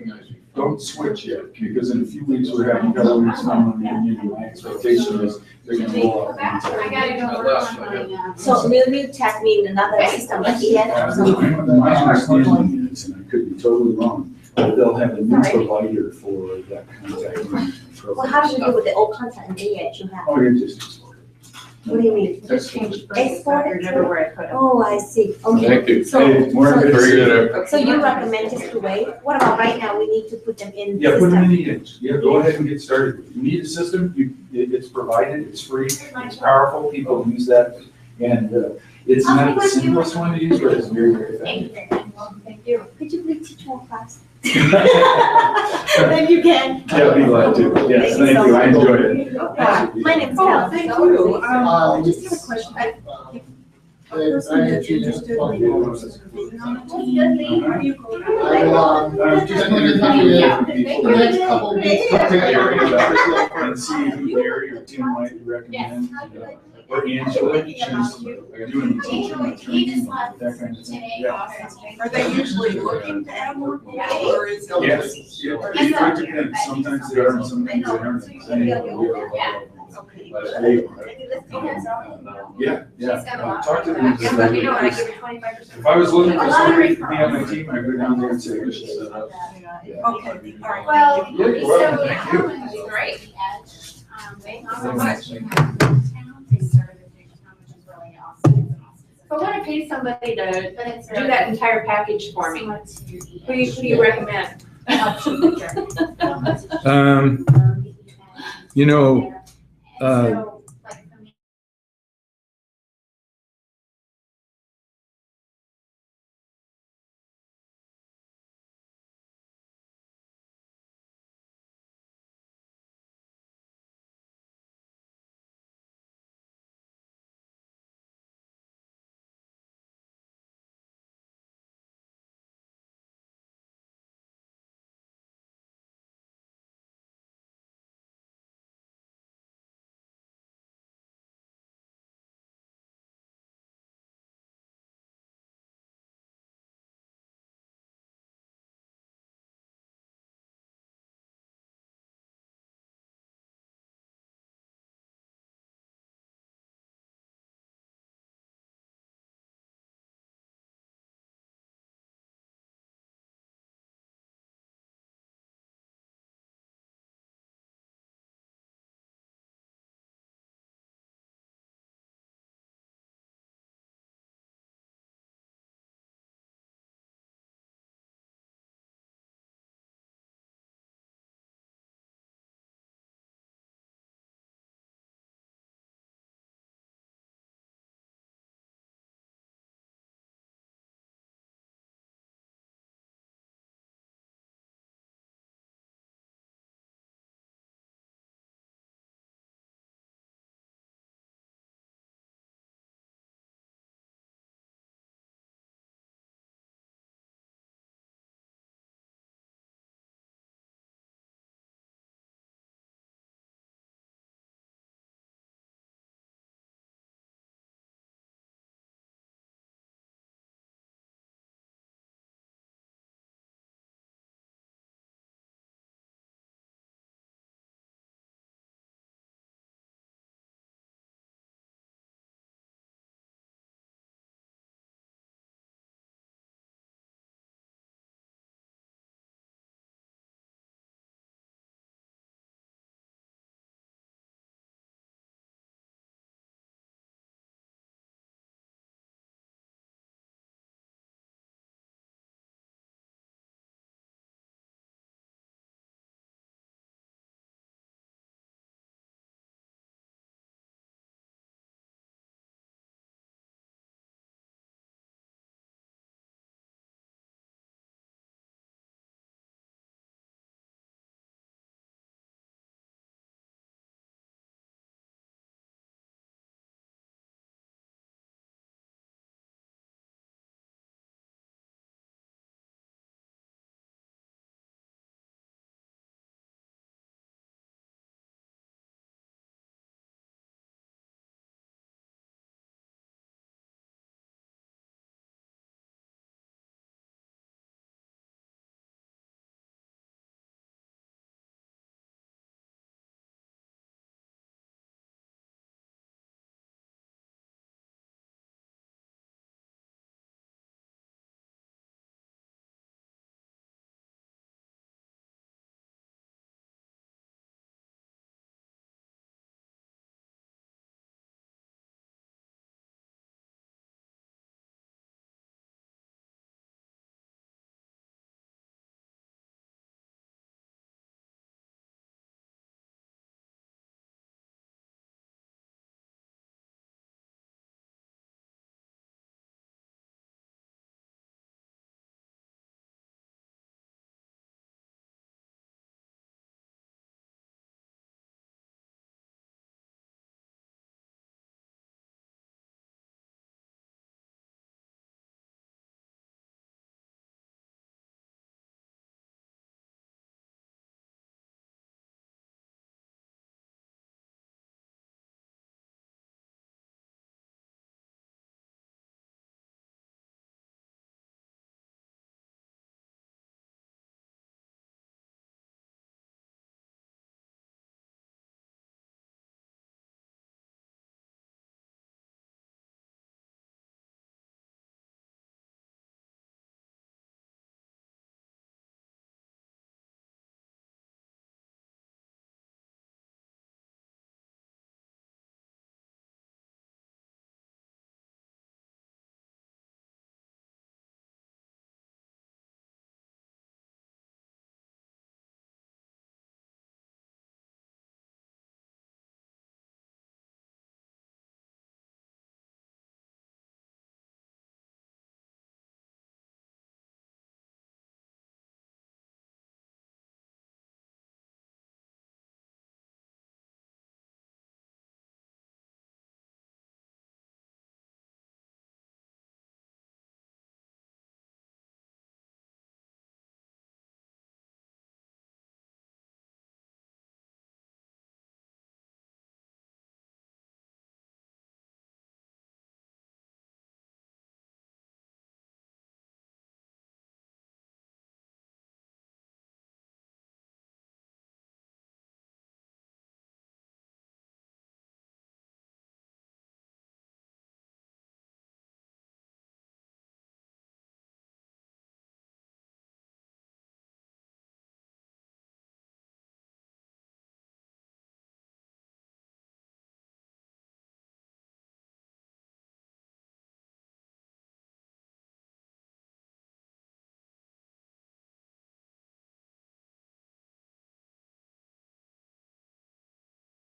don't switch yet, because in a few weeks we're having government on the union. My expectation is they're gonna roll out. I gotta go work on my, So real tech mean another system like EN or something? My understanding is, and I could be totally wrong, they'll have a new provider for that contact. Well, how do you do with the old contact and that you have? Oh, you're just. What do you mean? Just change Export it? everywhere I could. Oh, I see, okay. Thank you. So, Hey, Maureen, very good. so you recommend just to wait? What about right now, we need to put them in? Yeah, put them in system? the edge. Yeah, go ahead and get started. You need a system, it's provided, it's free, it's powerful, people use that. And it's not the simplest one to use, but it's very, very effective. Thank you. Could you please teach more class? Then you can. Yeah, I'd be glad to. Yes, thank you. I enjoyed it. My name's Oh, Helen. thank you. Um, I just have a question. Person that's interested in being on the team. I will, just gonna get back to you the next couple of weeks. And see who Gary or Tim might recommend. Or Angela, she's doing the teaching. He just left That kind of thing. today. Yeah. Are they usually looking to add more people, or is it? Yes, yeah, it depends. Sometimes they are and sometimes they aren't. Yeah. Talk to them. If I was looking for somebody to be on my team, I'd go down there and say, we should set up. Okay, all right. Well, Yeah, you're welcome. Thank you. would be great. Thank you so much. If I want to pay somebody to do that entire package for me, who do you recommend? You know,